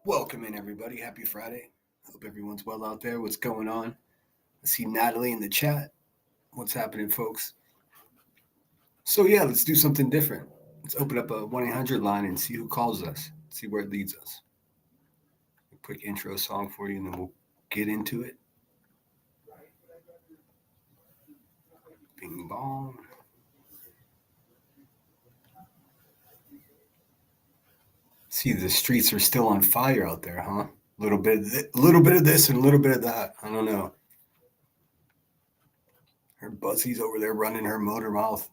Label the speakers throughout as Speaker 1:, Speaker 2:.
Speaker 1: Welcome in, everybody. Happy Friday. Hope everyone's well out there. What's going on? I see Natalie in the chat. What's happening, folks? So, yeah, let's do something different. Let's open up a 1-800 line and see who calls us, see where it leads us. A quick intro song for you, and then we'll get into it. Bing bong. See, the streets are still on fire out there, huh? A little bit of this and a little bit of that. I don't know. Her Buzzy's over there running her motor mouth.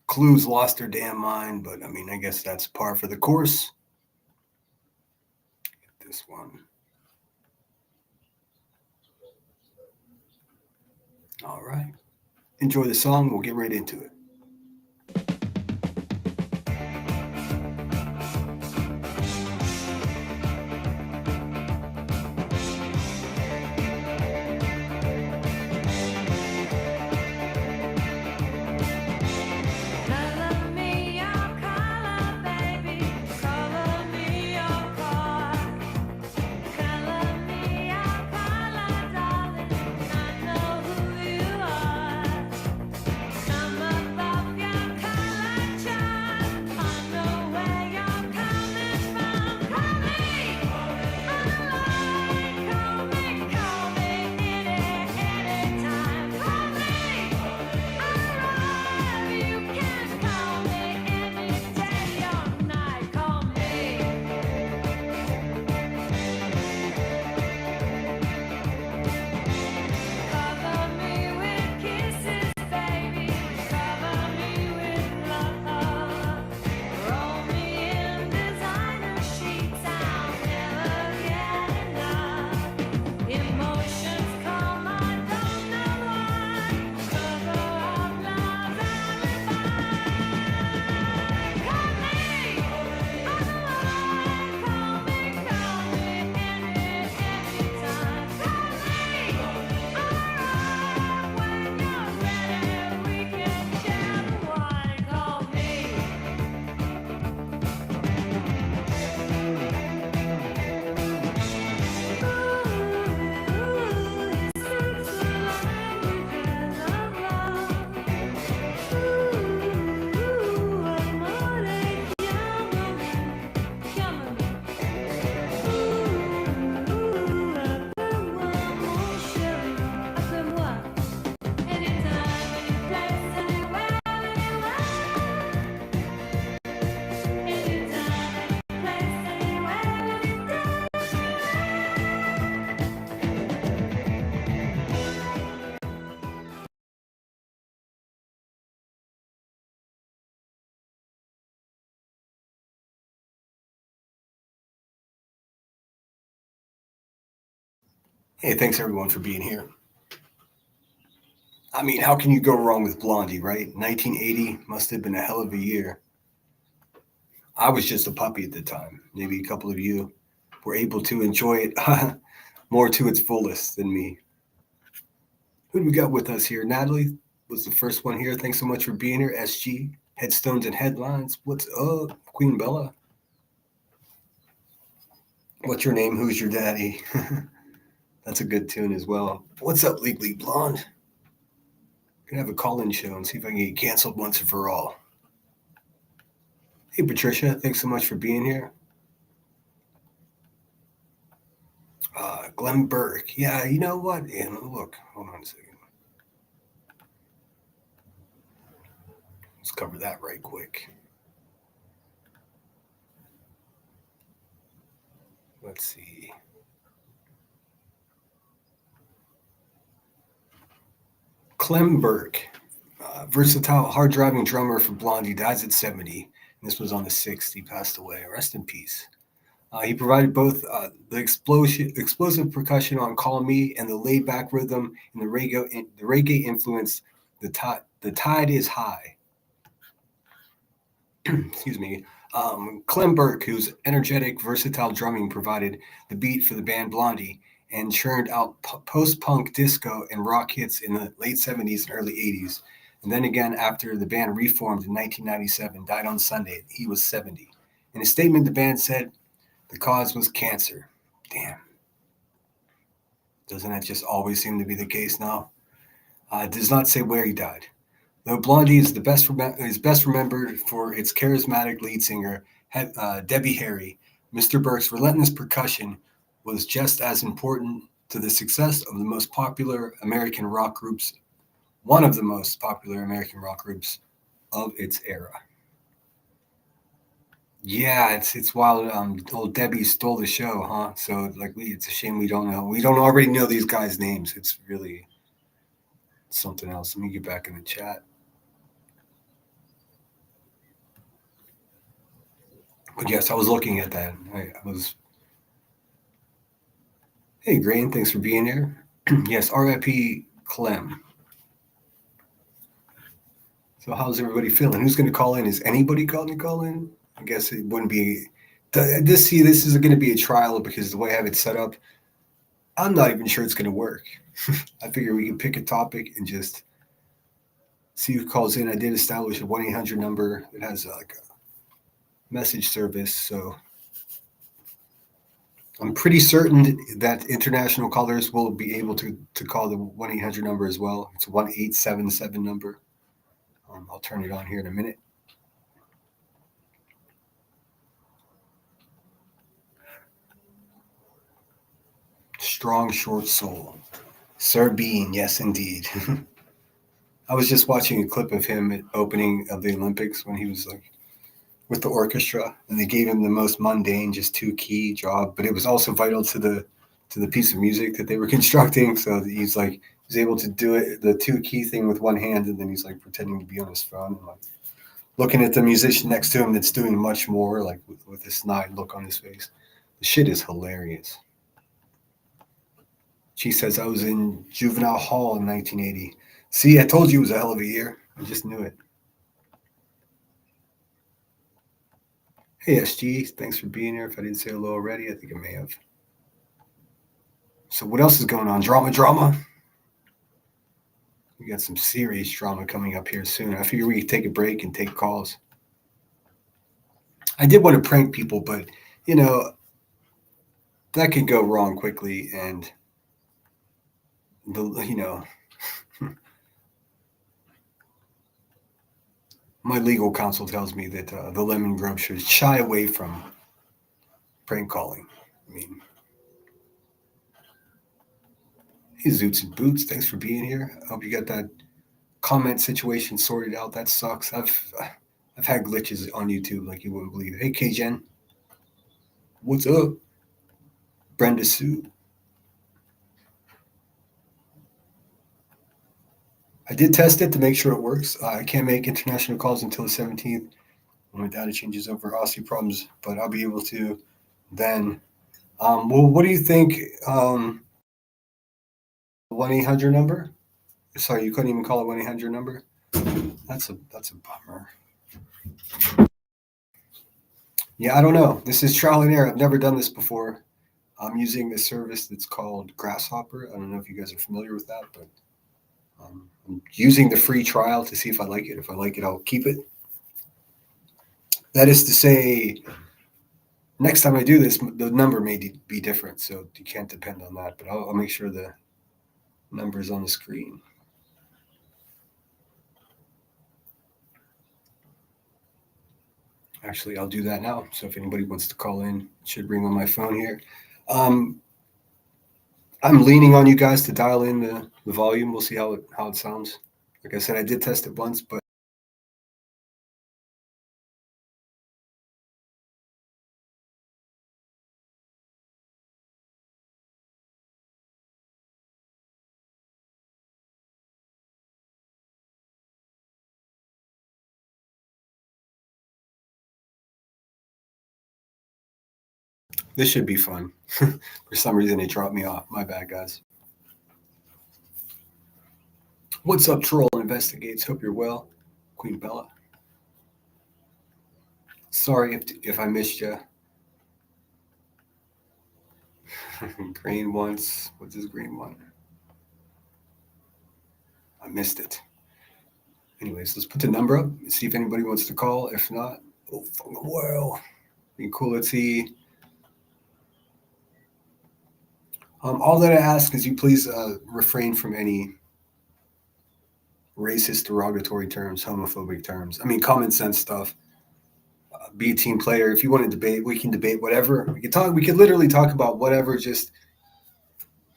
Speaker 1: Clue's lost her damn mind, but I mean, I guess that's par for the course. Get this one. All right. Enjoy the song. We'll get right into it. Hey, thanks everyone for being here. I mean, how can you go wrong with Blondie, right? 1980 must have been a hell of a year. I was just a puppy at the time. Maybe a couple of you were able to enjoy it more to its fullest than me. Who do we got with us here? Natalie was the first one here. Thanks so much for being here. SG, Headstones and Headlines. What's up, Queen Bella? What's your name? Who's your daddy? That's a good tune as well. What's up, Legally Blonde? Gonna have a call-in show and see if I can get canceled once and for all. Hey, Patricia, thanks so much for being here. Clem Burke. Yeah, you know what? And look, hold on a second. Let's cover that right quick. Let's see. Clem Burke, versatile, hard-driving drummer for Blondie, dies at 70. And this was on the 6th. He passed away. Rest in peace. He provided both the explosive percussion on "Call Me" and the laid-back rhythm and the reggae influence. The tide is high. Excuse me. Clem Burke, whose energetic, versatile drumming provided the beat for the band Blondie and churned out post-punk, disco, and rock hits in the late 70s and early 80s. And then again, after the band reformed in 1997, died on Sunday. He was 70. In a statement, the band said, The cause was cancer. Damn. Doesn't that just always seem to be the case now? It does not say where he died. Though Blondie is best remembered for its charismatic lead singer, Debbie Harry, Mr. Burke's relentless percussion was just as important to the success of the most popular American rock groups, one of the most popular American rock groups of its era. Yeah, it's wild. Old Debbie stole the show, huh? So like, it's a shame we don't already know these guys' names. It's really something else. Let me get back in the chat. But yes, I was looking at that. I was. Hey, Grain, thanks for being here. Yes, R.I.P. Clem. So how's everybody feeling? Who's going to call in? Is anybody going to call in? I guess it wouldn't be. This is going to be a trial because the way I have it set up, I'm not even sure it's going to work. I figure we can pick a topic and just see who calls in. I did establish a 1-800 number. It has like a message service, so I'm pretty certain that international callers will be able to call the 1-800 number as well. It's a 1-877 number. I'll turn it on here in a minute. Strong short soul. Sir Bean, yes indeed. I was just watching a clip of him at opening of the Olympics when he was like with the orchestra, and they gave him the most mundane, just two key job, but it was also vital to the piece of music that they were constructing. So he's able to do it, the two key thing with one hand, and then he's like pretending to be on his phone and like looking at the musician next to him that's doing much more, like with this snide look on his face. The shit is hilarious. She says, I was in juvenile hall in 1980. See, I told you it was a hell of a year. I just knew it. Hey, SG, thanks for being here. If I didn't say hello already, I think I may have. So what else is going on? Drama? We got some serious drama coming up here soon. I figure we could take a break and take calls. I did want to prank people, but, that could go wrong quickly. And, my legal counsel tells me that the Lemon Grove should shy away from prank calling. I mean, hey, Zoots and Boots, thanks for being here. I hope you got that comment situation sorted out. That sucks. I've had glitches on YouTube like you wouldn't believe. Hey, K-Jen, what's up? Brenda Sue. I did test it to make sure it works. I can't make international calls until the 17th when my data changes over Aussie problems, but I'll be able to then. Well, what do you think? 1-800 number? Sorry, you couldn't even call a 1-800 number? That's a bummer. Yeah, I don't know. This is trial and error. I've never done this before. I'm using a service that's called Grasshopper. I don't know if you guys are familiar with that, but I'm using the free trial to see if I like it. If I like it, I'll keep it. That is to say, next time I do this, the number may be different, so you can't depend on that. But I'll make sure the number is on the screen. Actually, I'll do that now. So if anybody wants to call in, it should ring on my phone here. I'm leaning on you guys to dial in the volume. We'll see how it sounds. Like I said, I did test it once, but this should be fun. For some reason, it dropped me off. My bad, guys. What's up, Troll Investigates? Hope you're well. Queen Bella. Sorry if I missed you. Green once. What's this green one? I missed it. Anyways, let's put the number up and see if anybody wants to call. If not, oh, well, be cool. Let's see. All that I ask is you please refrain from any racist, derogatory terms, homophobic terms. I mean, common sense stuff. Be a team player. If you want to debate, we can debate whatever. We can talk. We can literally talk about whatever. Just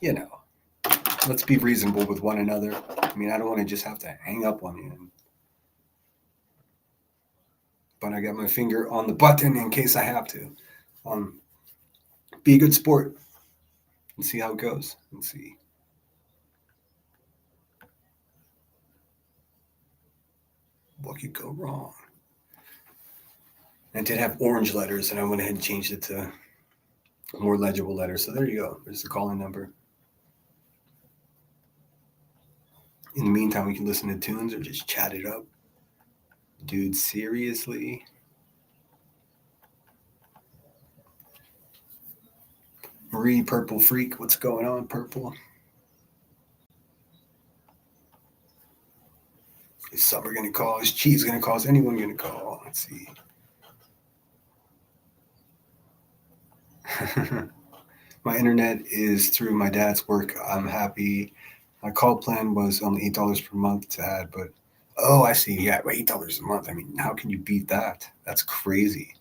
Speaker 1: you know, let's be reasonable with one another. I mean, I don't want to just have to hang up on you. But I got my finger on the button in case I have to. Be a good sport and see how it goes. And see. What could go wrong? And it did have orange letters, and I went ahead and changed it to more legible letters. So there you go. There's the calling number. In the meantime, we can listen to tunes or just chat it up. Dude, seriously? Marie, Purple Freak, what's going on, Purple? Is Summer going to call? Is Cheese going to call? Is anyone going to call? Let's see. My internet is through my dad's work. I'm happy. My call plan was only $8 per month to add, but oh, I see. Yeah, $8 a month. I mean, how can you beat that? That's crazy.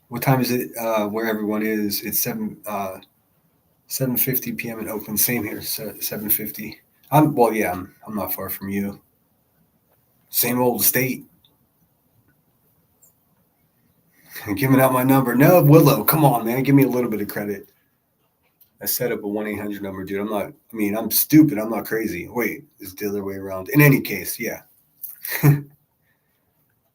Speaker 1: What time is it? Where everyone is? It's 7:50 p.m. in Oakland. Same here. 7:50. I'm not far from you. Same old state. Giving out my number. No, Willow, come on, man. Give me a little bit of credit. I set up a 1-800 number, dude. I'm stupid. I'm not crazy. Wait, it's the other way around. In any case, yeah.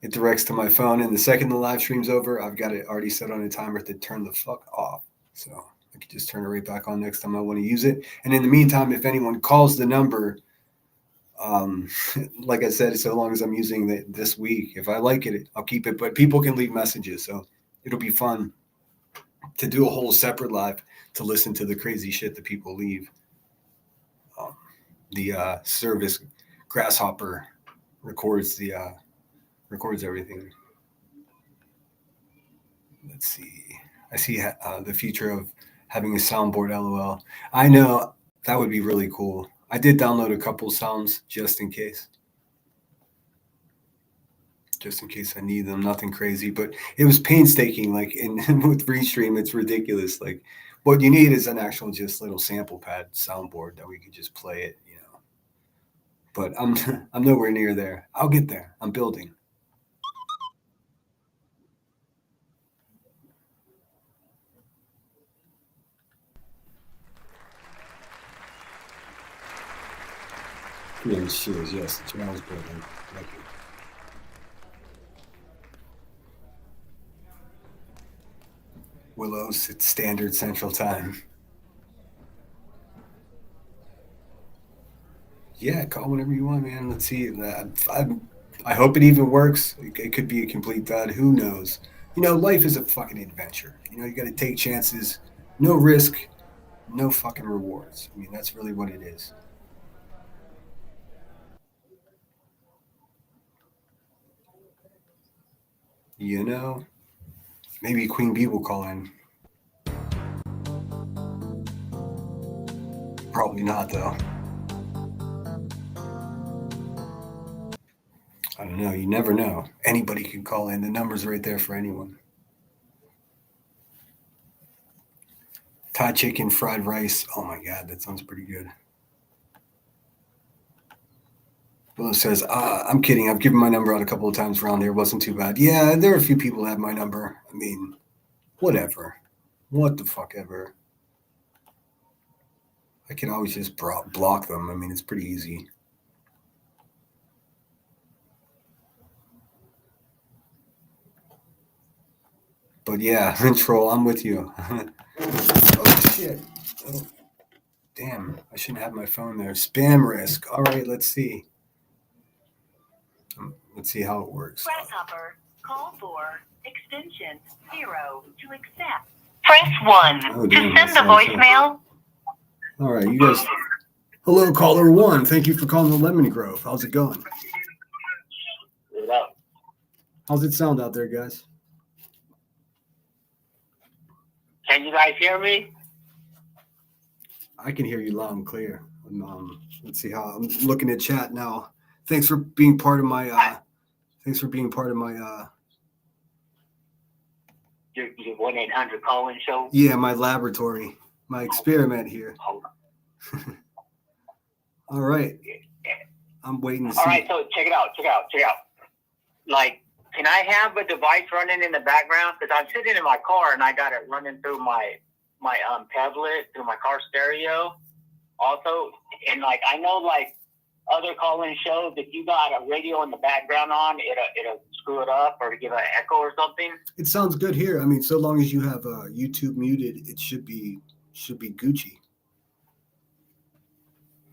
Speaker 1: It directs to my phone, and the second the live stream's over, I've got it already set on a timer to turn the fuck off. So I can just turn it right back on next time I want to use it. And in the meantime, if anyone calls the number, like I said, so long as I'm using it this week, if I like it, I'll keep it. But people can leave messages, so it'll be fun to do a whole separate live to listen to the crazy shit that people leave. The service Grasshopper records everything. Let's see. I see the future of having a soundboard. LOL. I know that would be really cool. I did download a couple sounds just in case. Just in case I need them. Nothing crazy, but it was painstaking. Like with Restream, it's ridiculous. Like what you need is an actual just little sample pad soundboard that we could just play it, But I'm nowhere near there. I'll get there. I'm building. She is, yes. It's what I was building. Thank you. Willows, it's standard Central Time. Yeah, call whenever you want, man. Let's see. I hope it even works. It could be a complete dud. Who knows? Life is a fucking adventure. You got to take chances. No risk, no fucking rewards. I mean, that's really what it is. Maybe Queen Bee will call in. Probably not, though. I don't know. You never know. Anybody can call in. The number's right there for anyone. Thai chicken, fried rice. Oh my God, that sounds pretty good. Willow says, I'm kidding. I've given my number out a couple of times around here. It wasn't too bad. Yeah, there are a few people that have my number. I mean, whatever. What the fuck ever. I can always just block them. I mean, it's pretty easy. But yeah, Troll, I'm with you. Oh, shit. Oh, damn. I shouldn't have my phone there. Spam risk. All right, let's see. Let's see how it works.
Speaker 2: Grasshopper, call for extension 0 to accept. Press 1 to send the voicemail.
Speaker 1: All right, you guys. Hello, caller 1. Thank you for calling the Lemon Grove. How's it going? How's it sound out there, guys?
Speaker 3: Can you guys hear me?
Speaker 1: I can hear you loud and clear. Let's see how I'm looking at chat now. Thanks for being part of my. Thanks for being part of my.
Speaker 3: Your 1-800 call-in show.
Speaker 1: Yeah, my laboratory, my experiment here. All right. I'm waiting to see.
Speaker 3: All right, so check it out. Like, can I have a device running in the background? Because I'm sitting in my car and I got it running through my tablet, through my car stereo also. And, like, I know, like, other call-in shows, if you got a radio in the background on, it'll screw it up or give an echo or something.
Speaker 1: It sounds good here. I mean, so long as you have YouTube muted, it should be Gucci.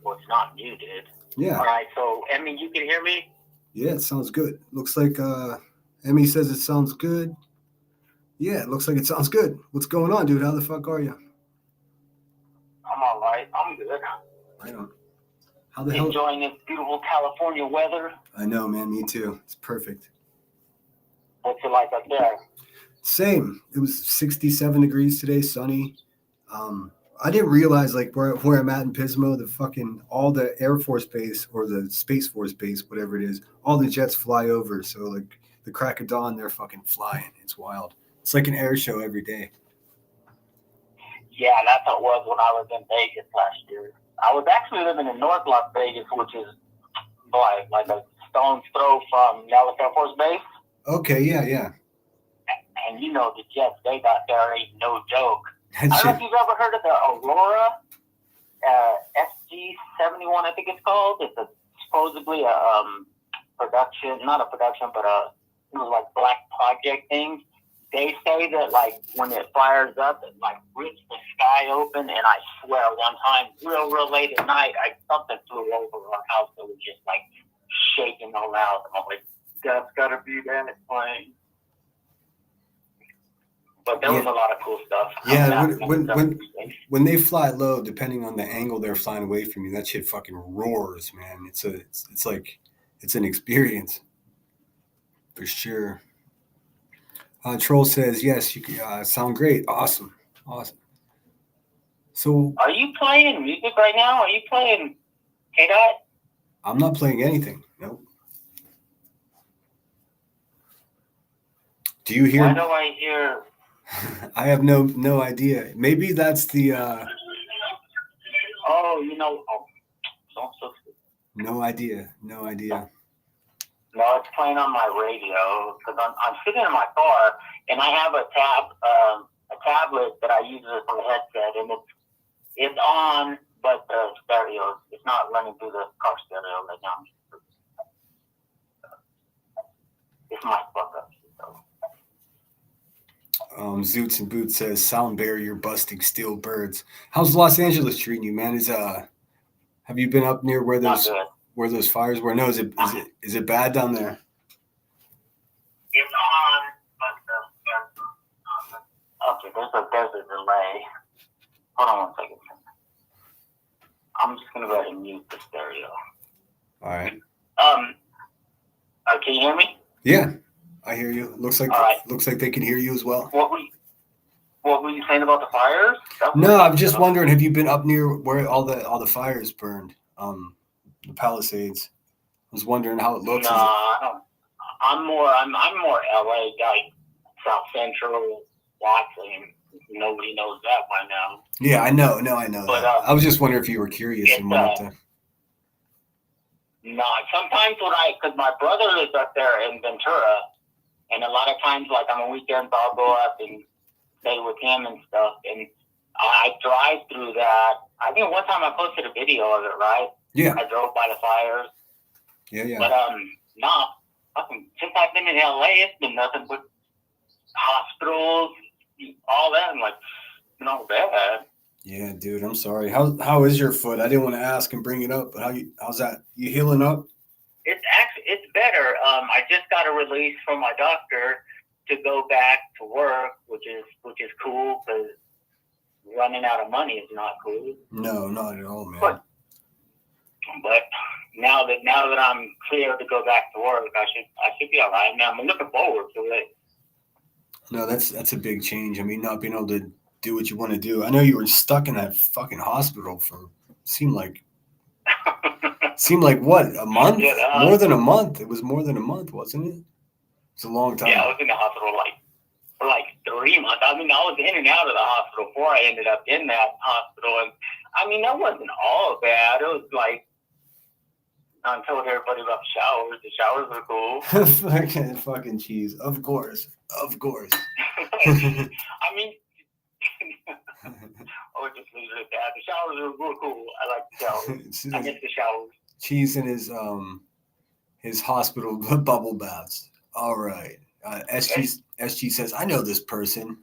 Speaker 3: Well, it's not muted.
Speaker 1: Yeah.
Speaker 3: All right, so, Emmy, you can hear me?
Speaker 1: Yeah, it sounds good. Looks like Emmy says it sounds good. Yeah, it looks like it sounds good. What's going on, dude? How the fuck are you?
Speaker 3: I'm all right. I'm good.
Speaker 1: I don't. How the hell?
Speaker 3: Enjoying this beautiful California weather.
Speaker 1: I know, man. Me too. It's perfect.
Speaker 3: What's it like up there?
Speaker 1: Same. It was 67 degrees today, sunny. I didn't realize like where I'm at in Pismo, the fucking all the Air Force Base or the Space Force Base, whatever it is, all the jets fly over. So like the crack of dawn, they're fucking flying. It's wild. It's like an air show every day.
Speaker 3: Yeah, that's how it was when I was in Vegas last year. I was actually living in North Las Vegas, which is like a stone's throw from Nellis Air Force Base.
Speaker 1: Okay, yeah.
Speaker 3: And you know the jets they got there ain't no joke.
Speaker 1: That
Speaker 3: I don't know
Speaker 1: shit.
Speaker 3: if you've ever heard of the Aurora SG-71, I think it's called. It's supposedly a production, not a production, but it was like black project thing. They say that like when it fires up, it like rips the sky open. And I swear, one time, real late at night, something flew over our house that was just like shaking all out. And I'm like, that's gotta be that plane. But there was a lot of cool stuff.
Speaker 1: Yeah, when they fly low, depending on the angle they're flying away from you, that shit fucking roars, man. It's like it's an experience for sure. Troll says yes, you can sound great, awesome. So,
Speaker 3: are you playing music right now? Are you playing K-Dot?
Speaker 1: I'm not playing anything. Nope. Do you hear?
Speaker 3: Why do I hear?
Speaker 1: I have no idea. Maybe that's the.
Speaker 3: Oh, you know.
Speaker 1: No idea.
Speaker 3: No, it's playing on my radio because I'm sitting in my car and I have a tablet that I use as a headset and it's on, but the stereo it's not running through the car stereo right now. It's my fuck up.
Speaker 1: Zoots and Boots says sound barrier busting steel birds. How's Los Angeles treating you, man? Have you been up near where those fires were? No, is it bad down there?
Speaker 3: It's on, but okay, there's a delay. Hold on one second. I'm just gonna go ahead and mute the stereo.
Speaker 1: All right.
Speaker 3: Can you hear me?
Speaker 1: Yeah. I hear you. Looks like they can hear you as well.
Speaker 3: What were you saying about the fires?
Speaker 1: No, I'm just wondering, have you been up near where all the fires burned? The Palisades. I was wondering how it looks.
Speaker 3: No, I don't. I'm more LA guy, South Central, Watson. Nobody knows that by now.
Speaker 1: Yeah, I know. But, I was just wondering if you were curious and wanted to.
Speaker 3: No, sometimes because my brother lives up there in Ventura. And a lot of times, like on the weekends, I'll go up and stay with him and stuff. And I drive through that. I think one time I posted a video of it, right?
Speaker 1: Yeah.
Speaker 3: I drove by the fires.
Speaker 1: Yeah.
Speaker 3: But since I've been in LA, it's been nothing but hospitals, all that. I'm like, not bad.
Speaker 1: Yeah, dude. I'm sorry. How is your foot? I didn't want to ask and bring it up, but how's that? You healing up?
Speaker 3: It's better. I just got a release from my doctor to go back to work, which is cool because running out of money is not cool.
Speaker 1: No, not at all, man.
Speaker 3: But now that I'm clear to go back to work, I should be all right. Now I'm looking forward to it.
Speaker 1: No, that's a big change. I mean, not being able to do what you want to do. I know you were stuck in that fucking hospital for seemed like what, a month?
Speaker 3: Yeah,
Speaker 1: More than a month. It was more than a month, wasn't it? It's a long time.
Speaker 3: Yeah, I was in the hospital for 3 months. I mean, I was in and out of the hospital before I ended up in that hospital, and I mean, that wasn't all bad. It was like, I told everybody about the showers. The showers were cool.
Speaker 1: fucking cheese. Of course.
Speaker 3: I mean, I would just leave it at that. The showers were real cool. I like the showers. I miss the showers.
Speaker 1: Cheese in his hospital bubble baths. All right. SG says, I know this person.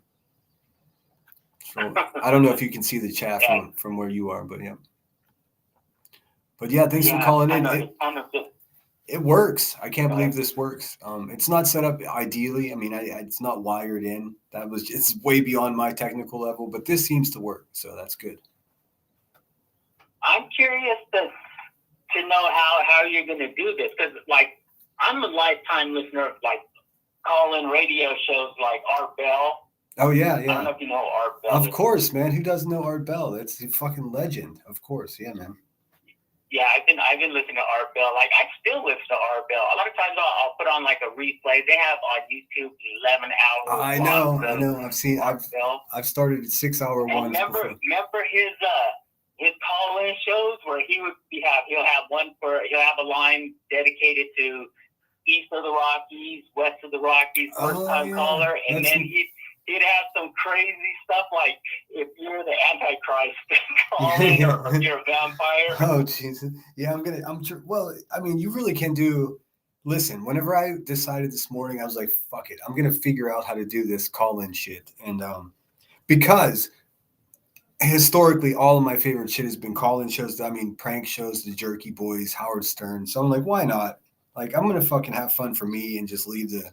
Speaker 1: So, I don't know if you can see the chat from where you are, but yeah. But yeah, thanks for calling in. It works. I can't believe this works. It's not set up ideally. I mean, it's not wired in. It's way beyond my technical level, but this seems to work, so that's good.
Speaker 3: I'm curious to know how you're going to do this, because like I'm a lifetime listener of like call-in radio shows like Art Bell.
Speaker 1: Oh yeah.
Speaker 3: I don't know if you know Art Bell.
Speaker 1: Of course, man. Who doesn't know Art Bell? That's a fucking legend. Of course, yeah, man.
Speaker 3: Yeah, I've been listening to Art Bell. Like, I still listen to Art Bell. A lot of times I'll put on like a replay. They have on YouTube 11 hours.
Speaker 1: I know. I've started at 6-hour ones.
Speaker 3: Remember his call-in shows where he'll have a line dedicated to east of the Rockies, west of the Rockies, first-time caller, and then he'd have some crazy stuff like if you're the Antichrist calling or if you're a vampire.
Speaker 1: Oh Jesus! Yeah, I'm sure. Well, I mean, you really can do. Listen, whenever I decided this morning, I was like, "Fuck it, I'm gonna figure out how to do this call-in shit," and because historically, all of my favorite shit has been call-in shows. I mean, prank shows, the Jerky Boys, Howard Stern. So I'm like, why not? Like, I'm gonna fucking have fun for me and just leave the.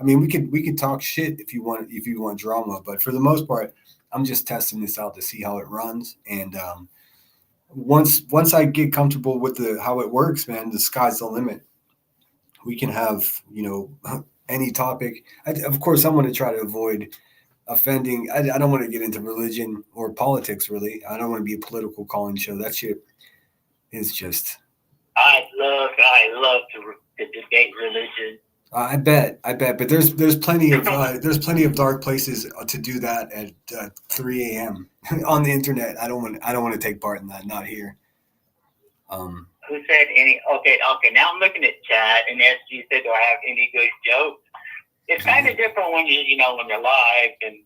Speaker 1: I mean, we could talk shit if you want drama, but for the most part, I'm just testing this out to see how it runs. And once I get comfortable with how it works, man, the sky's the limit. We can have any topic. Of course, I'm going to try to avoid offending. I don't want to get into religion or politics. Really, I don't want to be a political call-in show. That shit is just.
Speaker 3: I love to debate religion.
Speaker 1: I bet, but there's plenty of dark places to do that at 3 a.m. on the internet. I don't want to take part in that. Not here.
Speaker 3: Who said any? Okay. Now I'm looking at chat, and SG said, "Do I have any good jokes?" It's kind of different when when you're live and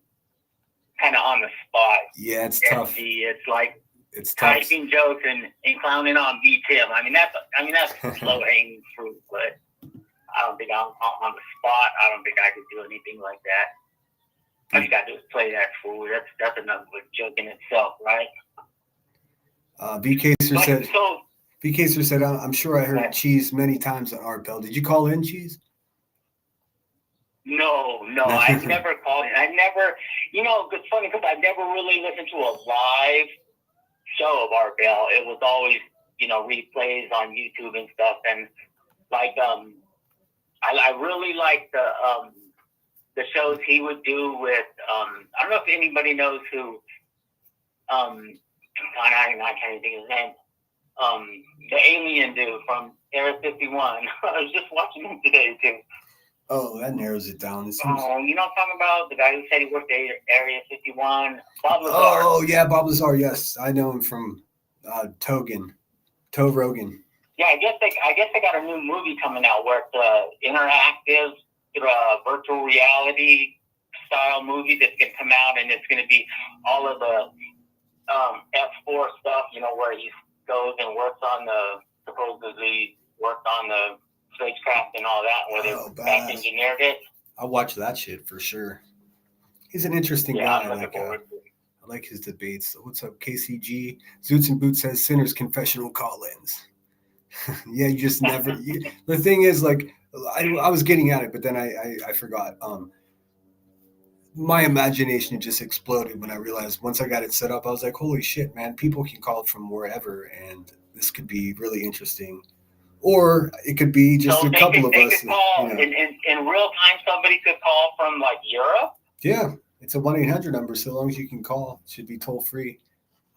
Speaker 3: kind of on the spot.
Speaker 1: Yeah, it's
Speaker 3: SG,
Speaker 1: tough.
Speaker 3: It's like
Speaker 1: it's tough.
Speaker 3: typing jokes and clowning on B-Tim. I mean that's low hanging fruit, but. I don't think I'm on the spot. I don't think I could do anything like that. All you got to do is play that fool. That's another joke in itself, right?
Speaker 1: BK said, I'm sure I heard Cheese many times on Art Bell. Did you call in, Cheese?
Speaker 3: No, I've never called in. It's funny because I've never really listened to a live show of Art Bell. It was always, replays on YouTube and stuff. And like, I really like the shows he would do with I don't know if anybody knows who I can't even think of his name. The alien dude from Area 51. I was just watching him today too.
Speaker 1: Oh, that narrows it down.
Speaker 3: You know what I'm talking about? The guy who said he worked at Area 51. Bob Lazar.
Speaker 1: Oh yeah, Bob Lazar. Yes, I know him from Toe Rogan.
Speaker 3: Yeah, I guess they got a new movie coming out where it's interactive, virtual reality style movie that's gonna come out, and it's gonna be all of the F4 stuff, where he goes and supposedly worked on the spacecraft and all that, where they back engineered it.
Speaker 1: I'll watch that shit for sure. He's an interesting guy. I like his debates. What's up, KCG? Zoots and Boots says Sinner's confessional call-ins. Yeah, you just never. The thing is, like, I was getting at it, but then I forgot. My imagination just exploded when I realized once I got it set up, I was like, holy shit, man, people can call from wherever, and this could be really interesting. Or it could be just a couple of us.
Speaker 3: Could call, in real time, somebody could call from, like, Europe?
Speaker 1: Yeah, It's a 1-800 number. So long as you can call, it should be toll free.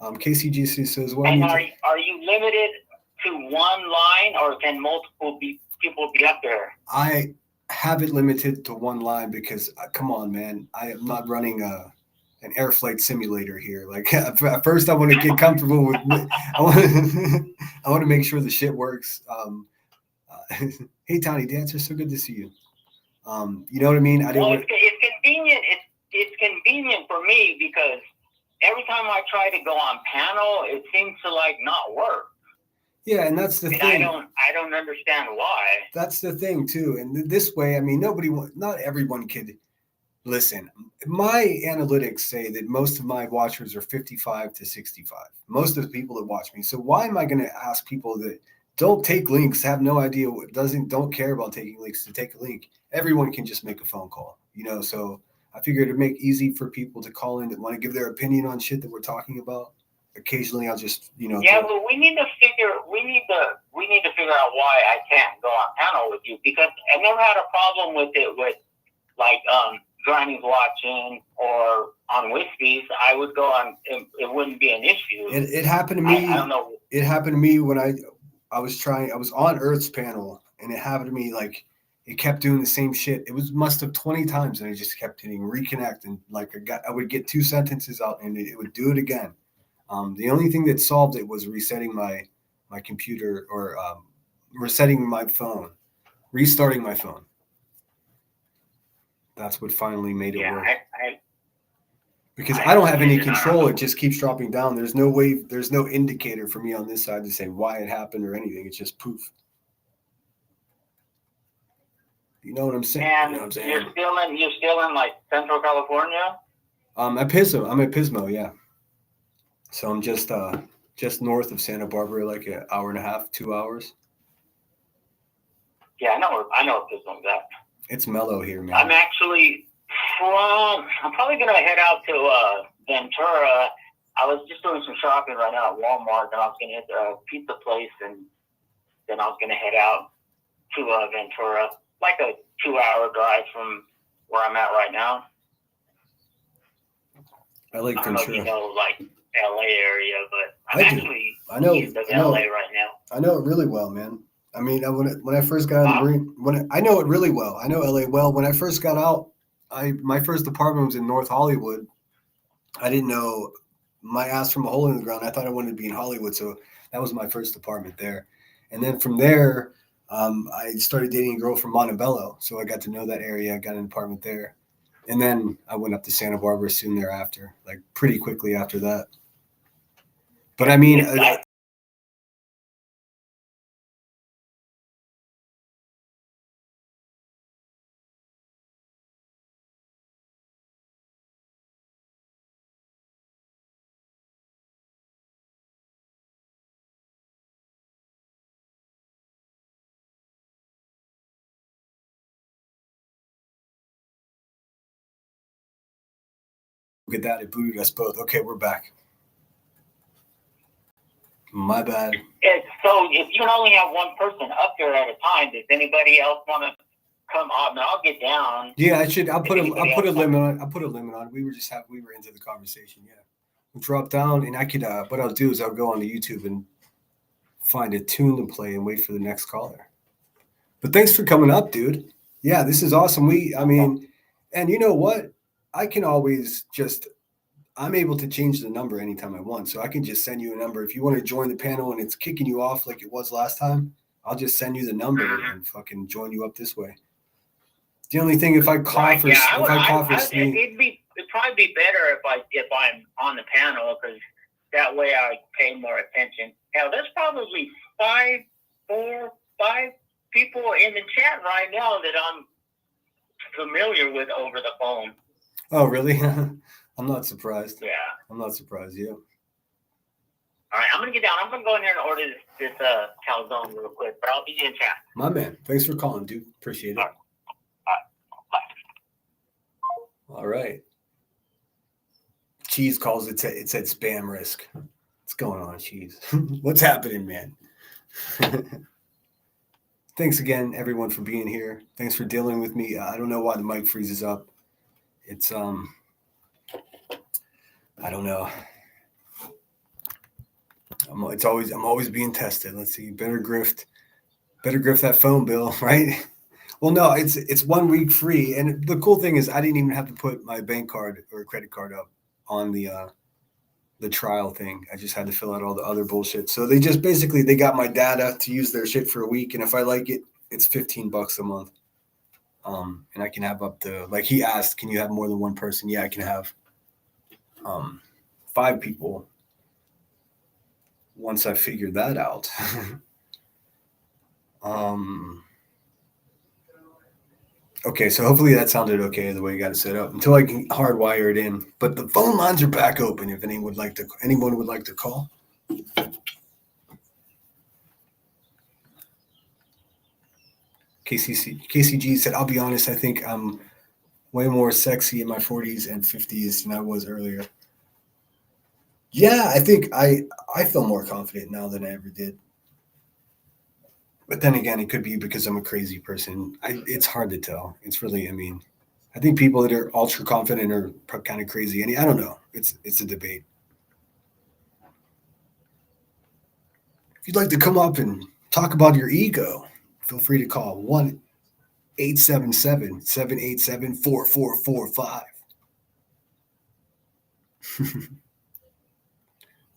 Speaker 1: KCGC says, well,
Speaker 3: And are you limited to one line, or can multiple people be up there?
Speaker 1: I have it limited to one line because, come on, man, I am not running an air flight simulator here. Like at first, I want to get comfortable with. I want to make sure the shit works. Hey, Tiny Dancer, so good to see you. You know what I mean?
Speaker 3: It's convenient. It's convenient for me because every time I try to go on panel, it seems to like not work.
Speaker 1: Yeah, and that's the thing.
Speaker 3: I don't understand why.
Speaker 1: That's the thing too. And this way, I mean, not everyone could listen. My analytics say that most of my watchers are 55 to 65. Most of the people that watch me. So why am I going to ask people that don't take links, have no idea don't care about taking links to take a link? Everyone can just make a phone call, So I figured it'd make easy for people to call in that want to give their opinion on shit that we're talking about. Occasionally, I'll just,
Speaker 3: Yeah, but we need to figure out why I can't go on panel with you, because I never had a problem with it with like Granny's watching or on Whiskies. I would go on; it wouldn't be an issue.
Speaker 1: It happened to me.
Speaker 3: I don't know.
Speaker 1: It happened to me when I was on Earth's panel, and it happened to me like it kept doing the same shit. It must have 20 times, and I just kept hitting reconnect, and like I would get 2 sentences out, and it would do it again. The only thing that solved it was resetting my computer or resetting my phone, restarting my phone. That's what finally made it work. Because I don't have any control. It just keeps dropping down. There's no indicator for me on this side to say why it happened or anything. It's just poof. You know what I'm saying?
Speaker 3: And
Speaker 1: you know what I'm saying?
Speaker 3: You're still in like Central California?
Speaker 1: I'm at Pismo, yeah. So I'm just north of Santa Barbara, like an hour and a half, 2 hours.
Speaker 3: Yeah, I know where Pismo's at.
Speaker 1: It's mellow here, man.
Speaker 3: I'm probably gonna head out to Ventura. I was just doing some shopping right now at Walmart, and I was gonna hit a pizza place, and then I was gonna head out to Ventura, like a 2-hour drive from where I'm at right now.
Speaker 1: I like Ventura.
Speaker 3: I don't know if you know, like, LA area, but I'm actually east of LA right now.
Speaker 1: I know it really well, man. I mean, when I first got out of the Marine, I know it really well. I know LA well. When I first got out, my first apartment was in North Hollywood. I didn't know my ass from a hole in the ground. I thought I wanted to be in Hollywood, so that was my first apartment there. And then from there, I started dating a girl from Montebello, so I got to know that area. I got an apartment there. And then I went up to Santa Barbara soon thereafter, like pretty quickly after that. But I mean, look at that. It booted us both. Okay, we're back. My bad.
Speaker 3: So if you can only have one person up there at a time, does anybody else want to come up? Now I'll get down.
Speaker 1: Yeah, I'll put a limit on. I'll put a limit on. We were into the conversation. Yeah, we'll drop down, and I could. What I'll do is I'll go onto YouTube and find a tune to play and wait for the next caller. But thanks for coming up, dude. Yeah, this is awesome. And you know what? I can always I'm able to change the number anytime I want. So I can just send you a number. If you want to join the panel and it's kicking you off like it was last time, I'll just send you the number and fucking join you up this way. The only thing, if I cough or sneeze,
Speaker 3: it'd probably be better if I'm on the panel, because that way I pay more attention. Hell, there's probably 5 people in the chat right now that I'm familiar with over the phone.
Speaker 1: Oh, really? I'm not surprised.
Speaker 3: Yeah.
Speaker 1: I'm not surprised. Yeah.
Speaker 3: All right, I'm going to get down. I'm going to go in here and order this calzone real quick, but I'll be in chat.
Speaker 1: My man. Thanks for calling, dude. Appreciate it.
Speaker 3: All right. Bye.
Speaker 1: All right. Cheese calls it said spam risk. What's going on, Cheese? What's happening, man? Thanks again, everyone, for being here. Thanks for dealing with me. I don't know why the mic freezes up. It's I don't know. I'm always being tested. Let's see. Better grift that phone bill, right? Well, no, it's 1 week free, and the cool thing is I didn't even have to put my bank card or credit card up on the trial thing. I just had to fill out all the other bullshit. So they just basically they got my data to use their shit for a week, and if I like it, it's $15 a month. And I can have up to, like he asked, can you have more than one person? Yeah, I can have 5 people once I figured that out. Okay, so hopefully that sounded okay the way you got it set up until I can hardwire it in. But the phone lines are back open if anyone would like to call. KCG said, I'll be honest, I think I'm way more sexy in my 40s and 50s than I was earlier. Yeah, I think I feel more confident now than I ever did. But then again, it could be because I'm a crazy person. It's hard to tell. It's really, I mean, I think people that are ultra confident are kind of crazy. And I don't know. It's a debate. If you'd like to come up and talk about your ego, feel free to call 1-877-787-4445.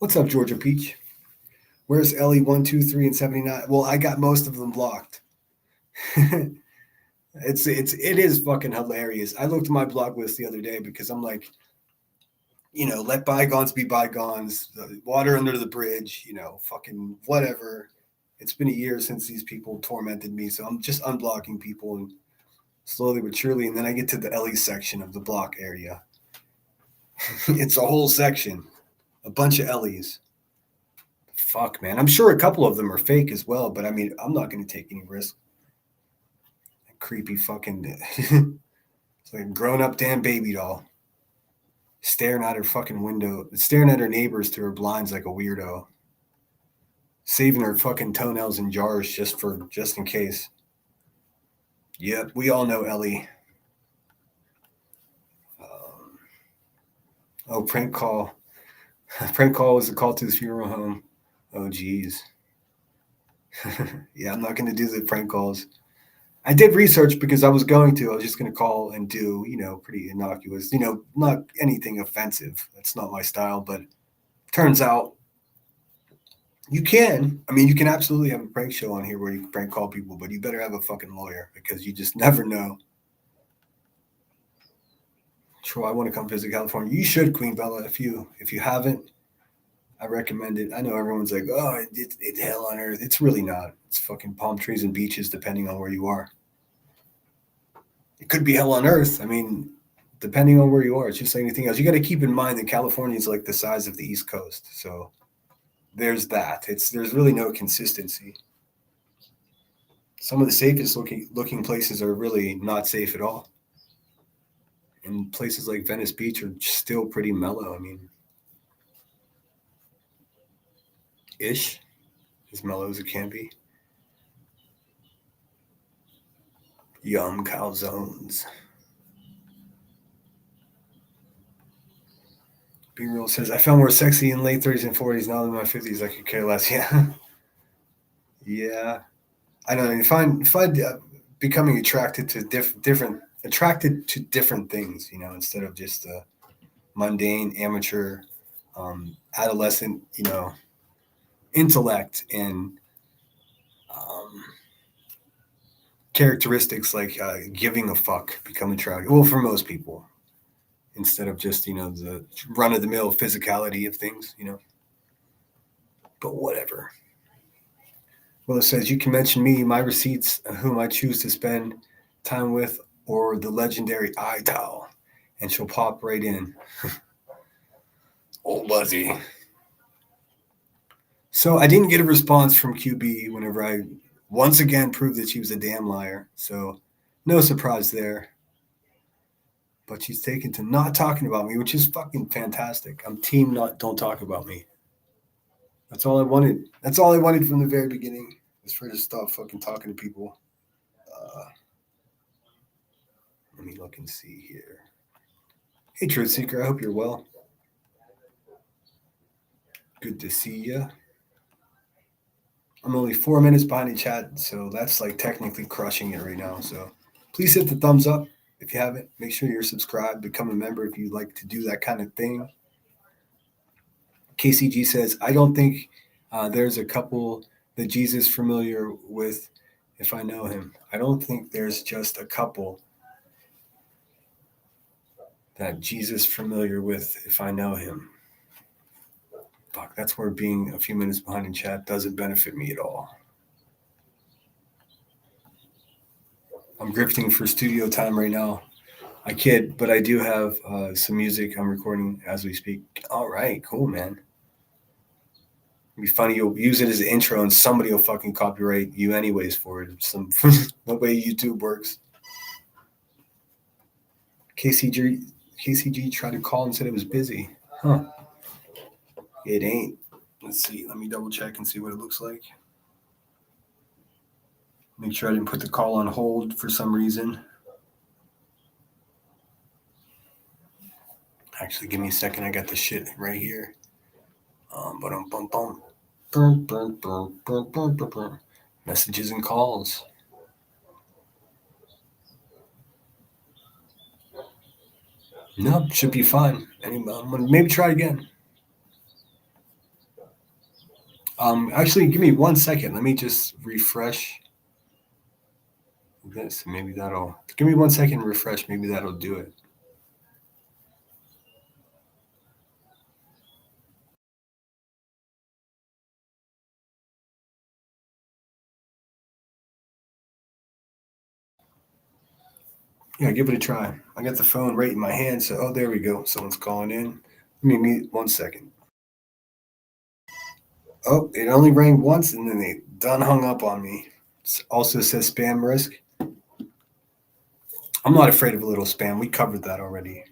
Speaker 1: What's up, Georgia Peach? Where's Ellie 1, 2, 3, and 79? Well, I got most of them blocked. It is fucking hilarious. I looked at my block list the other day because I'm like, let bygones be bygones. Water under the bridge, fucking whatever. It's been a year since these people tormented me, so I'm just unblocking people and slowly but surely. And then I get to the Ellie section of the block area. It's a whole section, a bunch of Ellies. Fuck, man. I'm sure a couple of them are fake as well, but I mean, I'm not going to take any risk. Creepy fucking. It's like a grown up damn baby doll. Staring at her fucking window, staring at her neighbors through her blinds like a weirdo. Saving her fucking toenails in jars just in case. Yep, we all know Ellie. Prank call. Prank call was a call to his funeral home. Oh, geez. Yeah, I'm not going to do the prank calls. I did research because I was just going to call and do, pretty innocuous, not anything offensive. That's not my style, but turns out you can. I mean, you can absolutely have a prank show on here where you can prank call people, but you better have a fucking lawyer because you just never know. Sure, I want to come visit California. You should, Queen Bella. If you haven't, I recommend it. I know everyone's like, oh, it's hell on earth. It's really not. It's fucking palm trees and beaches, depending on where you are. It could be hell on earth. I mean, depending on where you are, it's just like anything else. You got to keep in mind that California is like the size of the East Coast. So there's that. There's really no consistency. Some of the safest looking places are really not safe at all. And places like Venice Beach are still pretty mellow. I mean, ish, as mellow as it can be. Yum calzones. Be Real says, I felt more sexy in late 30s and 40s. Now in my 50s, I could care less. Yeah. Yeah. I know. You find becoming attracted to different things, instead of just mundane, amateur, adolescent, intellect and characteristics like giving a fuck become attractive. Well, for most people, instead of just the run of the mill physicality of things, But whatever. Well, it says you can mention me, my receipts, whom I choose to spend time with, or the legendary eye towel, and she'll pop right in. Old Buzzy. So I didn't get a response from QB whenever I once again proved that she was a damn liar. So no surprise there. But she's taken to not talking about me, which is fucking fantastic. I'm team don't talk about me. That's all I wanted. That's all I wanted from the very beginning, was for her to stop fucking talking to people. Let me look and see here. Hey, Truth Seeker, I hope you're well. Good to see you. I'm only 4 minutes behind the chat, so that's like technically crushing it right now. So please hit the thumbs up if you haven't. Make sure you're subscribed. Become a member if you like to do that kind of thing. KCG says, I don't think there's a couple that Jesus familiar with if I know him. I don't think there's just a couple that Jesus familiar with if I know him. Fuck, that's where being a few minutes behind in chat doesn't benefit me at all. I'm grifting for studio time right now. I kid, but I do have some music I'm recording as we speak. All right, cool, man. It'd be funny, you'll use it as an intro and somebody will fucking copyright you anyways for it. Some the way YouTube works. KCG tried to call and said it was busy. Huh. It ain't. Let's see. Let me double check and see what it looks like. Make sure I didn't put the call on hold for some reason. Actually, give me a second. I got the shit right here. Messages and calls. No, should be fine. Maybe try again. Actually, give me 1 second. Let me just refresh this. Maybe that'll. Give me 1 second. Refresh. Maybe that'll do it. Yeah, give it a try. I got the phone right in my hand, so oh, there we go. Someone's calling in. Let me 1 second. Oh, it only rang once, and then they done hung up on me. It also says spam risk. I'm not afraid of a little spam. We covered that already.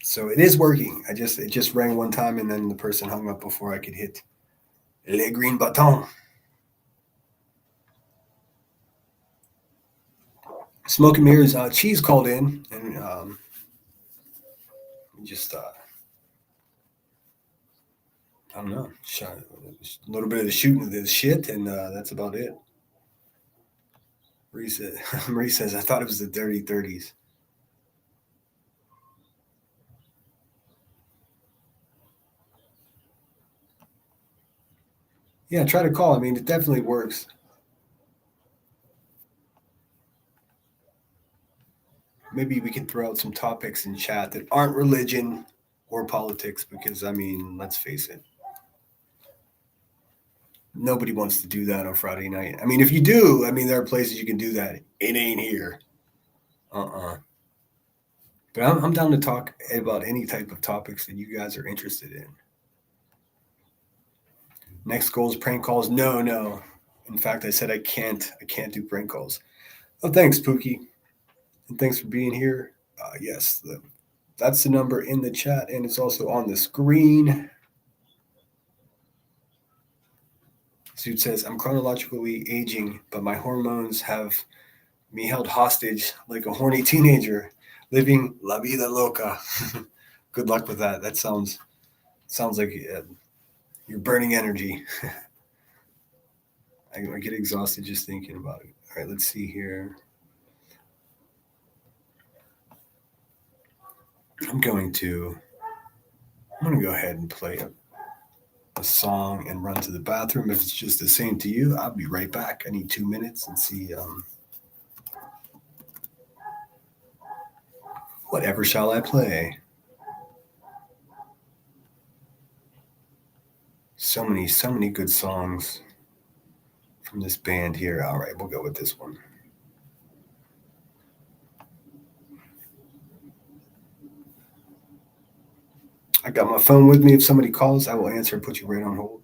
Speaker 1: So it is working. It just rang one time, and then the person hung up before I could hit le green button. Smoke and Mirrors. Cheese called in, and just I don't know, shot a little bit of the shooting of this shit, and that's about it. Marie says, I thought it was the dirty 30s. Yeah, try to call. I mean, it definitely works. Maybe we could throw out some topics in chat that aren't religion or politics, because, I mean, let's face it. Nobody wants to do that on Friday night. I mean, if you do, I mean, there are places you can do that. It ain't here. But I'm down to talk about any type of topics that you guys are interested in. Next goal is prank calls. No. In fact, I said I can't do prank calls. Oh, thanks, Pookie. And thanks for being here. Yes, that's the number in the chat, and it's also on the screen. Suit says, I'm chronologically aging, but my hormones have me held hostage like a horny teenager, living la vida loca. Good luck with that. That sounds like you're burning energy. I get exhausted just thinking about it. All right, let's see here. I'm going to go ahead and play a song and run to the bathroom. If it's just the same to you, I'll be right back. I need 2 minutes and see whatever shall I play. So many good songs from this band here. All right, we'll go with this one. I got my phone with me. If somebody calls, I will answer and put you right on hold.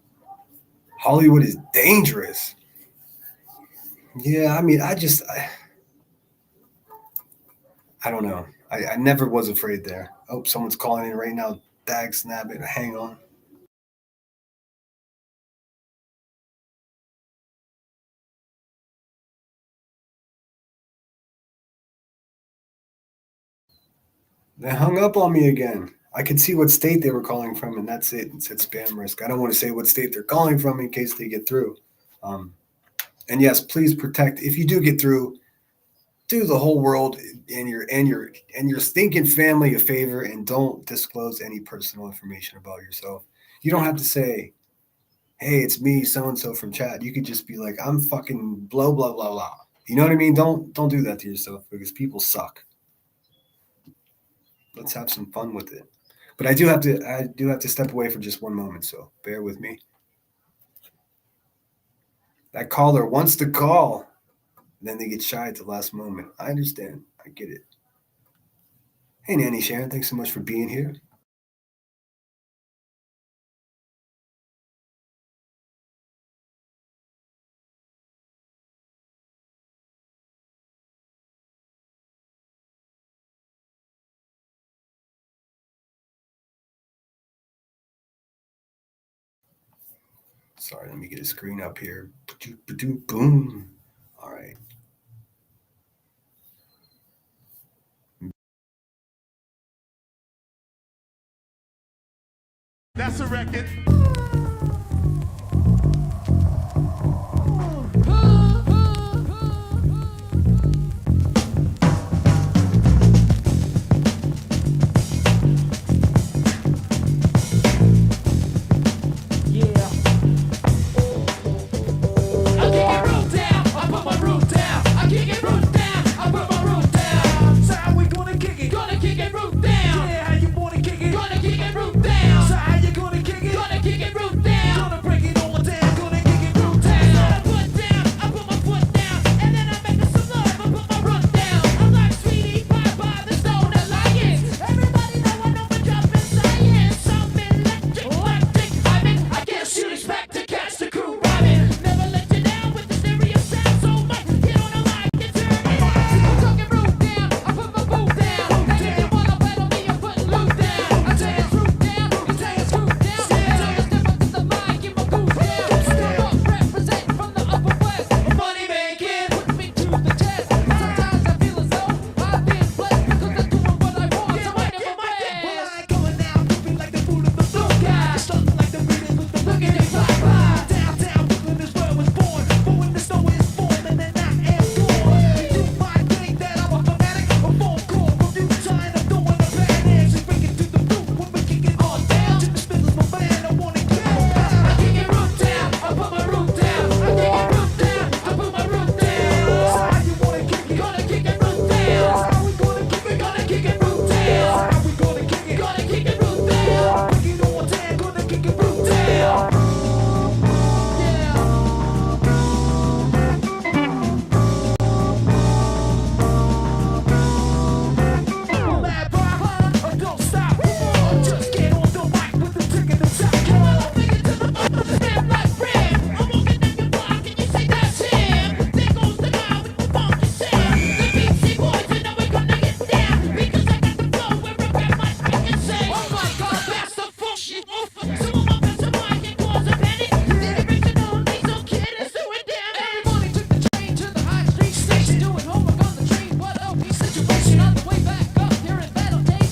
Speaker 1: Hollywood is dangerous. Yeah, I mean, I don't know. I never was afraid there. Oh, someone's calling in right now. Dag snap it. Hang on. They hung up on me again. I could see what state they were calling from, and that's it. It said spam risk. I don't want to say what state they're calling from in case they get through. And yes, please protect. If you do get through, do the whole world and your stinking family a favor and don't disclose any personal information about yourself. You don't have to say, "Hey, it's me, so and so from chat." You could just be like, "I'm fucking blah blah blah blah." You know what I mean? Don't do that to yourself because people suck. Let's have some fun with it. But I do have to step away for just one moment, so bear with me. That caller wants to call, then they get shy at the last moment. I understand. I get it. Hey, Nanny Sharon, thanks so much for being here. Sorry, let me get a screen up here. Boom. All right.
Speaker 4: That's a record.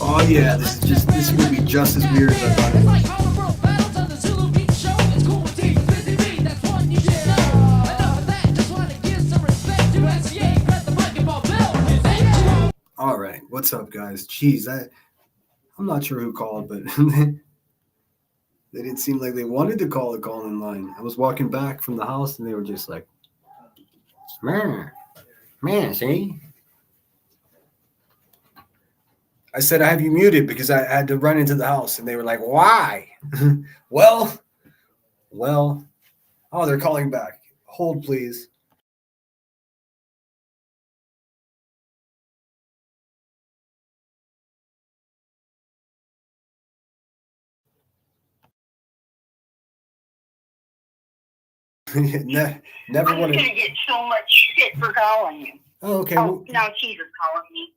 Speaker 1: Oh yeah, this is gonna be just as weird as I thought it was. All right, what's up, guys? Jeez, I'm not sure who called, but they didn't seem like they wanted to call a call-in line. I was walking back from the house, and they were just like, man, see? I said, I have you muted because I had to run into the house, and they were like, why? well, oh, they're calling back. Hold, please. Never
Speaker 2: I'm
Speaker 1: want
Speaker 2: gonna get so much shit for calling you.
Speaker 1: Oh, okay.
Speaker 2: Oh, now she's calling me.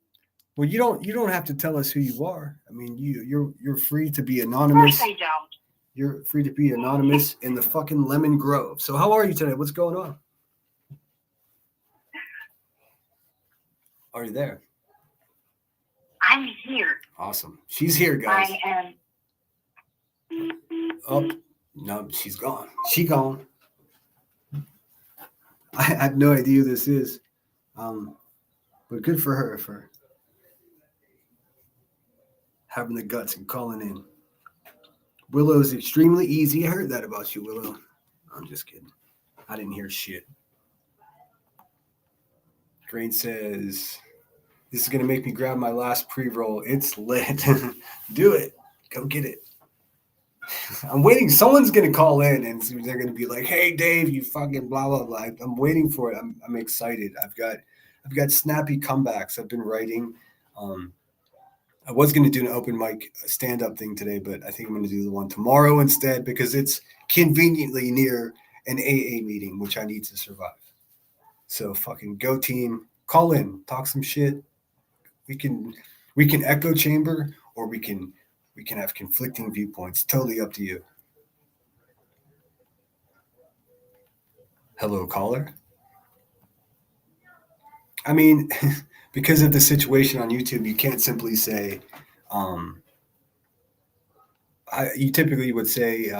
Speaker 1: Well, you don't have to tell us who you are. I mean, you're free to be
Speaker 2: Of
Speaker 1: anonymous.
Speaker 2: course I don't.
Speaker 1: You're free to be anonymous in the fucking Lemon Grove. So how are you today? What's going on? Are you there?
Speaker 2: I'm here.
Speaker 1: Awesome. She's here, guys.
Speaker 2: I am.
Speaker 1: Oh, no, she's gone. She gone. I have no idea who this is. But good for her for having the guts and calling in. Willow is extremely easy. I heard that about you, Willow. I'm just kidding. I didn't hear shit. Grain says, this is going to make me grab my last pre-roll. It's lit. Do it. Go get it. I'm waiting. Someone's going to call in and they're going to be like, hey, Dave, you fucking blah, blah, blah. I'm waiting for it. I'm excited. I've got snappy comebacks. I've been writing. I was going to do an open mic stand-up thing today, but I think I'm going to do the one tomorrow instead because it's conveniently near an AA meeting, which I need to survive. So fucking go team, call in, talk some shit. We can echo chamber or we can have conflicting viewpoints. Totally up to you. Hello, caller. I mean, because of the situation on YouTube, you can't simply say, you typically would say,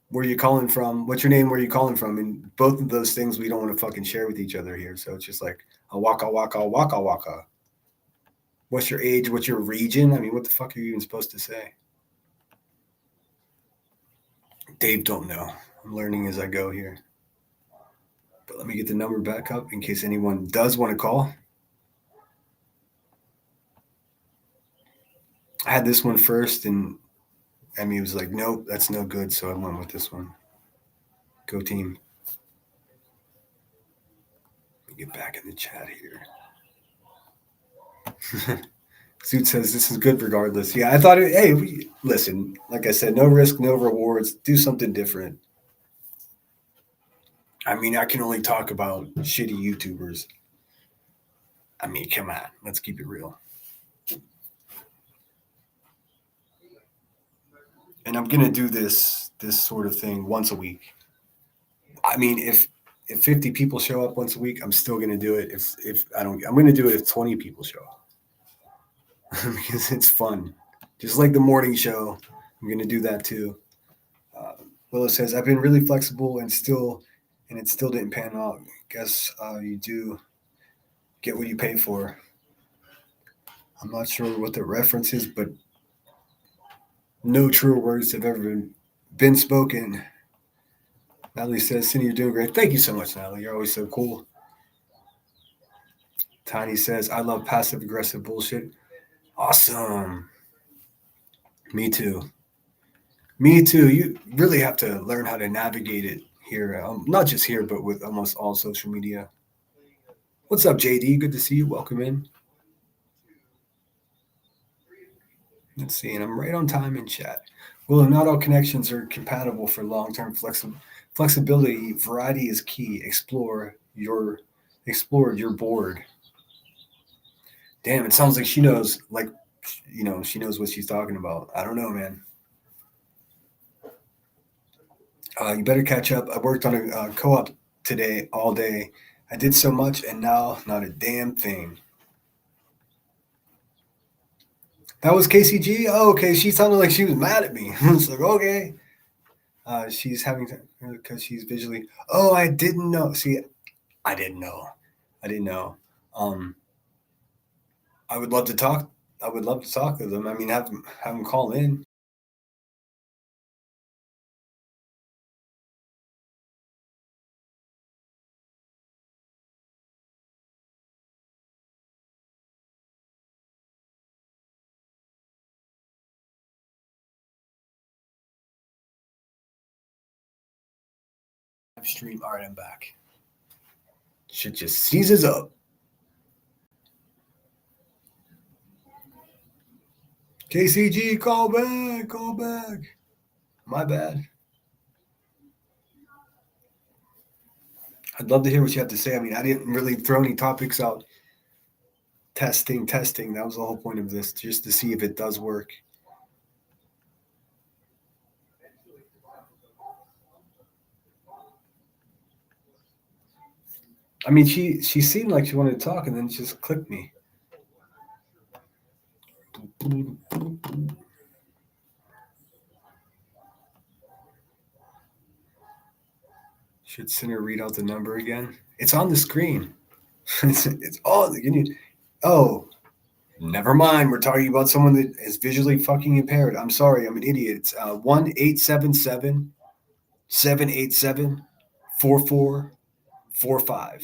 Speaker 1: where you calling from? What's your name? Where you calling from? And both of those things we don't want to fucking share with each other here. So it's just like a waka waka waka waka. What's your age? What's your region? I mean, what the fuck are you even supposed to say? Dave don't know. I'm learning as I go here. But let me get the number back up in case anyone does want to call. I had this one first and Emmy was like, nope, that's no good. So I went with this one. Go team. Let me get back in the chat here. Suit says this is good regardless. Yeah, I thought, listen, like I said, no risk, no rewards. Do something different. I mean, I can only talk about shitty YouTubers. I mean, come on. Let's keep it real. And I'm going to do this sort of thing once a week. I mean, if 50 people show up once a week, I'm still going to do it. If I don't, I'm going to do it if 20 people show up. Because it's fun. Just like the morning show, I'm going to do that too. Willow says, I've been really flexible and it still didn't pan out. Guess you do get what you pay for. I'm not sure what the reference is, but no truer words have ever been spoken. Natalie says, Cindy, you're doing great. Thank you so much, Natalie. You're always so cool. Tiny says, I love passive-aggressive bullshit. Awesome. Me too. You really have to learn how to navigate it here. Not just here, but with almost all social media. What's up, JD? Good to see you. Welcome in. Let's see, and I'm right on time in chat. Well, not all connections are compatible for long-term flexibility. Variety is key. Explore your board. Damn, it sounds like she knows, she knows what she's talking about. I don't know, man. You better catch up. I worked on a co-op today all day. I did so much, and now not a damn thing. That was KCG? Oh, okay. She sounded like she was mad at me. It's like, okay. She's having to, because she's visually. Oh, I didn't know. See, I didn't know. I would love to talk. I would love to talk to them. I mean, have them call in. Stream. All right, I'm back. Shit just seizes up. KCG, call back. My bad. I'd love to hear what you have to say. I mean, I didn't really throw any topics out. Testing. That was the whole point of this, just to see if it does work. I mean, she seemed like she wanted to talk, and then just clicked me. Should Sinner read out the number again? It's on the screen. It's all you need. Oh, never mind. We're talking about someone that is visually fucking impaired. I'm sorry. I'm an idiot. It's 1-877-787-4445.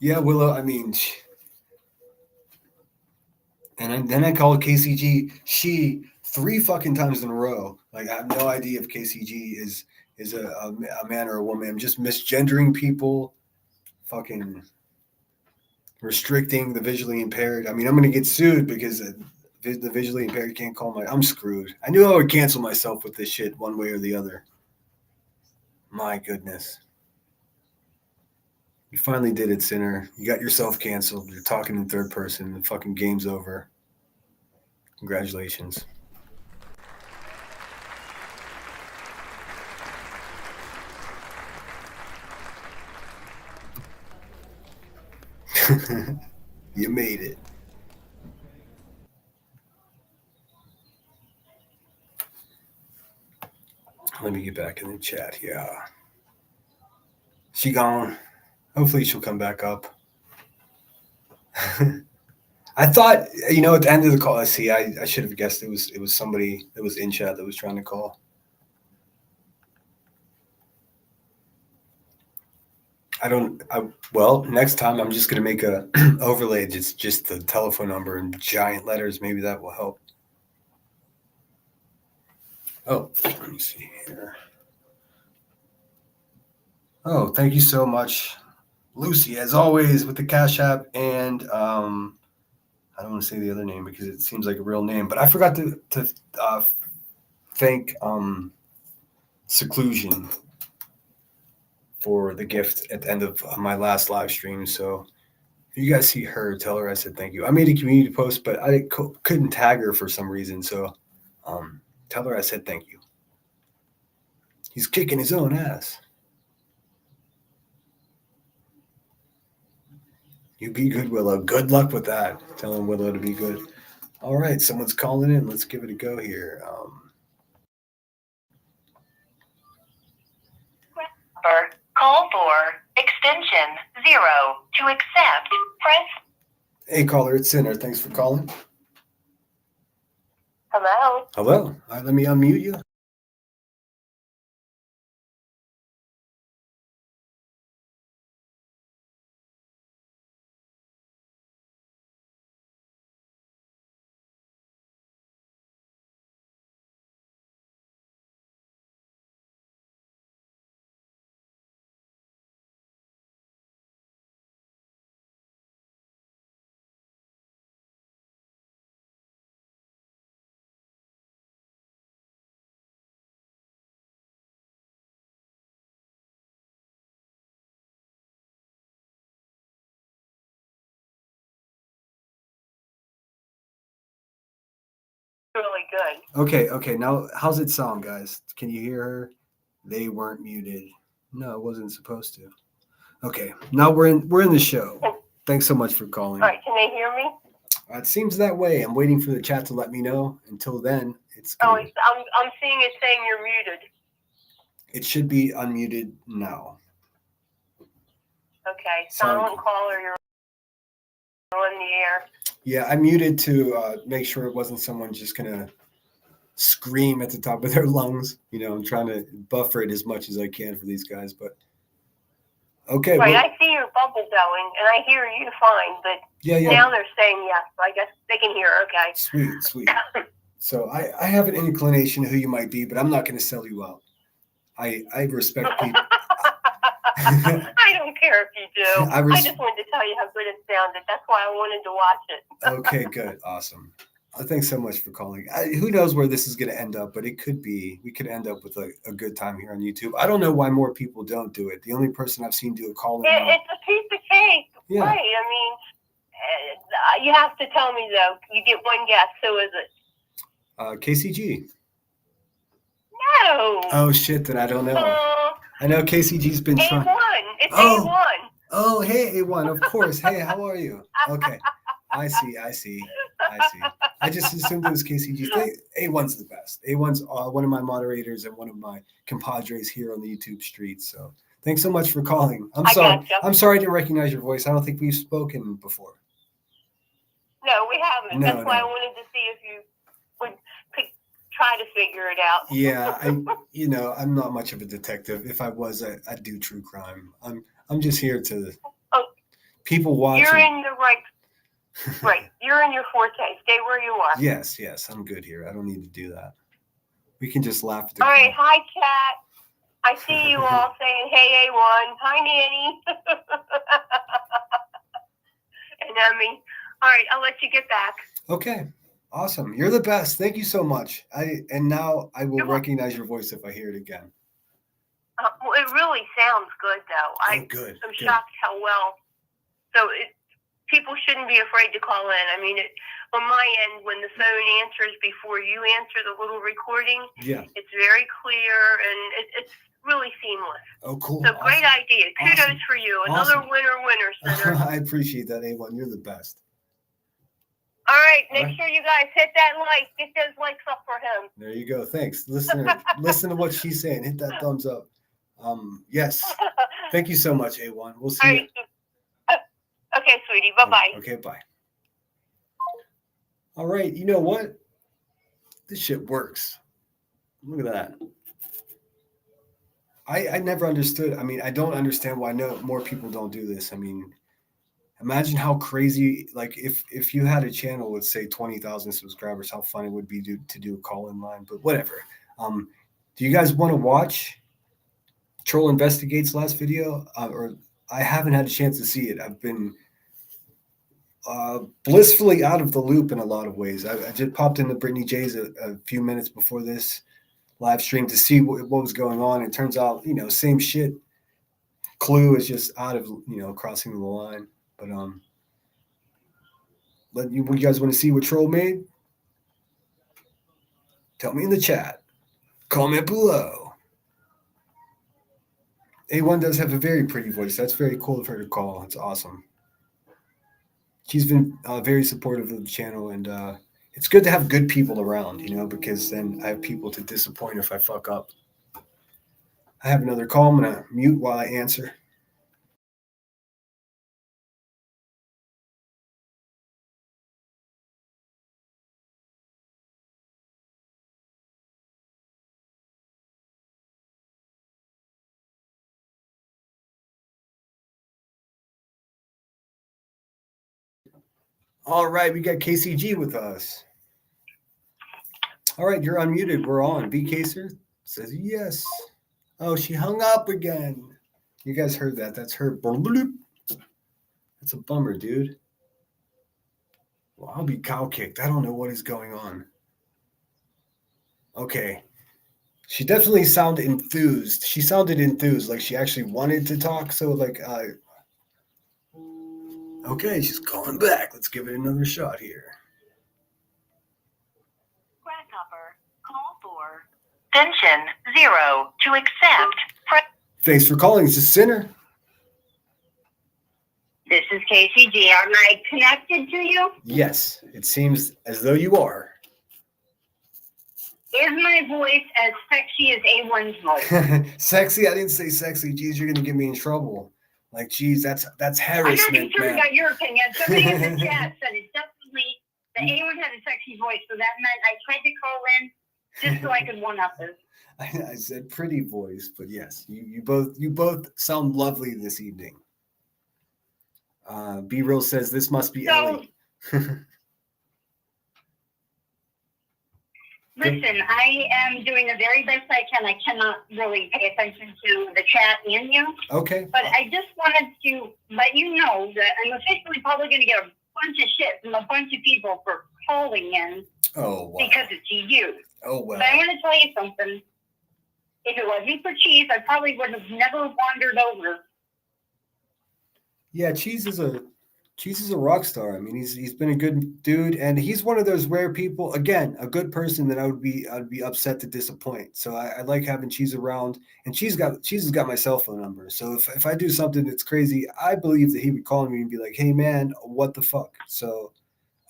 Speaker 1: Yeah, Willow. I mean, and then I called KCG. She 3 fucking times in a row. Like, I have no idea if KCG is a man or a woman. I'm just misgendering people, fucking restricting the visually impaired. I mean, I'm gonna get sued because the visually impaired can't call my. I'm screwed. I knew I would cancel myself with this shit one way or the other. My goodness. You finally did it, Sinner. You got yourself canceled. You're talking in third person. The fucking game's over. Congratulations. You made it. Let me get back in the chat. Yeah. She gone. Hopefully she'll come back up. I thought, at the end of the call, I should have guessed it was somebody that was in chat that was trying to call. Well, next time I'm just going to make a overlay. It's just the telephone number in giant letters. Maybe that will help. Oh, let me see here. Oh, thank you so much, Lucy, as always, with the Cash App. And I don't want to say the other name because it seems like a real name, but I forgot to thank Seclusion for the gift at the end of my last live stream. So if you guys see her, tell her I said thank you. I made a community post, but I couldn't tag her for some reason. So tell her I said thank you. He's kicking his own ass. You be good, Willow. Good luck with that. Telling Willow to be good. All right, someone's calling in. Let's give it a go here.
Speaker 2: Call for extension 0 to accept. Press.
Speaker 1: Hey, caller, it's Sinner. Thanks for calling.
Speaker 2: Hello.
Speaker 1: Hello. All right, let me unmute you.
Speaker 2: Really good.
Speaker 1: Okay. Now, how's it sound, guys? Can you hear her? They weren't muted. No, it wasn't supposed to. Okay, now we're in the show. Thanks so much for calling.
Speaker 2: All right, can they hear me?
Speaker 1: It seems that way. I'm waiting for the chat to let me know. Until then, it's.
Speaker 2: Oh, I'm seeing it saying you're muted.
Speaker 1: It should be unmuted now.
Speaker 2: Okay, silent caller, you're on the air.
Speaker 1: Yeah, I muted to make sure it wasn't someone just gonna scream at the top of their lungs. I'm trying to buffer it as much as I can for these guys, but okay.
Speaker 2: Right, I see your bubble going, and I hear you fine, but now they're saying yes, so I guess they can hear. Okay.
Speaker 1: Sweet. So I have an inclination of who you might be, but I'm not going to sell you out. I respect people.
Speaker 2: I don't care if you do. I just wanted to tell you how good it sounded. That's why I wanted to watch it.
Speaker 1: Okay, good. Awesome. Thanks so much for calling. Who knows where this is going to end up, but it could be. We could end up with a good time here on YouTube. I don't know why more people don't do it. The only person I've seen do a call in.
Speaker 2: It's a piece of cake.
Speaker 1: Yeah.
Speaker 2: Right. I mean, you have to tell me, though. You get one guess. Who is it?
Speaker 1: KCG. Oh shit, then I don't know.
Speaker 2: Oh,
Speaker 1: I know KCG's been
Speaker 2: A1.
Speaker 1: trying.
Speaker 2: It's
Speaker 1: Oh.
Speaker 2: A1.
Speaker 1: Oh, hey, A1, of course. Hey, how are you? Okay. I see. I just assumed it was KCG. A1's the best. A1's one of my moderators and one of my compadres here on the YouTube streets. So thanks so much for calling. I'm sorry.
Speaker 2: Gotcha.
Speaker 1: I'm sorry I didn't recognize your voice. I don't think we've spoken before.
Speaker 2: No, we haven't.
Speaker 1: No,
Speaker 2: That's why I
Speaker 1: no.
Speaker 2: wanted to see if you could try to figure it out.
Speaker 1: Yeah, I'm not much of a detective. If I was, I'd do true crime. I'm just here to people watching.
Speaker 2: You're in the right. You're in your forte. Stay where you are.
Speaker 1: Yes, I'm good here. I don't need to do that. We can just laugh at the
Speaker 2: All right,
Speaker 1: call.
Speaker 2: hi, chat. I see you all saying, hey, A1. Hi, Nanny. And all right, I'll let you get back.
Speaker 1: Okay, awesome. You're the best. Thank you so much. Now I will
Speaker 2: You're
Speaker 1: recognize your voice if I hear it again.
Speaker 2: Well, it really sounds good, though.
Speaker 1: Good.
Speaker 2: I'm shocked how well. So people shouldn't be afraid to call in. I mean, on my end, when the phone answers before you answer the little recording, it's very clear and it's really seamless.
Speaker 1: Oh, cool.
Speaker 2: So great idea. Kudos
Speaker 1: Awesome.
Speaker 2: for you. Another winner, Senator.
Speaker 1: I appreciate that, A1. You're the best.
Speaker 2: All right. Make sure you guys hit that like. Get those likes up for him.
Speaker 1: There you go. Thanks. Listen to what she's saying. Hit that thumbs up. Yes. Thank you so much, A1. We'll see you.
Speaker 2: Okay, sweetie. Bye-bye.
Speaker 1: Okay, bye. All right. You know what? This shit works. Look at that. I never understood. I mean, I don't understand why more people don't do this. I mean, imagine how crazy, like if you had a channel with say 20,000 subscribers, how fun it would be to do a call-in line, but whatever. Do you guys want to watch Troll Investigates last video? Or I haven't had a chance to see it. I've been blissfully out of the loop in a lot of ways. I just popped into Brittany J's a few minutes before this live stream to see what was going on. It turns out, same shit. Clue is just out of, crossing the line. But you guys want to see what Troll made? Tell me in the chat. Comment below. A1 does have a very pretty voice. That's very cool of her to call. It's awesome. She's been very supportive of the channel, and it's good to have good people around, because then I have people to disappoint if I fuck up. I have another call. I'm going to mute while I answer. All right, we got KCG with us. All right, you're unmuted. We're on. B Caser says yes. Oh, she hung up again. You guys heard that. That's her. That's a bummer, dude. Well, I'll be cow kicked. I don't know what is going on. Okay. She definitely sounded enthused. She sounded enthused, like she actually wanted to talk. So, okay, she's calling back. Let's give it another shot here.
Speaker 2: Grasshopper, call for extension 0 to accept.
Speaker 1: Thanks for calling. It's a sinner.
Speaker 4: This is KCG. Am I connected to you?
Speaker 1: Yes, it seems as though you are.
Speaker 4: Is my voice as sexy as A1's voice?
Speaker 1: Sexy? I didn't say sexy. Geez, you're gonna get me in trouble. Like, geez, that's harassment.
Speaker 4: I'm not concerned about your opinion. Somebody in the chat said it definitely. The A1 had a sexy voice, so that meant I tried to call in just so I could one up it.
Speaker 1: I said pretty voice, but yes, you both sound lovely this evening. B-Real says this must be Ellie.
Speaker 4: Listen, I am doing the very best I can. I cannot really pay attention to the chat and you.
Speaker 1: Okay.
Speaker 4: But I just wanted to let you know that I'm officially probably going to get a bunch of shit from a bunch of people for calling in.
Speaker 1: Oh, wow.
Speaker 4: Because it's you.
Speaker 1: Oh, well.
Speaker 4: But I want to tell you something. If it wasn't for Cheese, I probably would have never wandered over.
Speaker 1: Yeah, Cheese is a Cheese is a rock star. I mean, he's been a good dude, and he's one of those rare people. Again, a good person that I'd be upset to disappoint. So I like having Cheese around, and Cheese has got my cell phone number. So if I do something that's crazy, I believe that he would call me and be like, "Hey man, what the fuck?" So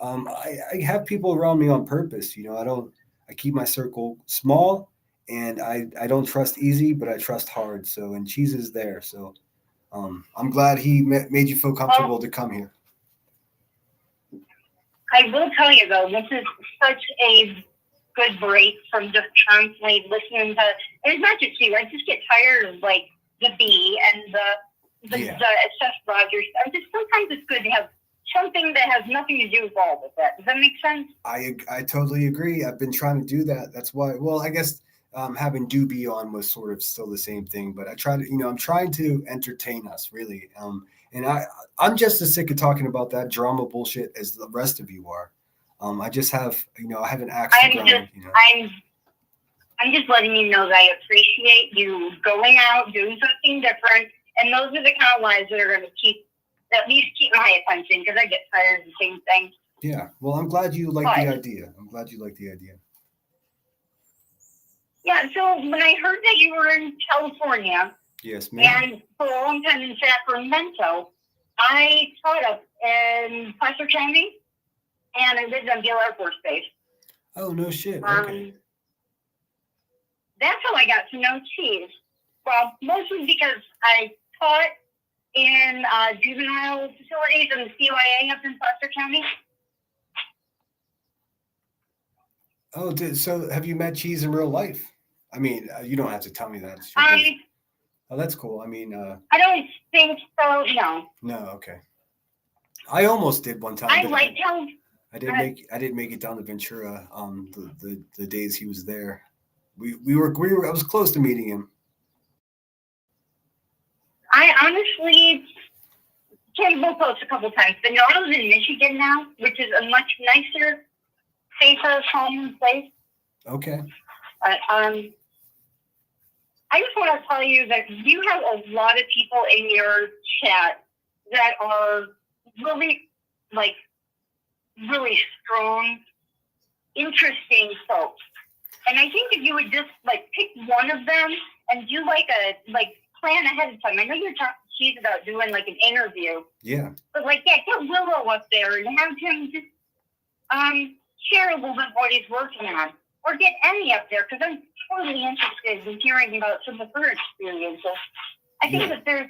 Speaker 1: I have people around me on purpose. I keep my circle small, and I don't trust easy, but I trust hard. So and Cheese is there. So I'm glad he made you feel comfortable to come here.
Speaker 4: I will tell you though, this is such a good break from just constantly listening to. And it's not just you. I just get tired of like the B and the Seth Rogers. Sometimes it's good to have something that has nothing to do with all of that. Does that make sense?
Speaker 1: I totally agree. I've been trying to do that. That's why. Well, I guess having Doobie on was sort of still the same thing. But I'm trying to entertain us really. And I'm just as sick of talking about that drama bullshit as the rest of you are. I just have, I have an axe to grind.
Speaker 4: I'm just letting you know that I appreciate you going out, doing something different, and those are the kind of lives that are going to at least keep my attention, because I get tired of the same thing.
Speaker 1: Yeah, well, I'm glad you like the idea.
Speaker 4: Yeah, so when I heard that you were in California,
Speaker 1: yes, ma'am,
Speaker 4: and for a long time in Sacramento, I taught up in Placer County, and I lived on Beale Air Force Base.
Speaker 1: Oh, no shit. Okay.
Speaker 4: That's how I got to know Cheese. Well, mostly because I taught in juvenile facilities in the CYA up in Placer County.
Speaker 1: Oh, so have you met Cheese in real life? I mean, you don't have to tell me that. Oh, that's cool. I mean,
Speaker 4: I don't think so. No.
Speaker 1: No. Okay. I almost did one time.
Speaker 4: I liked how
Speaker 1: I didn't make it down to Ventura. The days he was there, we were. I was close to meeting him.
Speaker 4: I honestly came both close a couple times, but no, I was in Michigan now, which is a much nicer, safer, calm place.
Speaker 1: Okay.
Speaker 4: But I just want to tell you that you have a lot of people in your chat that are really, really strong, interesting folks. And I think if you would just pick one of them and do plan ahead of time. I know you're talking to Cheese about doing an interview.
Speaker 1: Yeah.
Speaker 4: But get Willow up there and have him just share a little bit what he's working on. Or get Emmy up there, because I'm totally interested in hearing about some of her experiences. I think that there's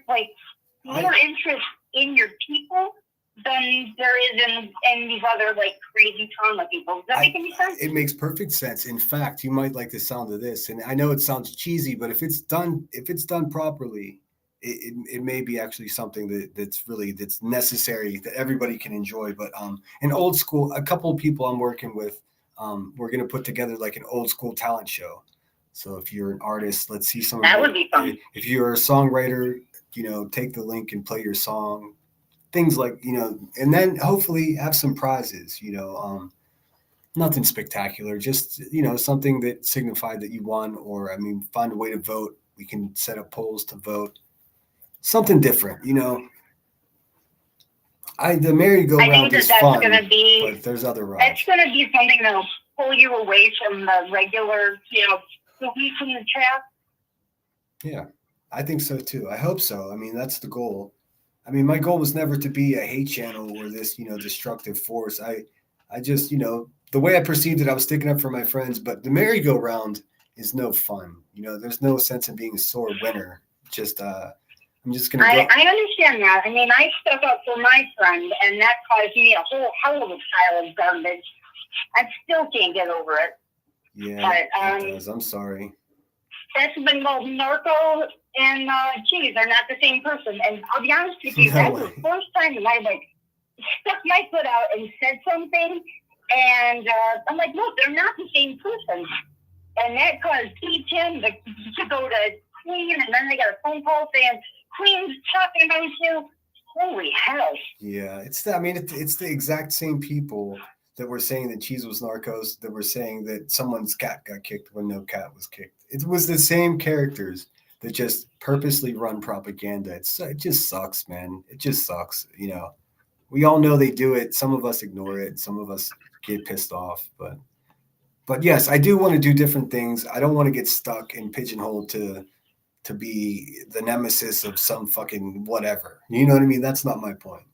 Speaker 4: more interest in your people than there is in these other crazy trauma people. Does that make any sense? It makes perfect sense. In fact, you might like the sound of this, and I know it sounds cheesy, but if it's done properly, it may be actually something that's necessary that everybody can enjoy. But an old school, a couple of people I'm working with, we're going to put together an old school talent show. So if you're an artist, let's see some. That would be fun. If you're a songwriter, take the link and play your song. Things and then hopefully have some prizes. Nothing spectacular, just something that signified that you won, or find a way to vote. We can set up polls to vote. Something different, the merry-go-round is fun, but there's other rides. That's going to be something that'll pull you away from the regular, the week in the chat. Yeah, I think so too. I hope so. That's the goal. My goal was never to be a hate channel or this, destructive force. I just, the way I perceived it, I was sticking up for my friends, but the merry-go-round is no fun. There's no sense in being a sore winner. Just, I'm just going to go. I understand that. I stuck up for my friend, and that caused me a whole hell of a pile of garbage. I still can't get over it. Yeah, but, it does. I'm sorry. That's been Narco and Cheese are not the same person. And I'll be honest with you, that was the first time that I stuck my foot out and said something. And I'm like, look, they're not the same person. And that caused P10 to go to Queen, and then they got a phone call saying, Queen's talking about you. Holy hell. Yeah, it's the exact same people that were saying that Cheese was Narcos, that were saying that someone's cat got kicked when no cat was kicked. It was the same characters that just purposely run propaganda. It just sucks, man. It just sucks,
Speaker 1: we all know they do it. Some of us ignore it. Some of us get pissed off. But yes, I do want to do different things. I don't want to get stuck and pigeonholed to be the nemesis of some fucking whatever. You know what I mean? That's not my point.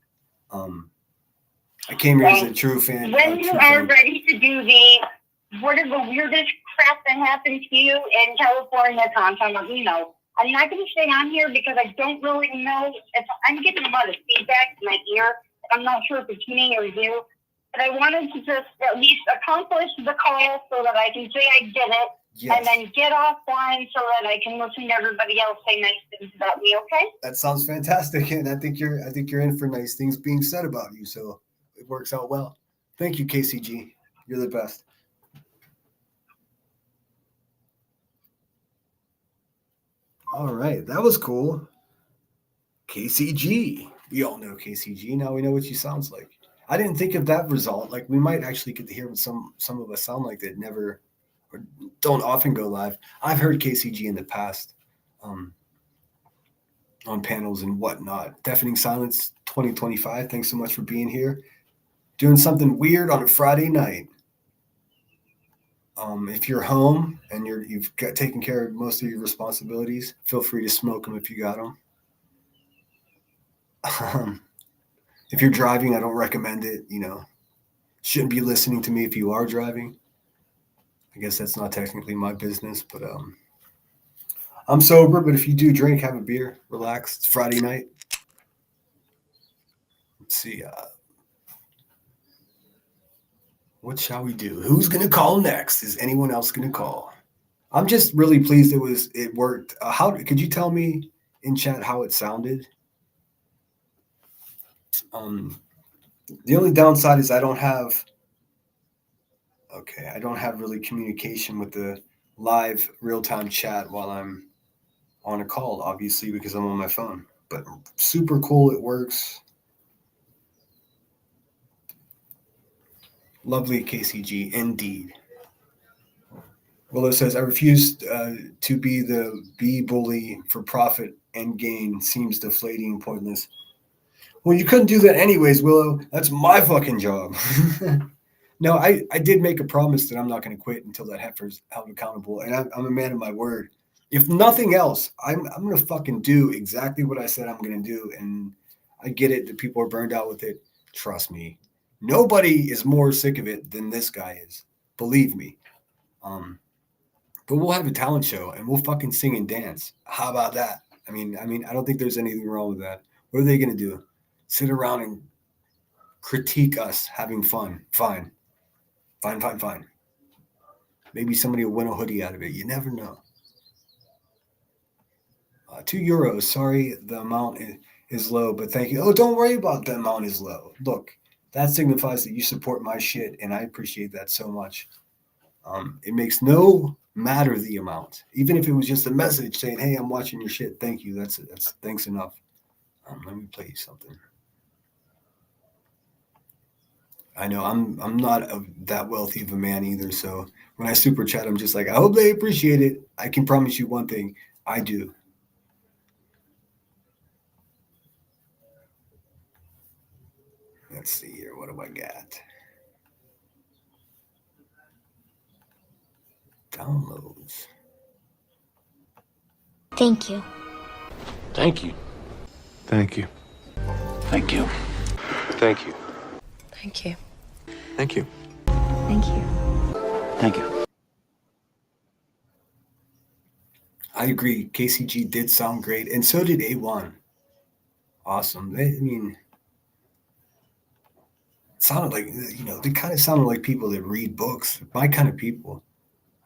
Speaker 1: I came here as a true fan.
Speaker 4: When you are ready to do what is the weirdest crap that happened to you in California content, let me know. I'm not going to stay on here because I don't really know if I'm getting a lot of feedback in my ear. I'm not sure if it's me or you, but I wanted to just at least accomplish the call so that I can say I did it, yes, and then get offline so that I can listen to everybody else say nice things about me. Okay?
Speaker 1: That sounds fantastic, and I think you're in for nice things being said about you. So it works out well. Thank you, KCG. You're the best. All right, that was cool. KCG. We all know KCG. Now we know what she sounds like. I didn't think of that result. Like, we might actually get to hear what some of us sound like that never or don't often go live. I've heard KCG in the past on panels and whatnot. Deafening Silence 2025. Thanks so much for being here. Doing something weird on a Friday night. If you're home and you've got taken care of most of your responsibilities, feel free to smoke them if you got them. If you're driving, I don't recommend it. Shouldn't be listening to me if you are driving. I guess that's not technically my business, but I'm sober. But if you do drink, have a beer, relax. It's Friday night. Let's see. What shall we do? Who's gonna call next? Is anyone else gonna call? I'm just really pleased it worked. How could you tell me in chat how it sounded? The only downside is I don't have really communication with the live real-time chat while I'm on a call, obviously, because I'm on my phone. But super cool, it works. Lovely, KCG, indeed. Willow says, I refuse to be the bee bully for profit and gain. Seems deflating and pointless. Well, you couldn't do that anyways, Willow. That's my fucking job. No, I did make a promise that I'm not going to quit until that heifer's held accountable. And I'm a man of my word. If nothing else, I'm going to fucking do exactly what I said I'm going to do. And I get it that people are burned out with it. Trust me. Nobody is more sick of it than this guy is. Believe me. But we'll have a talent show and we'll fucking sing and dance. How about that? I mean, I don't think there's anything wrong with that. What are they going to do? Sit around and critique us having fun? Fine. Maybe somebody will win a hoodie out of it. You never know. €2. Sorry, the amount is low, but thank you. Oh, don't worry about the amount is low. Look. That signifies that you support my shit, and I appreciate that so much. It makes no matter the amount, even if it was just a message saying, "Hey, I'm watching your shit. Thank you." That's thanks enough. Let me play you something. I know I'm not that wealthy of a man either, so when I super chat, I'm just like, I hope they appreciate it. I can promise you one thing, I do. Let's see here. What do I got? Downloads.
Speaker 5: Thank you.
Speaker 6: Thank you.
Speaker 7: Thank you.
Speaker 6: Thank you.
Speaker 7: Thank you.
Speaker 5: Thank you.
Speaker 7: Thank you.
Speaker 5: Thank you.
Speaker 6: Thank you.
Speaker 1: I agree. KCG did sound great, and so did A1. Awesome. It sounded like, they kind of sounded like people that read books. My kind of people.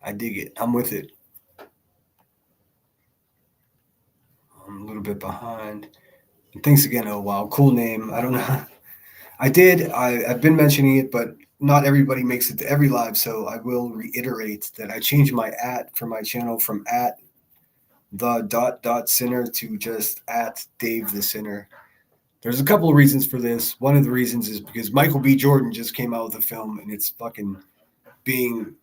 Speaker 1: I dig it. I'm with it. I'm a little bit behind. And thanks again, Oh Wow. Cool name. I don't know. I've been mentioning it, but not everybody makes it to every live, so I will reiterate that I changed my @ for my channel from @the _sinner to just @Dave the Sinner. There's a couple of reasons for this. One of the reasons is because Michael B. Jordan just came out with a film, and it's fucking being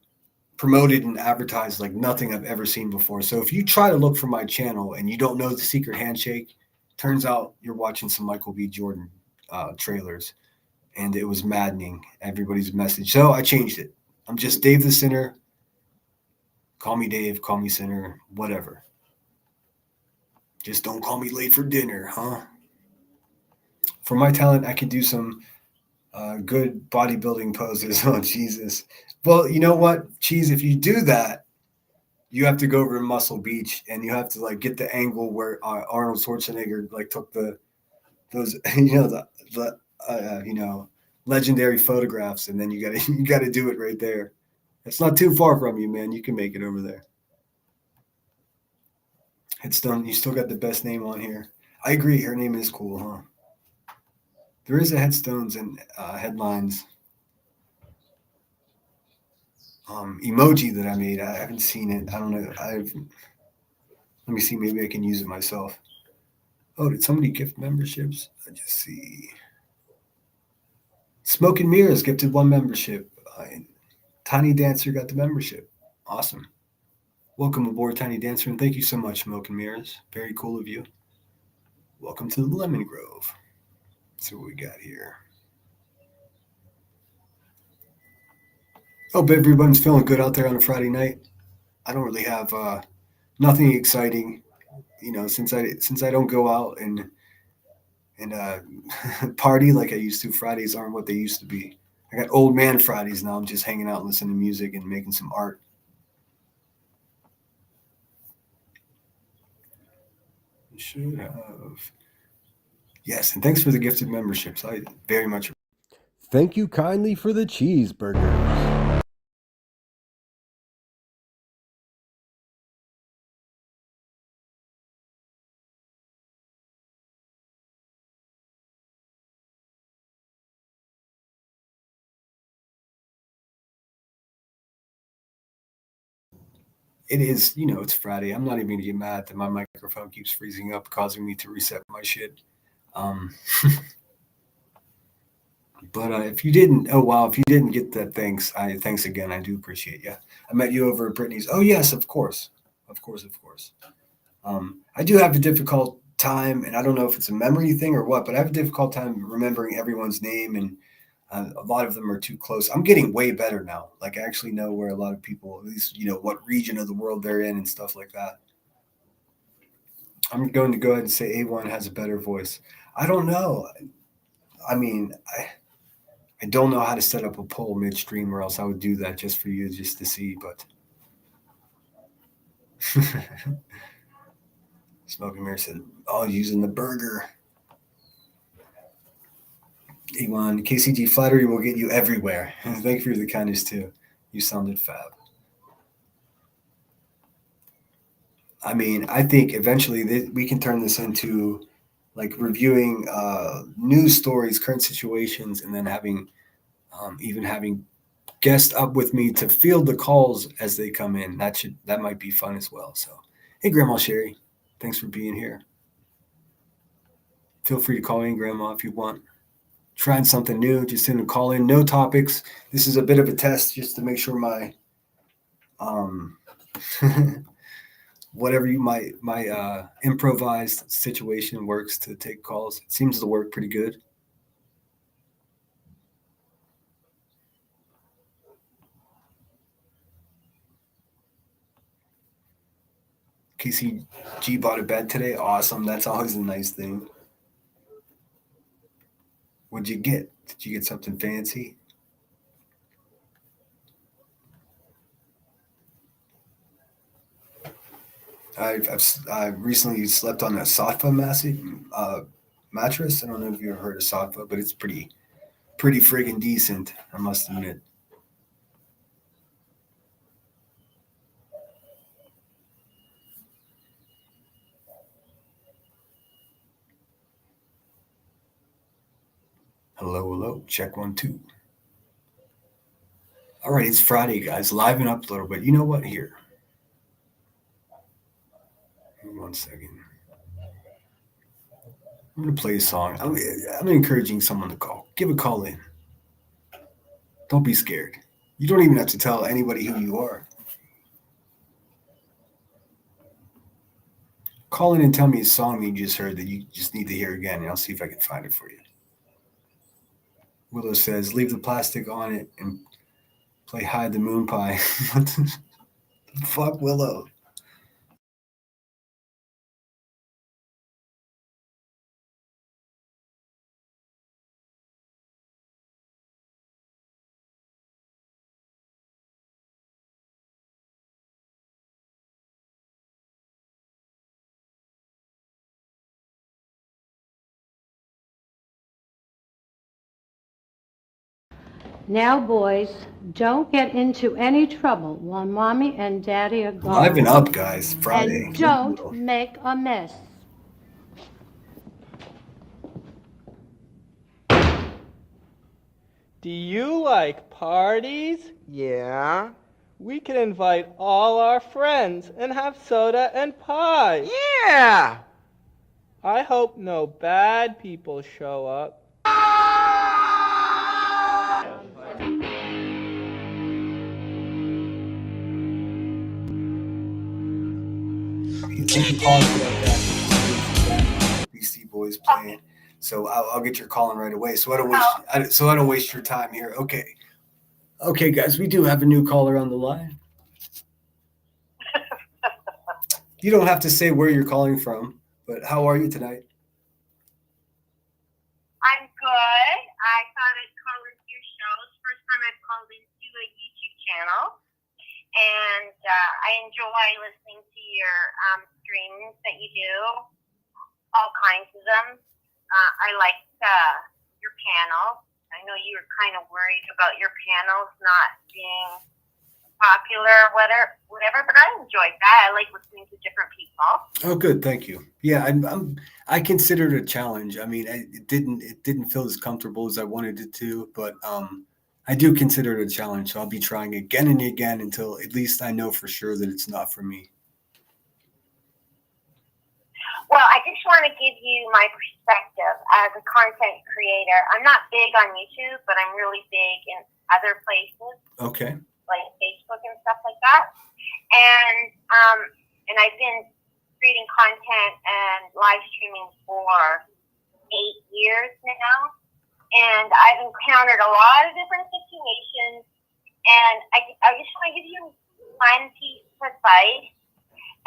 Speaker 1: promoted and advertised like nothing I've ever seen before. So if you try to look for my channel and you don't know the secret handshake, turns out you're watching some Michael B. Jordan trailers, and it was maddening. Everybody's message. So I changed it. I'm just Dave the Sinner. Call me Dave. Call me Sinner. Whatever. Just don't call me late for dinner, huh? For my talent, I can do some good bodybuilding poses. Oh, Jesus. Well, you know what, Cheese? If you do that, you have to go over to Muscle Beach, and you have to like get the angle where Arnold Schwarzenegger like took those legendary photographs, and then you gotta do it right there. It's not too far from you, man. You can make it over there. Headstone, you still got the best name on here. I agree. Her name is cool, huh? There is a headstones and headlines emoji that I made. I haven't seen it. I don't know. Let me see. Maybe I can use it myself. Oh, did somebody gift memberships? I just see. Smoke and Mirrors gifted 1 membership. Tiny Dancer got the membership. Awesome. Welcome aboard, Tiny Dancer, and thank you so much, Smoke and Mirrors. Very cool of you. Welcome to the Lemon Grove. Let's see what we got here. Hope everyone's feeling good out there on a Friday night. I don't really have nothing exciting, since I don't go out and party like I used to. Fridays aren't what they used to be. I got old man Fridays now. I'm just hanging out and listening to music and making some art. Should have. Yes, and thanks for the gifted memberships. I very much.
Speaker 8: Thank you kindly for the cheeseburgers.
Speaker 1: It is, it's Friday. I'm not even going to get mad that my microphone keeps freezing up, causing me to reset my shit. But if you didn't get that, thanks again. I do appreciate you. I met you over at Brittany's. Oh, yes, of course. I do have a difficult time, and I don't know if it's a memory thing or what, but I have a difficult time remembering everyone's name, and a lot of them are too close. I'm getting way better now. Like I actually know where a lot of people, at least, what region of the world they're in and stuff like that. I'm going to go ahead and say A1 has a better voice. I don't know. I mean, I don't know how to set up a poll midstream, or else I would do that just for you, just to see, but Smoking Mirror said, oh, using the burger. A1, KCG flattery will get you everywhere. Thank you for the kindness too. You sounded fab. I mean, I think eventually we can turn this into like reviewing news stories, current situations, and then having guests up with me to field the calls as they come in. That might be fun as well. So, hey, Grandma Sherry, thanks for being here. Feel free to call in, Grandma, if you want. Trying something new, just in a call in, no topics. This is a bit of a test just to make sure my my improvised situation works to take calls. It seems to work pretty good. KCG bought a bed today. Awesome. That's always a nice thing. What'd you get? Did you get something fancy? I've recently slept on a Sattva mattress. I don't know if you've ever heard of Sattva, but it's pretty friggin' decent, I must admit. Hello. Check 1, 2. All right, it's Friday, guys. Liven up a little bit. You know what? Here. 1 second. I'm going to play a song. I'm encouraging someone to call. Give a call in. Don't be scared. You don't even have to tell anybody who you are. Call in and tell me a song that you just heard that you just need to hear again, and I'll see if I can find it for you. Willow says, leave the plastic on it and play hide the moon pie. What the fuck, Willow?
Speaker 9: Now, boys, don't get into any trouble while Mommy and Daddy are gone.
Speaker 1: Liven up, guys. Friday.
Speaker 9: And don't make a mess.
Speaker 10: Do you like parties?
Speaker 11: Yeah.
Speaker 10: We can invite all our friends and have soda and pie.
Speaker 11: Yeah.
Speaker 10: I hope no bad people show up.
Speaker 1: BC Boys playing. So I'll get your calling right away. So I don't waste your time here. Okay, guys, we do have a new caller on the line. You don't have to say where you're calling from, but how are you tonight?
Speaker 2: I'm good. I thought I'd call into your show. It's the first time I've called into a YouTube channel. And I enjoy listening to your streams that you do, all kinds of them. I like your panel. I know you were kind of worried about your panels not being popular or whatever, but I enjoyed that. I like listening to different people.
Speaker 1: Oh, good, thank you. Yeah, I considered it a challenge. I mean, it didn't feel as comfortable as I wanted it to, but I do consider it a challenge. So I'll be trying again and again until at least I know for sure that it's not for me.
Speaker 2: Well, I just want to give you my perspective as a content creator. I'm not big on YouTube, but I'm really big in other places.
Speaker 1: Okay.
Speaker 2: Like Facebook and stuff like that. And I've been creating content and live streaming for 8 years now. And I've encountered a lot of different situations. And I just want to give you one piece of advice.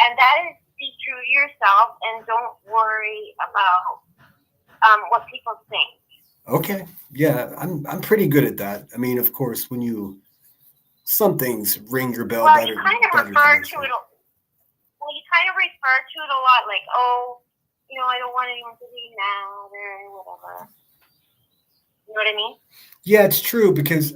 Speaker 2: And that is, be true to yourself and don't worry about what people think.
Speaker 1: Okay. Yeah, I'm pretty good at that. I mean, of course, when some things ring your bell better.
Speaker 2: You kind of refer to it. Well, you kind of refer to it a lot, like, oh, I don't want anyone to be mad or whatever. You know what I mean?
Speaker 1: Yeah, it's true because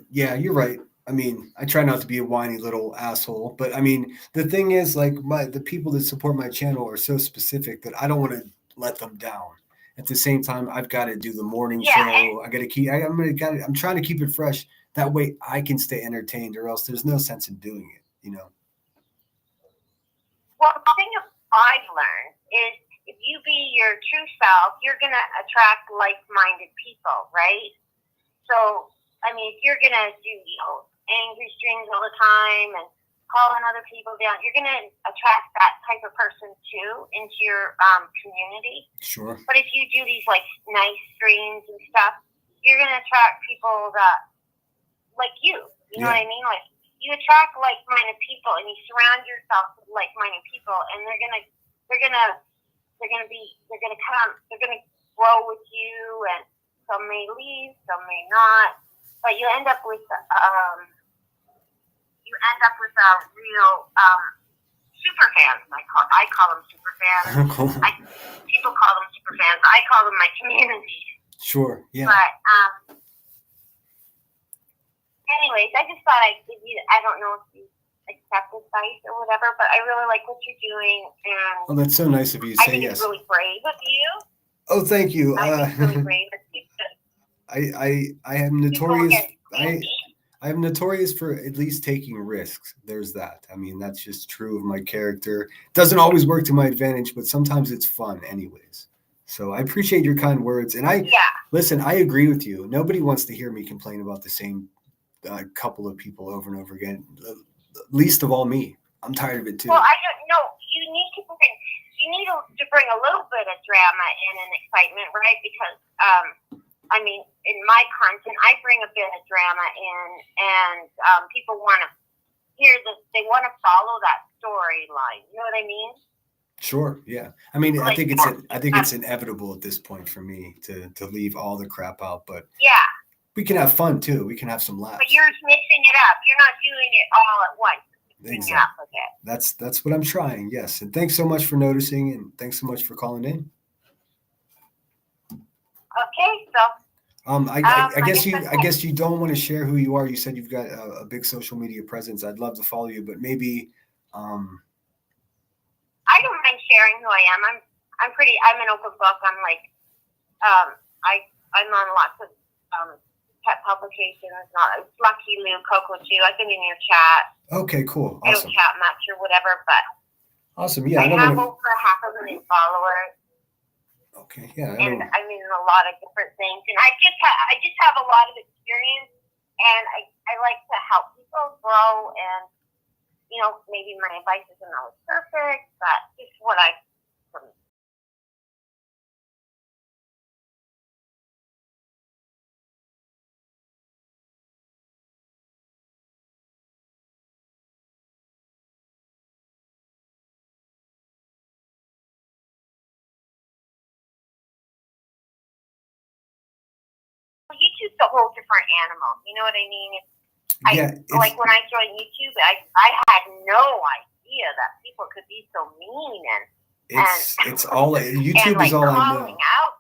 Speaker 1: you're right. I mean, I try not to be a whiny little asshole, but I mean, the thing is, like, the people that support my channel are so specific that I don't want to let them down. At the same time, I've got to do the morning show. I got to keep. I'm trying to keep it fresh. That way, I can stay entertained, or else there's no sense in doing it.
Speaker 2: Well, the thing I've learned is if you be your true self, you're gonna attract like-minded people, right? So, I mean, if you're gonna do angry streams all the time and calling other people down, you're going to attract that type of person too into your community.
Speaker 1: Sure.
Speaker 2: But if you do these nice streams and stuff, you're going to attract people that like you. You know what I mean? Like, you attract like-minded people, and you surround yourself with like-minded people, and they're gonna grow with you, and some may leave, some may not, but you end up with real super fans. I call them super fans. People call them super fans. I call them my community.
Speaker 1: Sure. Yeah.
Speaker 2: But anyways, I just thought I'd give you. I don't know if you accept advice or whatever, but I really like what you're doing, and
Speaker 1: oh, that's so nice of you to say yes.
Speaker 2: It's really brave of you.
Speaker 1: Oh, thank you.
Speaker 2: I think it's really brave of you.
Speaker 1: I am notorious. I am notorious for at least taking risks. There's that. I mean, that's just true of my character. Doesn't always work to my advantage, but sometimes it's fun anyways. So I appreciate your kind words. And listen, I agree with you. Nobody wants to hear me complain about the same couple of people over and over again. Least of all me. I'm tired of it too.
Speaker 2: Well, I don't know. You need to bring a little bit of drama in and excitement, right? Because, I mean, in my
Speaker 4: content, I bring a bit of drama in, and people want to hear this. They want to follow that storyline. You know what I mean?
Speaker 1: Sure. Yeah. I mean, I think it's inevitable at this point for me to leave all the crap out, but
Speaker 4: yeah,
Speaker 1: we can have fun too. We can have some laughs.
Speaker 4: But you're mixing it up. You're not doing it all at once.
Speaker 1: Exactly. That's what I'm trying. Yes. And thanks so much for noticing, and thanks so much for calling in.
Speaker 4: Okay. So.
Speaker 1: I guess you don't want to share who you are. You said you've got a big social media presence. I'd love to follow you, but maybe.
Speaker 4: I don't mind sharing who I am. I'm an open book. I'm like, I'm on lots of pet publications. It's Lucky Lou, Coco Chew. I've been in your chat.
Speaker 1: Okay, cool. Awesome.
Speaker 4: I don't chat much or whatever, but
Speaker 1: awesome. Yeah,
Speaker 4: I have over 500,000 followers.
Speaker 1: Okay, yeah.
Speaker 4: And I'm in a lot of different things, and I just have a lot of experience, and I like to help people grow. And maybe my advice isn't always perfect, but it's what YouTube's a whole different animal. You know what I mean? Like when I joined YouTube, I had no idea that people could be so mean
Speaker 1: it's all YouTube is all I know.
Speaker 4: Out.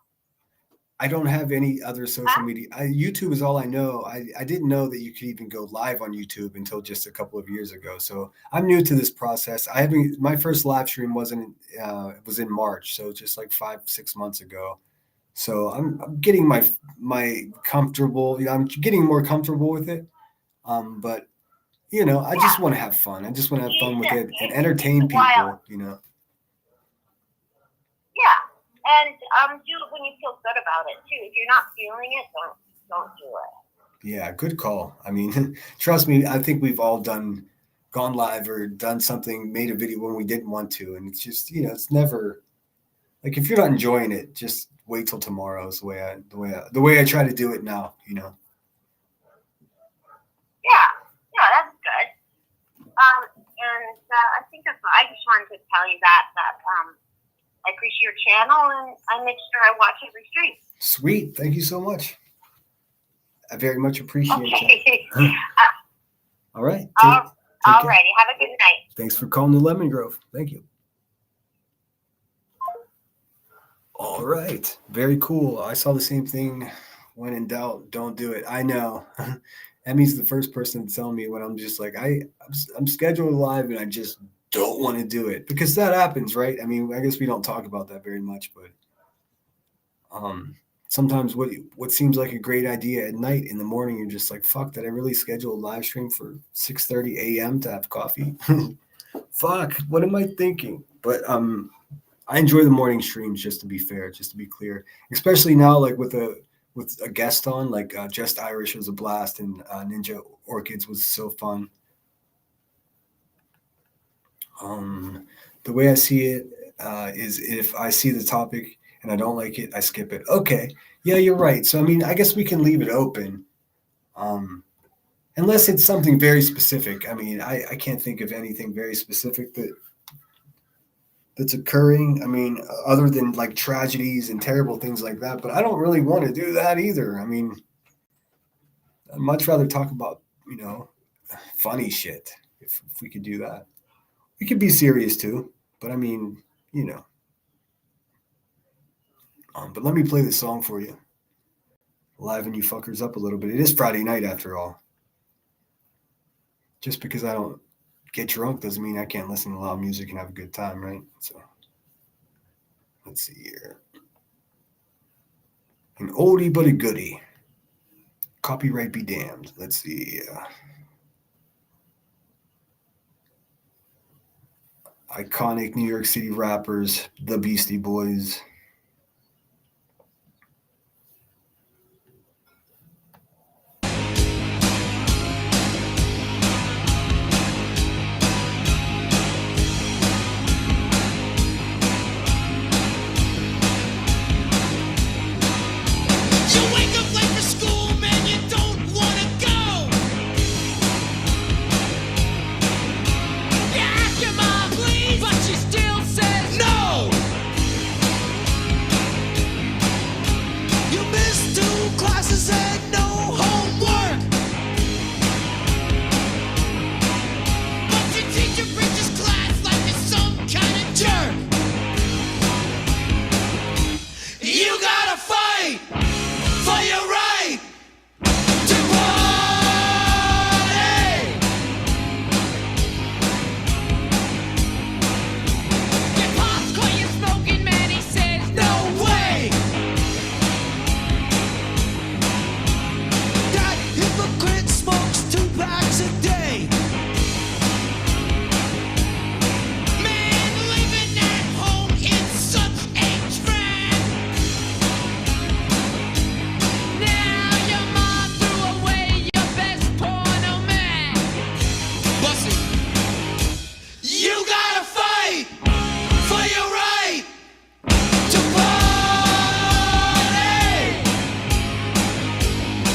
Speaker 1: I don't have any other social media. YouTube is all I know. I didn't know that you could even go live on YouTube until just a couple of years ago. So I'm new to this process. My first live stream was in March, so just like 5-6 months ago. So I'm getting my comfortable. I'm getting more comfortable with it. But I just want to have fun. I just want to have fun with it and entertain people.
Speaker 4: Yeah, and do it when you feel good about it too. If you're not feeling it, don't do it.
Speaker 1: Yeah, good call. I mean, trust me. I think we've all gone live or done something, made a video when we didn't want to, and it's just it's never like if you're not enjoying it, just wait till tomorrow. Is the way I try to do it now.
Speaker 4: Yeah, that's good. And I think that's all. I just wanted to tell you that I appreciate your channel, and I make sure I watch every stream.
Speaker 1: Sweet. Thank you so much. I very much appreciate
Speaker 4: it.
Speaker 1: All right.
Speaker 4: All righty. Have a good night.
Speaker 1: Thanks for calling the Lemon Grove. Thank you. All right. Very cool. I saw the same thing. When in doubt, don't do it. I know. Emmy's the first person to tell me when I'm just like, I'm scheduled live and I just don't want to do it, because that happens, right? I mean, I guess we don't talk about that very much, but sometimes what seems like a great idea at night, in the morning, you're just like, fuck, did I really schedule a live stream for 6:30 a.m. to have coffee? Fuck, what am I thinking? But I enjoy the morning streams, just to be fair, just to be clear, especially now, like with a guest on, like Just Irish was a blast, and Ninja Orchids was so fun. The way I see it is if I see the topic and I don't like it, I skip it. Okay. Yeah, you're right. So, I mean, I guess we can leave it open. Unless it's something very specific. I mean, I can't think of anything very specific that's occurring. I mean, other than like tragedies and terrible things like that, but I don't really want to do that either. I mean, I'd much rather talk about, funny shit if we could do that. We could be serious too, but I mean, but let me play this song for you. Liven you fuckers up a little bit. It is Friday night after all. Just because I don't get drunk doesn't mean I can't listen to loud music and have a good time, right? So let's see here. An oldie but a goodie. Copyright be damned. Let's see. Iconic New York City rappers, the Beastie Boys.
Speaker 11: You wake up late for school, man.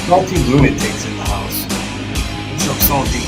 Speaker 1: Salty lunatics in the house. What's up, Salty?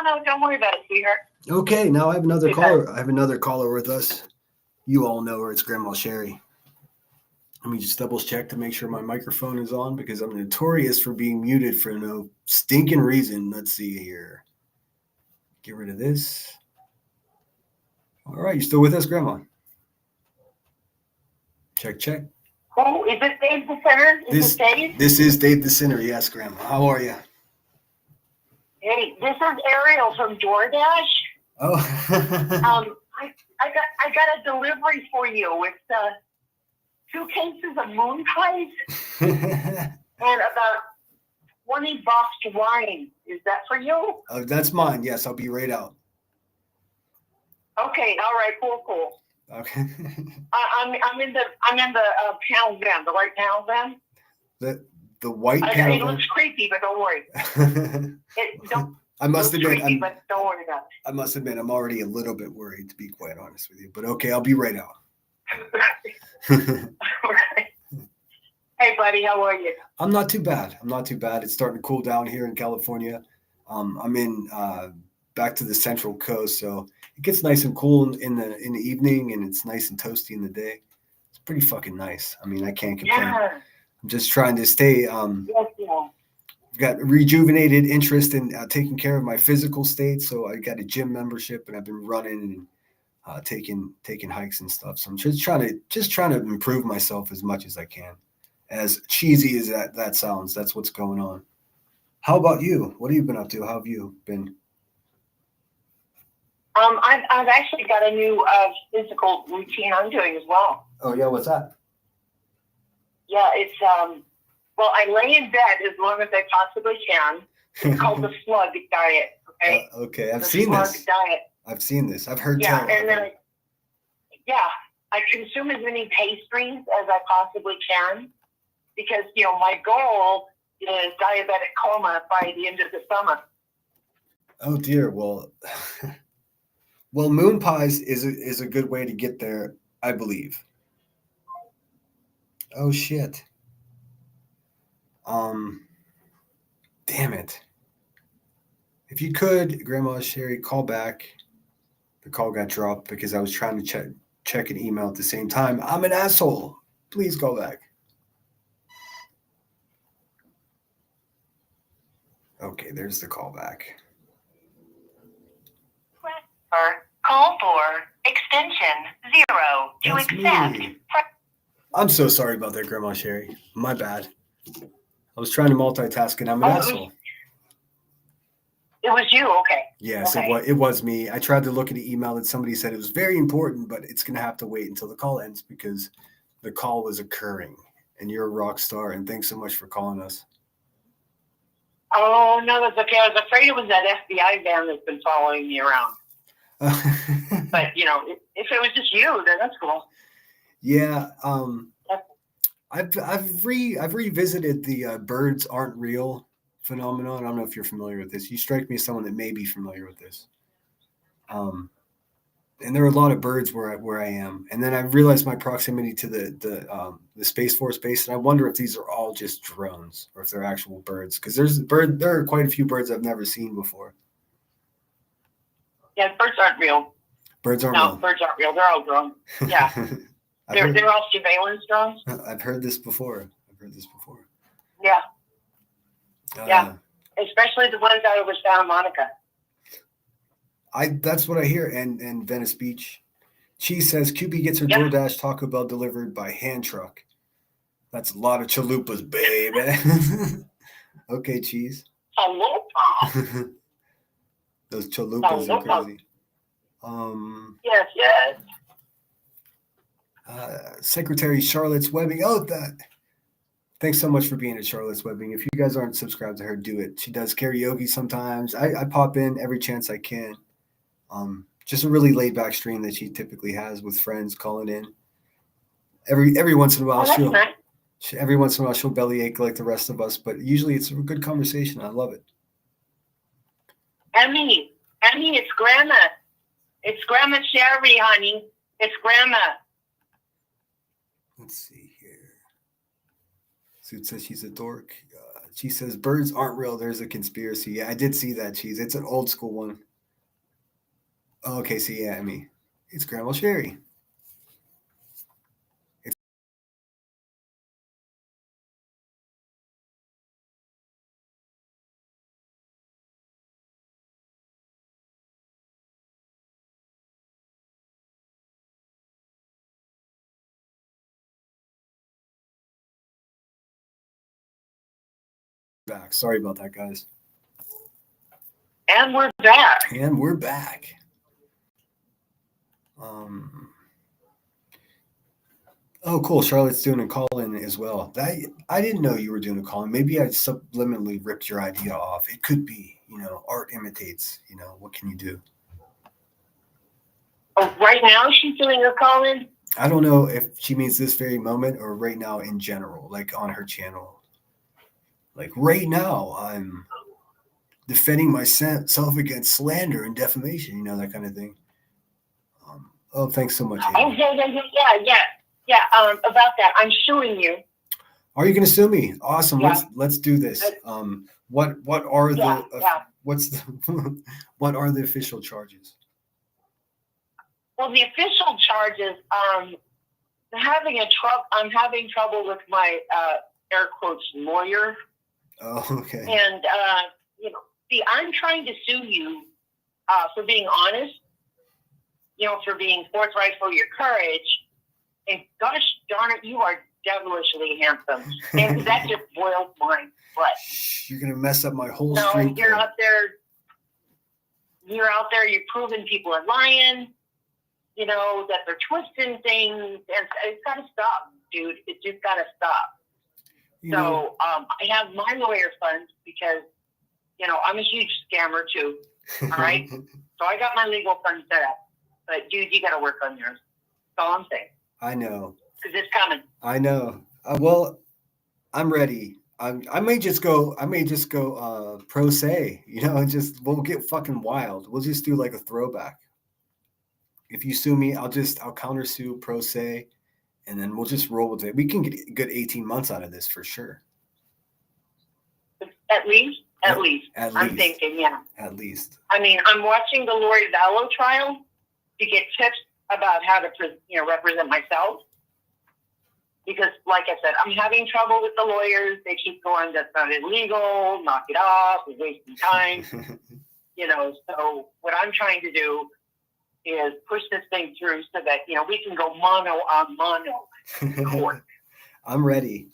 Speaker 2: No, don't worry about it, sweetheart.
Speaker 1: Okay, now I have another caller. I have another caller with us. You all know her. It's Grandma Sherry. Let me just double check to make sure my microphone is on because I'm notorious for being muted for no stinking reason. Let's see here. Get rid of this. All right, you still with us, Grandma? Check, check.
Speaker 2: Oh, is it Dave the Center? Is it Dave?
Speaker 1: This is Dave the Center. Yes, Grandma. How are you?
Speaker 2: Hey, this is Ariel from DoorDash.
Speaker 1: Oh.
Speaker 2: I got a delivery for you with 2 cases of moon pies and about 20 boxed wine. Is that for you?
Speaker 1: That's mine. Yes, I'll be right out.
Speaker 2: Okay. All right. Cool.
Speaker 1: Okay.
Speaker 2: I'm in the panel van, the white panel van.
Speaker 1: The white panel.
Speaker 2: It looks creepy, but don't worry.
Speaker 1: I must admit,
Speaker 2: but don't worry about it.
Speaker 1: I must admit, I'm already a little bit worried, to be quite honest with you. But okay, I'll be right out.
Speaker 2: Hey, buddy, how are you?
Speaker 1: I'm not too bad. It's starting to cool down here in California. I'm in back to the Central Coast, so it gets nice and cool in the evening, and it's nice and toasty in the day. It's pretty fucking nice. I mean, I can't complain.
Speaker 2: Yeah.
Speaker 1: I'm just trying to stay. I've got rejuvenated interest in taking care of my physical state, so I got a gym membership, and I've been running and taking hikes and stuff. So I'm just trying to improve myself as much as I can. As cheesy as that sounds, that's what's going on. How about you? What have you been up to? How have you been?
Speaker 2: I've actually got a new physical routine I'm doing as well.
Speaker 1: Oh yeah, what's that?
Speaker 2: Yeah, it's well, I lay in bed as long as I possibly can. It's called the slug diet. Okay.
Speaker 1: Okay, I've seen this.
Speaker 2: Diet.
Speaker 1: I've seen this. I've heard.
Speaker 2: Yeah, and then I consume as many pastries as I possibly can because my goal is diabetic coma by the end of the summer.
Speaker 1: Oh dear. Well, moon pies is a good way to get there, I believe. Oh shit. Damn it. If you could, Grandma Sherry, call back. The call got dropped because I was trying to check an email at the same time. I'm an asshole. Please call back. Okay, there's the call back.
Speaker 2: Call for extension 0 to
Speaker 1: That's
Speaker 2: accept.
Speaker 1: Me. I'm so sorry about that, Grandma Sherry. My bad. I was trying to multitask and I'm an asshole.
Speaker 2: It was you, okay.
Speaker 1: Yes,
Speaker 2: okay.
Speaker 1: It was me. I tried to look at the email that somebody said it was very important, but it's going to have to wait until the call ends because the call was occurring. And you're a rock star, and thanks so much for calling us.
Speaker 3: Oh, no, that's okay. I was afraid it was that FBI van that's been following me around. But, you know, if it was just you, then that's cool.
Speaker 1: Yeah. I've revisited the birds aren't real phenomenon. I don't know if you're familiar with this. You strike me as someone that may be familiar with this. And there are a lot of birds where I am, and then I realized my proximity to the Space Force base, and I wonder if these are all just drones or if they're actual birds. Because there are quite a few birds I've never seen before.
Speaker 3: Yeah, birds aren't real.
Speaker 1: Birds aren't real.
Speaker 3: No, birds aren't real. They're all drones. Yeah, they're all surveillance drones.
Speaker 1: I've heard this before.
Speaker 3: Yeah. Yeah, especially the ones out of Santa Monica.
Speaker 1: That's what I hear. And Venice Beach. Cheese says QB gets her DoorDash Taco Bell delivered by hand truck. That's a lot of chalupas, baby. Okay, Cheese.
Speaker 3: Chalupa.
Speaker 1: Those chalupas are crazy.
Speaker 3: Yes.
Speaker 1: Secretary Charlotte's Webbing. Thanks so much for being at Charlotte's Webbing. If you guys aren't subscribed to her, do it. She does karaoke sometimes. I pop in every chance I can. Just a really laid back stream that she typically has with friends calling in. Every once in a while she'll bellyache like the rest of us, but usually it's a good conversation. I love it.
Speaker 3: Emmy, it's Grandma. It's Grandma Sherry, honey. It's Grandma.
Speaker 1: Let's see here. Suit says she's a dork. She says birds aren't real. There's a conspiracy. Yeah, I did see that, Cheese. It's an old school one. Okay, so yeah, Emmy. It's Grandma Sherry. Back. Sorry about that, guys.
Speaker 3: And we're back.
Speaker 1: Oh, cool. Charlotte's doing a call-in as well. I didn't know you were doing a call-in. Maybe I subliminally ripped your idea off. It could be, art imitates. What can you do?
Speaker 3: Oh, right now she's doing a call-in?
Speaker 1: I don't know if she means this very moment or right now in general, like on her channel. Like right now, I'm defending myself against slander and defamation, that kind of thing. Thanks so much.
Speaker 3: Oh, yeah. About that, I'm suing you.
Speaker 1: Are you going to sue me? Awesome. Yeah. Let's do this. What are what are the official charges?
Speaker 3: Well, the official charges, I'm having trouble with my air quotes lawyer.
Speaker 1: Oh, okay.
Speaker 3: And I'm trying to sue you for being honest, for being forthright, for your courage. And gosh darn it, you are devilishly handsome. And that just boils my blood.
Speaker 1: You're going to mess up my whole street.
Speaker 3: You're out there, you're proving people are lying, that they're twisting things. And it's got to stop, dude. It's just got to stop. I have my lawyer funds because, I'm a huge scammer too. All right. So I got my legal funds set up. But dude, you got to work on yours. That's all I'm saying.
Speaker 1: I know.
Speaker 3: Because it's coming.
Speaker 1: I know. Well, I'm ready. I may just go pro se, and we'll get fucking wild. We'll just do like a throwback. If you sue me, I'll counter sue pro se, and then we'll just roll with it. We can get a good 18 months out of this for sure.
Speaker 3: At least. I'm thinking, yeah.
Speaker 1: At least.
Speaker 3: I mean, I'm watching the Lori Vallow trial to get tips about how to, represent myself. Because, like I said, I'm having trouble with the lawyers. They keep going, that's not illegal, knock it off, we're wasting time. So what I'm trying to do is push this thing through so that, we can go mono on mono in court.
Speaker 1: I'm ready.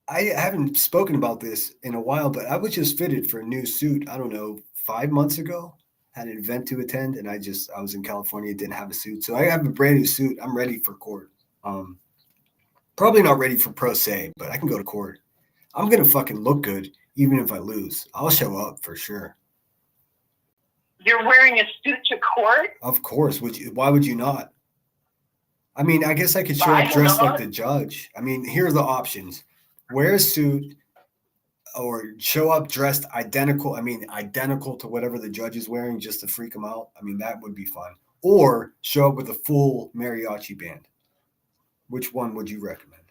Speaker 1: I haven't spoken about this in a while, but I was just fitted for a new suit, I don't know, 5 months ago. Had an event to attend, and I was in California, didn't have a suit. So I have a brand new suit. I'm ready for court. Probably not ready for pro se, but I can go to court. I'm going to fucking look good even if I lose. I'll show up for sure.
Speaker 4: You're wearing a suit to court?
Speaker 1: Of course. Why would you not? I mean, I guess I could show up dressed like the judge. I mean, here are the options. Wear a suit or show up dressed identical. I mean, identical to whatever the judge is wearing just to freak him out. I mean, that would be fun. Or show up with a full mariachi band. Which one would you recommend?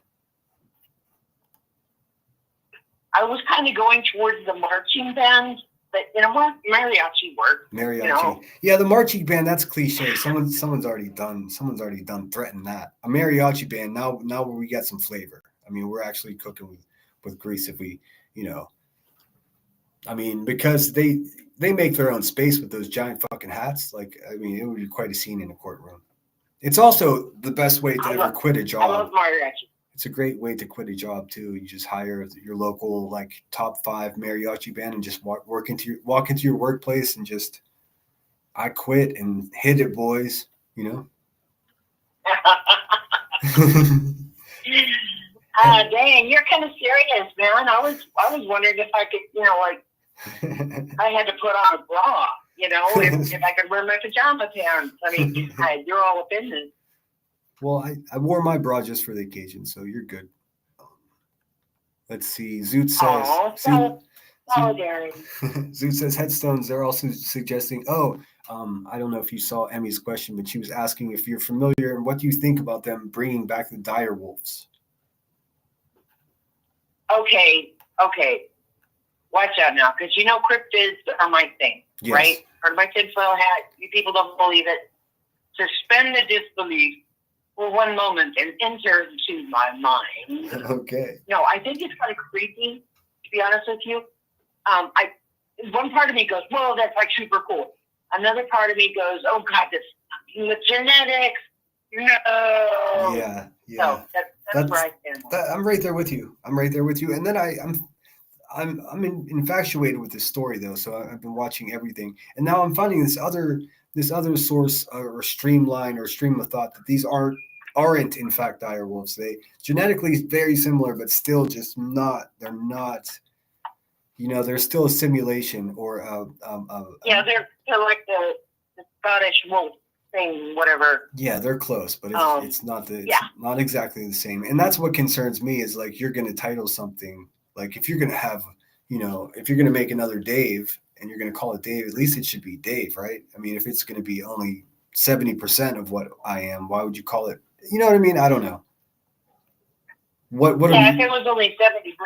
Speaker 4: I was kind of going towards the marching band, but you know what? Mariachi works.
Speaker 1: Mariachi.
Speaker 4: You know?
Speaker 1: Yeah, the marching band, that's cliche. Someone's already done threatened that. A mariachi band, now we got some flavor. I mean, we're actually cooking with grease if we, I mean, because they make their own space with those giant fucking hats. Like, I mean, it would be quite a scene in a courtroom. It's also the best way to ever quit a job.
Speaker 4: I love mariachi.
Speaker 1: It's a great way to quit a job too. You just hire your local like top 5 mariachi band and just walk into your workplace and just, I quit and hit it, boys.
Speaker 4: Dang, you're kind of serious, man. I was wondering if I could, I had to put on a bra, if I could wear my pajama pants. I mean, you're all up in this.
Speaker 1: Well, I wore my bra just for the occasion, so you're good. Let's see. Zoot says. Zoot says headstones. They're also suggesting. I don't know if you saw Emmy's question, but she was asking if you're familiar and what do you think about them bringing back the dire wolves.
Speaker 4: Okay. Watch out now, because cryptids are my thing,
Speaker 1: yes.
Speaker 4: Right? Or my tinfoil hat. You people don't believe it. Suspend the disbelief for one moment and enter into my mind.
Speaker 1: Okay.
Speaker 4: No, I think it's kind of creepy, to be honest with you. One part of me goes, "Whoa, that's like super cool." Another part of me goes, "Oh God, this the genetics." No.
Speaker 1: Yeah.
Speaker 4: So that's where I stand.
Speaker 1: I'm right there with you. And then I'm infatuated with this story though, so I've been watching everything, and now I'm finding this other source or stream of thought that these aren't in fact dire wolves. They genetically very similar, but still just not. They're not. They're still a simulation or
Speaker 4: they're like the Scottish wolf thing, whatever.
Speaker 1: Yeah, they're close, but it's not not exactly the same. And that's what concerns me is like you're going to title something like if you're going to have if you're going to make another Dave. And you're going to call it Dave, at least it should be Dave, right? I mean, if it's going to be only 70% of what I am, why would you call it? You know what I mean? I don't know. What
Speaker 4: if it was only 70%,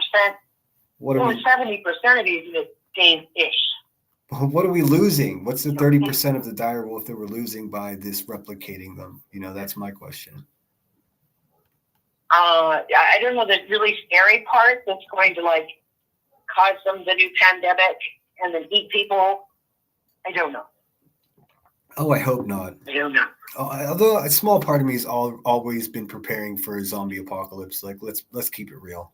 Speaker 1: what are
Speaker 4: 70% of these is Dave-ish.
Speaker 1: What are we losing? What's the 30% of the dire wolf that we're losing by this replicating them? That's my question.
Speaker 4: I don't know the really scary part that's going to cause the new pandemic and then eat people. I don't know.
Speaker 1: Oh, I hope not.
Speaker 4: I don't know.
Speaker 1: Although a small part of me has always been preparing for a zombie apocalypse. Like let's keep it real.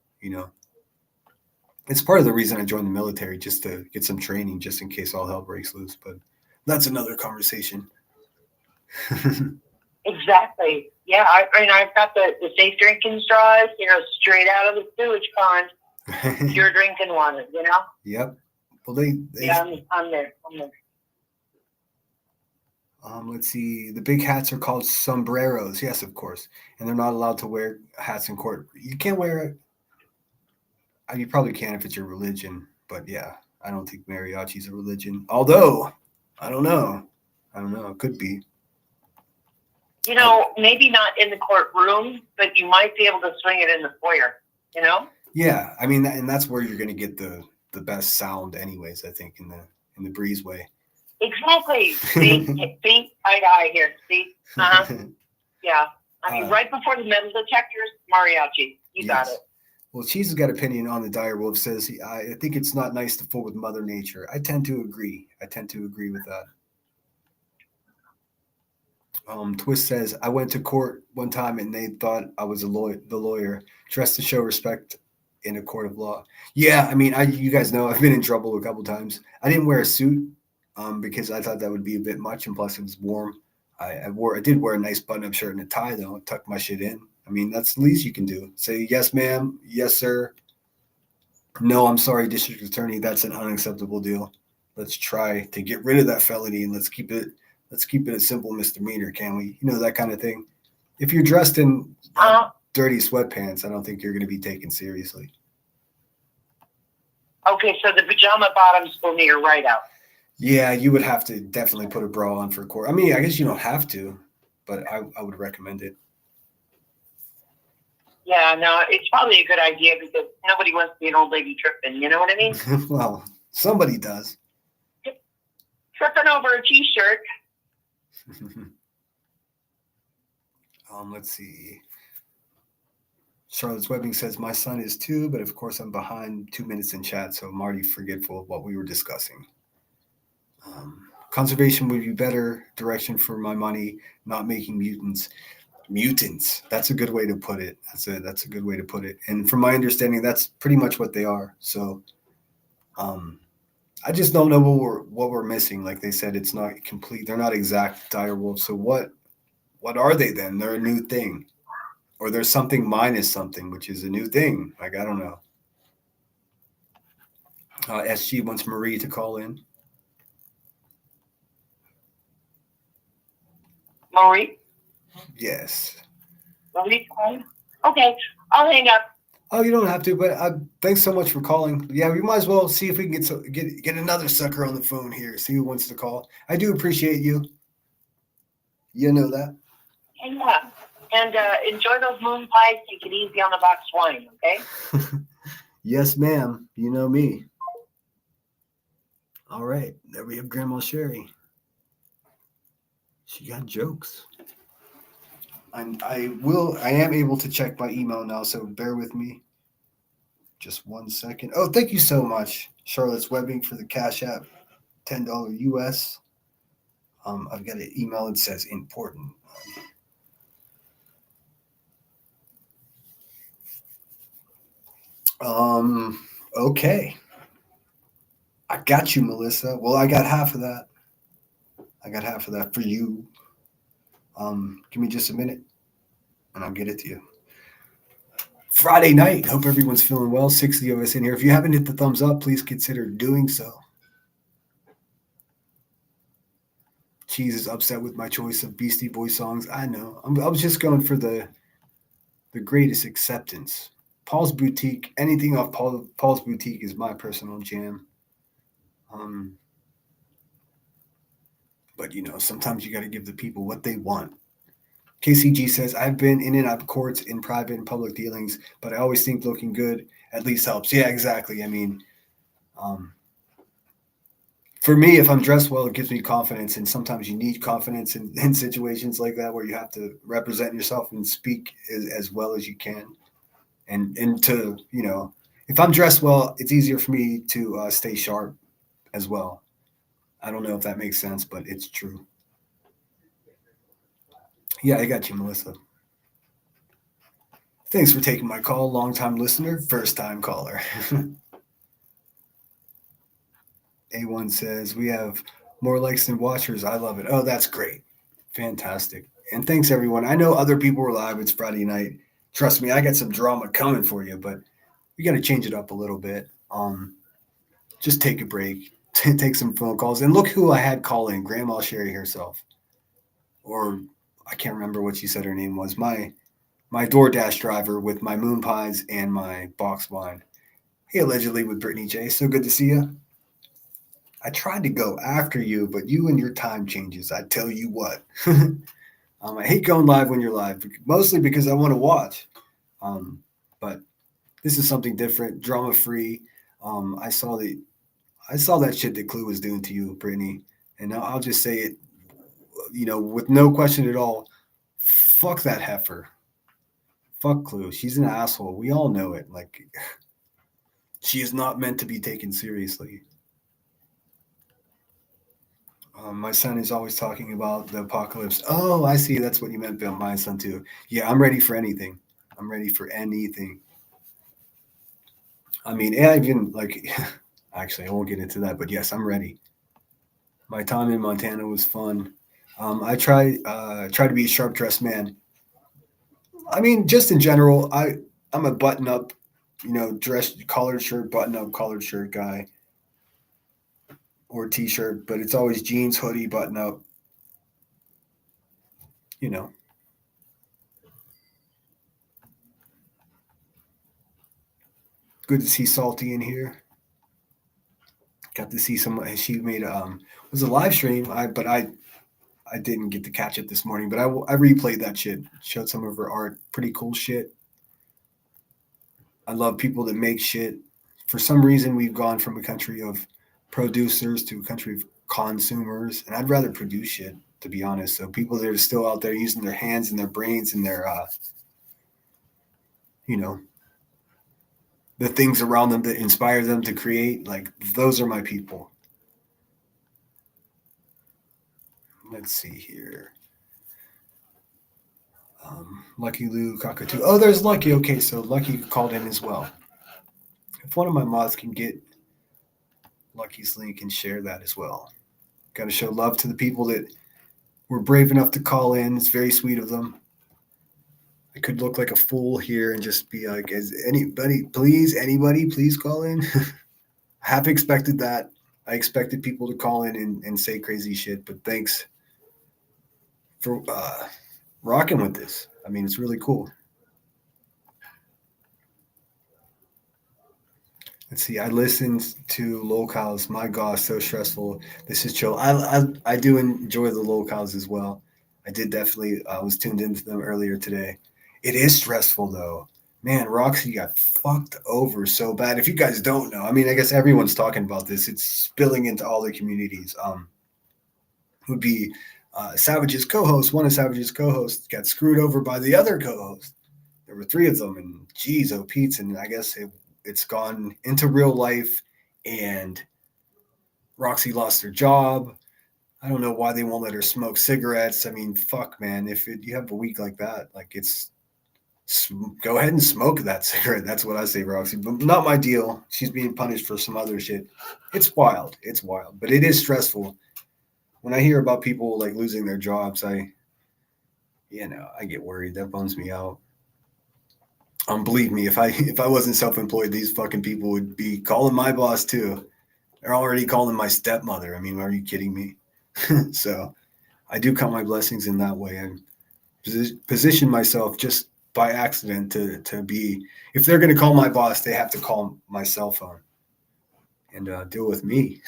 Speaker 1: It's part of the reason I joined the military, just to get some training, just in case all hell breaks loose. But that's another conversation.
Speaker 4: Exactly. Yeah, I've got the safe drinking straws, straight out of the sewage pond. Pure drinking water,
Speaker 1: Yep. Well,
Speaker 4: I'm there.
Speaker 1: Let's see. The big hats are called sombreros. Yes, of course. And they're not allowed to wear hats in court. You can't wear it. You probably can if it's your religion. But yeah, I don't think mariachi's a religion. Although, I don't know. It could be.
Speaker 4: Maybe not in the courtroom, but you might be able to swing it in the foyer,
Speaker 1: Yeah. I mean, and that's where you're going to get the best sound anyways, I think, in the breezeway.
Speaker 4: Exactly. See, eye here. See? Yeah. Right before the metal detectors, mariachi. You got it.
Speaker 1: Well, Cheese has got opinion on the dire wolf. Says I think it's not nice to fool with Mother Nature. I tend to agree. With that. Twist says I went to court one time and they thought I was the lawyer dressed to show respect in a court of law. Yeah, I mean, you guys know I've been in trouble a couple times. I didn't wear a suit because I thought that would be a bit much, and plus it was warm. I did wear a nice button-up shirt and a tie though. Tuck my shit in. I mean, that's the least you can do. Say yes, ma'am, yes, sir. No, I'm sorry, District Attorney. That's an unacceptable deal. Let's try to get rid of that felony and let's keep it a simple misdemeanor, can we? You know, that kind of thing. If you're dressed in dirty sweatpants, I don't think you're going to be taken seriously.
Speaker 3: Okay, so the pajama bottoms will need a write out.
Speaker 1: Yeah, you would have to definitely put a bra on for court. I mean, I guess you don't have to, but I would recommend it.
Speaker 3: Yeah, no, it's probably a good idea because nobody wants to be an old lady tripping. You know what I mean?
Speaker 1: Well, somebody does.
Speaker 3: Tripping over a t-shirt.
Speaker 1: Let's see. Charlotte's Webbing says, my son is 2, but of course I'm behind 2 minutes in chat, so I'm already forgetful of what we were discussing. Conservation would be better direction for my money, not making mutants. Mutants. That's a good way to put it. That's a good way to put it. And from my understanding, that's pretty much what they are. So I just don't know what we're missing. Like they said, it's not complete. They're not exact dire wolves. So what are they then? They're a new thing. Or there's something minus something, which is a new thing. Like, I don't know. SG wants Marie to call in.
Speaker 3: Marie?
Speaker 1: Yes.
Speaker 3: Marie calling? Okay, I'll hang up.
Speaker 1: Oh, you don't have to, but thanks so much for calling. Yeah, we might as well see if we can get another sucker on the phone here. See who wants to call. I do appreciate you. You know that.
Speaker 3: Yeah. And enjoy those moon pies. Take it easy on the box wine, okay?
Speaker 1: Yes, ma'am. You know me. All right. There we have Grandma Sherry. She got jokes. I am able to check my email now, so bear with me. Just 1 second. Oh, thank you so much, Charlotte's Webbing, for the Cash App, $10 US. I've got an email that says important. Okay. I got you, Melissa. Well, I got half of that. I got half of that for you. Give me just a minute and I'll get it to you. Friday night. Hope everyone's feeling well. 60 of us in here. If you haven't hit the thumbs up, please consider doing so. Cheese is upset with my choice of Beastie Boys songs. I know. I was just going for the greatest acceptance. Paul's Boutique. Anything off Paul's Boutique is my personal jam. But, you know, sometimes you got to give the people what they want. KCG says, I've been in and out of courts in private and public dealings, but I always think looking good at least helps. Yeah, exactly. I mean, for me, if I'm dressed well, it gives me confidence. And sometimes you need confidence in situations like that where you have to represent yourself and speak as well as you can. And to, you know, if I'm dressed well, it's easier for me to stay sharp as well. I don't know if that makes sense, but it's true. Yeah, I got you, Melissa. Thanks for taking my call. Long-time listener, first-time caller. A1 says, we have more likes than watchers. I love it. Oh, that's great. Fantastic. And thanks, everyone. I know other people were live. It's Friday night. Trust me, I got some drama coming for you, but we got to change it up a little bit. Just take a break. Take some phone calls. And look who I had call in, Grandma Sherry herself. Or I can't remember what she said her name was. My DoorDash driver with my moon pies and my box wine. Hey, allegedly with Brittany J. So good to see you. I tried to go after you, but you and your time changes. I tell you what. I hate going live when you're live, mostly because I want to watch. But this is something different, drama-free. I saw that shit that Clue was doing to you, Brittany, and I'll just say it, you know, with no question at all. Fuck that heifer. Fuck Clue. She's an asshole. We all know it. Like, she is not meant to be taken seriously. My son is always talking about the apocalypse. Oh, I see. That's what you meant about my son too. Yeah, I'm ready for anything. I'm ready for anything. I mean, I even like. Actually, I won't get into that, but yes, I'm ready. My time in Montana was fun. I try to be a sharp dressed man. I mean, just in general, I'm a button up dress collared shirt, button up collared shirt guy or t-shirt, but it's always jeans, hoodie, button up. Good to see Salty in here. Got to see she made it was a live stream. I didn't get to catch it this morning, but I replayed that shit. Showed some of her art. Pretty cool shit. I love people that make shit. For some reason, we've gone from a country of producers to a country of consumers, and I'd rather produce shit, to be honest. So people that are still out there using their hands and their brains and their, the things around them that inspire them to create, like those are my people. Let's see here. Lucky Lou Cockatoo. Oh, there's Lucky. Okay, so Lucky called in as well. If one of my mods can get Lucky's link and share that as well. Got to show love to the people that were brave enough to call in. It's very sweet of them. I could look like a fool here and just be like, anybody please call in? I have expected that. I expected people to call in and say crazy shit, but thanks for rocking with this. I mean, it's really cool. Let's see. I listened to locals. My gosh, so stressful. This is chill. I do enjoy the locals as well. I did definitely. Was tuned into them earlier today. It is stressful though. Man, Roxy got fucked over so bad. If you guys don't know, I mean, I guess everyone's talking about this. It's spilling into all the communities. Would be Savage's co-host. One of Savage's co-hosts got screwed over by the other co-host. There were 3 of them, and geez, oh Pete's, and I guess it's gone into real life, and Roxy lost her job. I don't know why they won't let her smoke cigarettes. I mean, fuck, man. If you have a week like that, like go ahead and smoke that cigarette. That's what I say, Roxy. But not my deal. She's being punished for some other shit. It's wild. It's wild. But it is stressful. When I hear about people like losing their jobs, I get worried. That bums me out. Believe me, if I wasn't self-employed, these fucking people would be calling my boss too. They're already calling my stepmother. I mean, are you kidding me? So I do count my blessings in that way. And position myself just by accident to be, if they're going to call my boss, they have to call my cell phone and deal with me.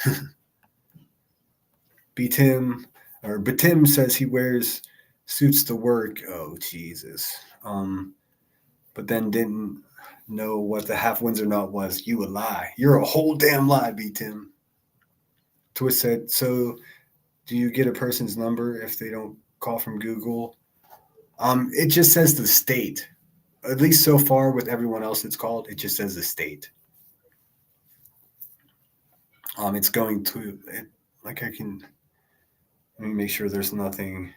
Speaker 1: But Tim says he wears suits to work. Oh, Jesus. But then didn't know what the half Windsor knot was. You a lie. You're a whole damn lie, B Tim. Twist said, so do you get a person's number if they don't call from Google? It just says the state. At least so far with everyone else it's called, it just says the state. It's going to, let me make sure there's nothing.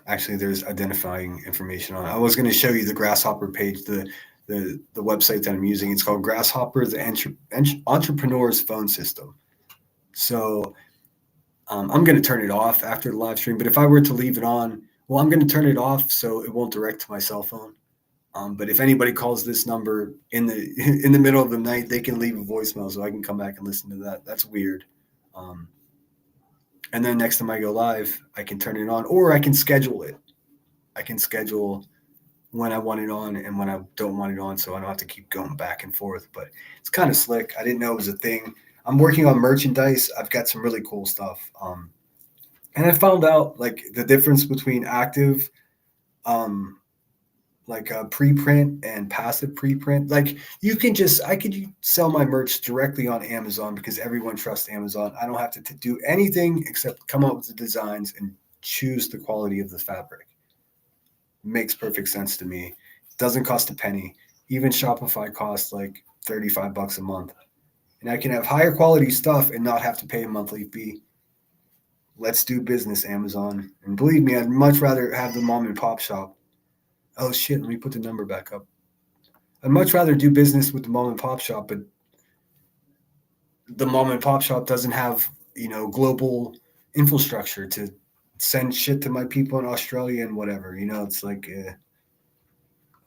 Speaker 1: Actually, there's identifying information on it. I was going to show you the Grasshopper page, the website that I'm using. It's called Grasshopper, the Entrepreneur's Phone System. So I'm going to turn it off after the live stream. But if I were to leave it on, well, I'm going to turn it off so it won't direct to my cell phone. But if anybody calls this number in the middle of the night, they can leave a voicemail so I can come back and listen to that. That's weird. And then next time I go live, I can turn it on, or I can schedule it. I can schedule when I want it on and when I don't want it on, so I don't have to keep going back and forth. But it's kind of slick. I didn't know it was a thing. I'm working on merchandise. I've got some really cool stuff. And I found out like the difference between active, like a preprint and passive preprint. Like I could sell my merch directly on Amazon because everyone trusts Amazon. I don't have to do anything except come up with the designs and choose the quality of the fabric. Makes perfect sense to me. It doesn't cost a penny. Even Shopify costs like $35 a month. And I can have higher quality stuff and not have to pay a monthly fee. Let's do business, Amazon. And believe me, I'd much rather have the mom and pop shop. Oh shit, let me put the number back up. I'd much rather do business with the mom and pop shop, but the mom and pop shop doesn't have, global infrastructure to send shit to my people in Australia and whatever. It's like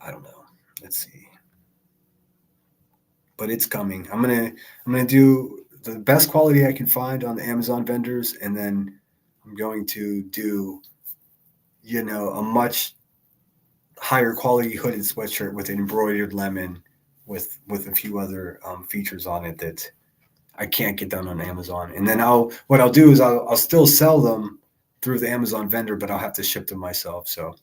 Speaker 1: I don't know. Let's see. But it's coming. I'm gonna do the best quality I can find on the Amazon vendors, and then I'm going to do, a much higher quality hooded sweatshirt with an embroidered lemon with a few other features on it that I can't get done on Amazon. And then what I'll do is I'll still sell them through the Amazon vendor, but I'll have to ship them myself. So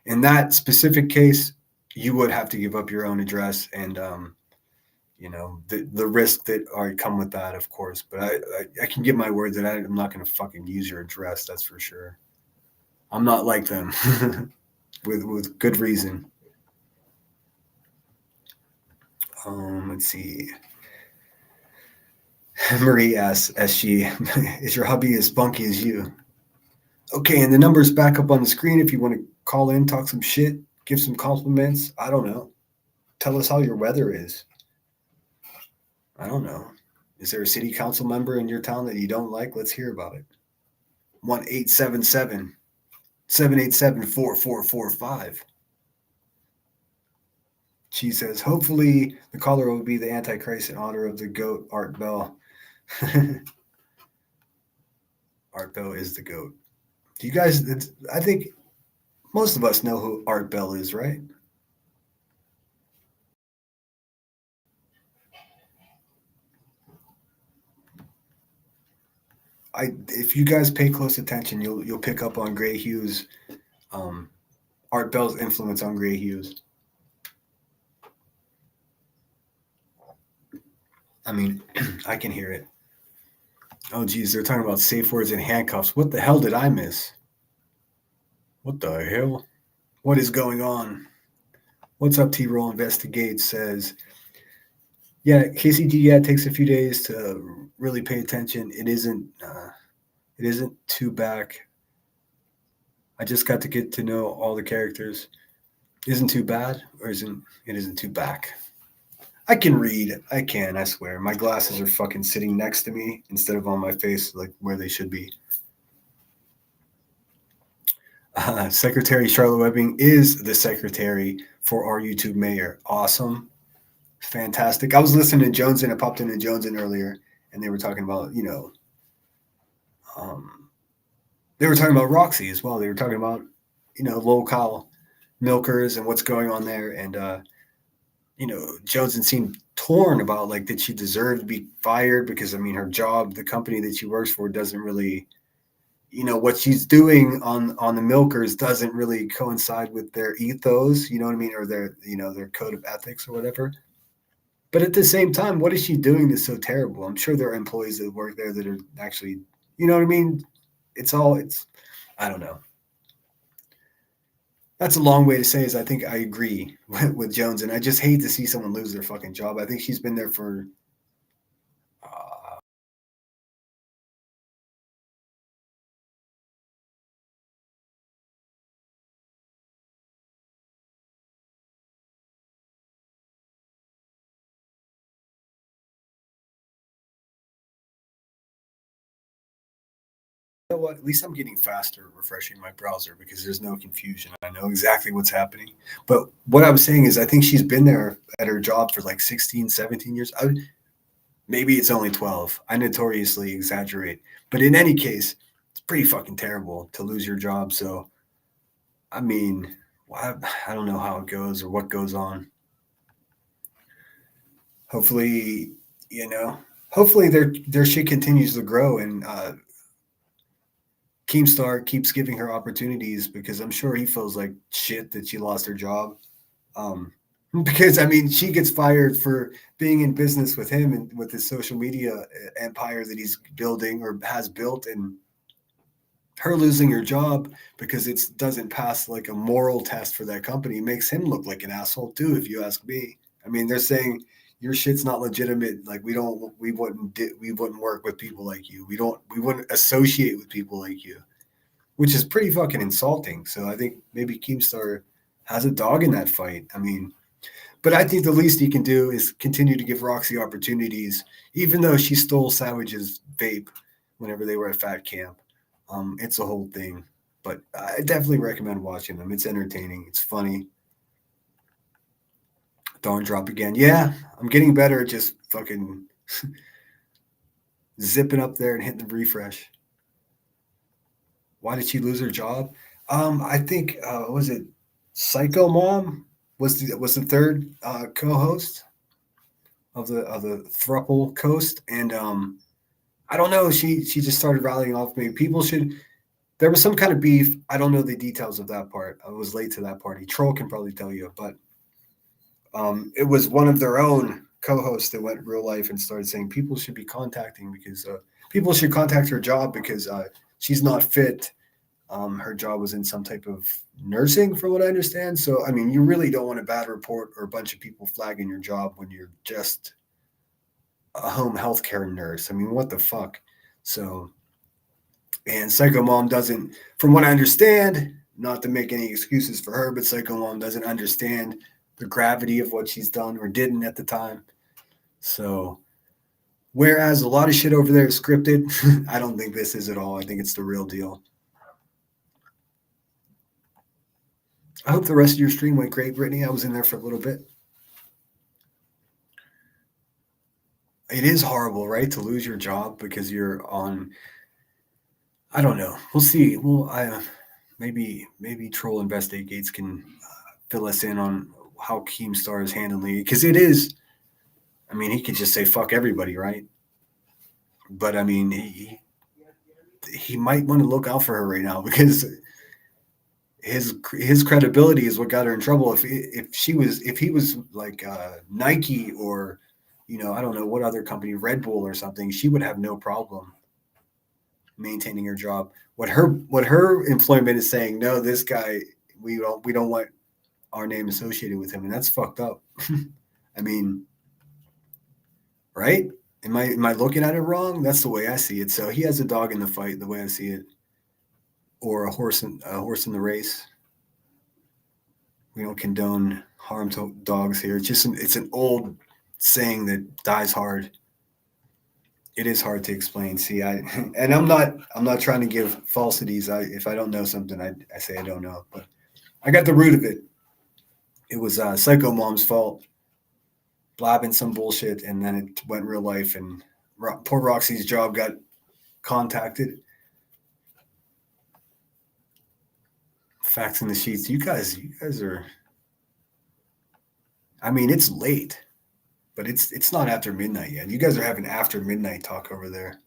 Speaker 1: in that specific case, you would have to give up your own address and the risk that come with that, of course. But I can give my word that I'm not going to fucking use your address. That's for sure. I'm not like them with good reason. Let's see. Marie asks, is your hubby as spunky as you? Okay, and the number's back up on the screen if you want to call in, talk some shit, give some compliments. I don't know. Tell us how your weather is. I don't know. Is there a city council member in your town that you don't like? Let's hear about it. 1-877-787-4445. She says, hopefully the caller will be the Antichrist in honor of the GOAT, Art Bell. Art Bell is the GOAT. Do you guys, I think most of us know who Art Bell is, right? If you guys pay close attention, you'll pick up on Gray Hughes, Art Bell's influence on Gray Hughes. I mean, I can hear it. Oh, geez, they're talking about safe words and handcuffs. What the hell did I miss? What the hell? What is going on? What's up, T-Roll Investigates says, yeah, KCG, it takes a few days to really pay attention. It isn't too back. I just got to get to know all the characters. Isn't too bad, or it isn't too back. I can read. I can, I swear. My glasses are fucking sitting next to me instead of on my face, like where they should be. Secretary Charlotte Webbing is the secretary for our YouTube mayor. Awesome. Fantastic. I was listening to Jones and I popped into Jones in earlier, and they were talking about, they were talking about Roxy as well. They were talking about, local milkers and what's going on there. And, Jones seemed torn about, like, did she deserve to be fired? Because, I mean, her job, the company that she works for doesn't really, what she's doing on the milkers doesn't really coincide with their ethos, you know what I mean? Or their, their code of ethics or whatever. But at the same time, what is she doing that's so terrible? I'm sure there are employees that work there that are actually, you know what I mean? I don't know. That's a long way to say is I think I agree with Jones, and I just hate to see someone lose their fucking job. I think she's been there for you know what? At least I'm getting faster refreshing my browser because there's no confusion. I know exactly what's happening. But what I was saying is I think she's been there at her job for like 16, 17 years. Maybe it's only 12. I notoriously exaggerate. But in any case, it's pretty fucking terrible to lose your job. So, I mean, I don't know how it goes or what goes on. Hopefully, hopefully their shit continues to grow and Keemstar keeps giving her opportunities because I'm sure he feels like shit that she lost her job. Because, I mean, she gets fired for being in business with him and with his social media empire that he's building or has built, and her losing her job because it doesn't pass like a moral test for that company makes him look like an asshole too, if you ask me. I mean, they're saying your shit's not legitimate. Like we wouldn't work with people like you. We wouldn't associate with people like you, which is pretty fucking insulting. So I think maybe Keemstar has a dog in that fight. I mean, but I think the least he can do is continue to give Roxy opportunities, even though she stole Savage's vape whenever they were at Fat Camp. It's a whole thing, but I definitely recommend watching them. It's entertaining. It's funny. Don't drop again. Yeah, I'm getting better at just fucking zipping up there and hitting the refresh. Why did she lose her job? I think was it Psycho Mom was the third co-host of the thruple coast, and I don't know. She just started rallying off me. People should. There was some kind of beef. I don't know the details of that part. I was late to that party. Troll can probably tell you, but it was one of their own co-hosts that went real life and started saying people should be contacting because people should contact her job because she's not fit. Her job was in some type of nursing, from what I understand. So, I mean, you really don't want a bad report or a bunch of people flagging your job when you're just a home healthcare nurse. I mean, what the fuck? So, and Psycho Mom doesn't, from what I understand, not to make any excuses for her, but Psycho Mom doesn't understand the gravity of what she's done or didn't at the time. So, whereas a lot of shit over there is scripted, I don't think this is at all. I think it's the real deal. I hope the rest of your stream went great, Brittany. I was in there for a little bit. It is horrible, right, to lose your job because you're on. I don't know. We'll see. Well, maybe Troll Investigates can fill us in on how Keemstar is handling it, because it is. I mean, he could just say fuck everybody, right? But I mean, he might want to look out for her right now because his credibility is what got her in trouble. If he was like Nike or, I don't know what other company, Red Bull or something, she would have no problem maintaining her job. What her employment is saying, no, this guy, we don't want our name associated with him, and that's fucked up. I mean, right? Am I looking at it wrong? That's the way I see it. So he has a dog in the fight, the way I see it, or a horse in the race. We don't condone harm to dogs here. It's an old saying that dies hard. It is hard to explain. See, I'm not trying to give falsities. If I don't know something, I say I don't know. But I got the root of it. It was Psycho Mom's fault, blabbing some bullshit, and then it went real life, and poor Roxy's job got contacted. Facts in the sheets. You guys are. I mean, it's late, but it's not after midnight yet. You guys are having after midnight talk over there.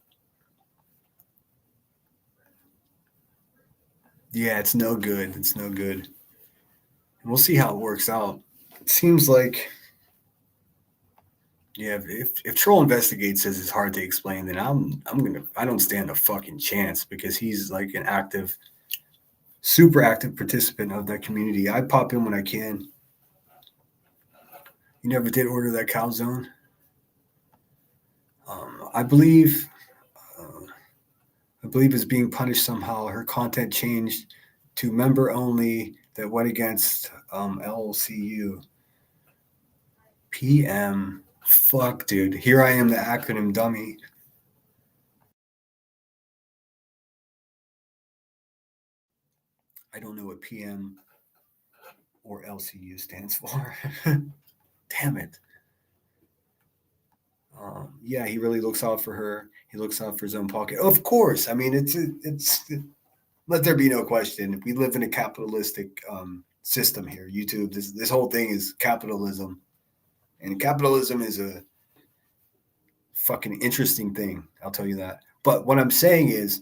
Speaker 1: Yeah, it's no good. It's no good. We'll see how it works out. It seems like, yeah, if Troll Investigates says it's hard to explain, then I don't stand a fucking chance, because he's like an active, super active participant of that community. I pop in when I can. You never did order that calzone? I believe is being punished somehow. Her content changed to member only that went against LCU. PM. Fuck, dude. Here I am, the acronym dummy. I don't know what PM or LCU stands for. Damn it. Yeah, he really looks out for her. He looks out for his own pocket. Of course. I mean, it's let there be no question. We live in a capitalistic system here. YouTube, this whole thing is capitalism. And capitalism is a fucking interesting thing. I'll tell you that. But what I'm saying is,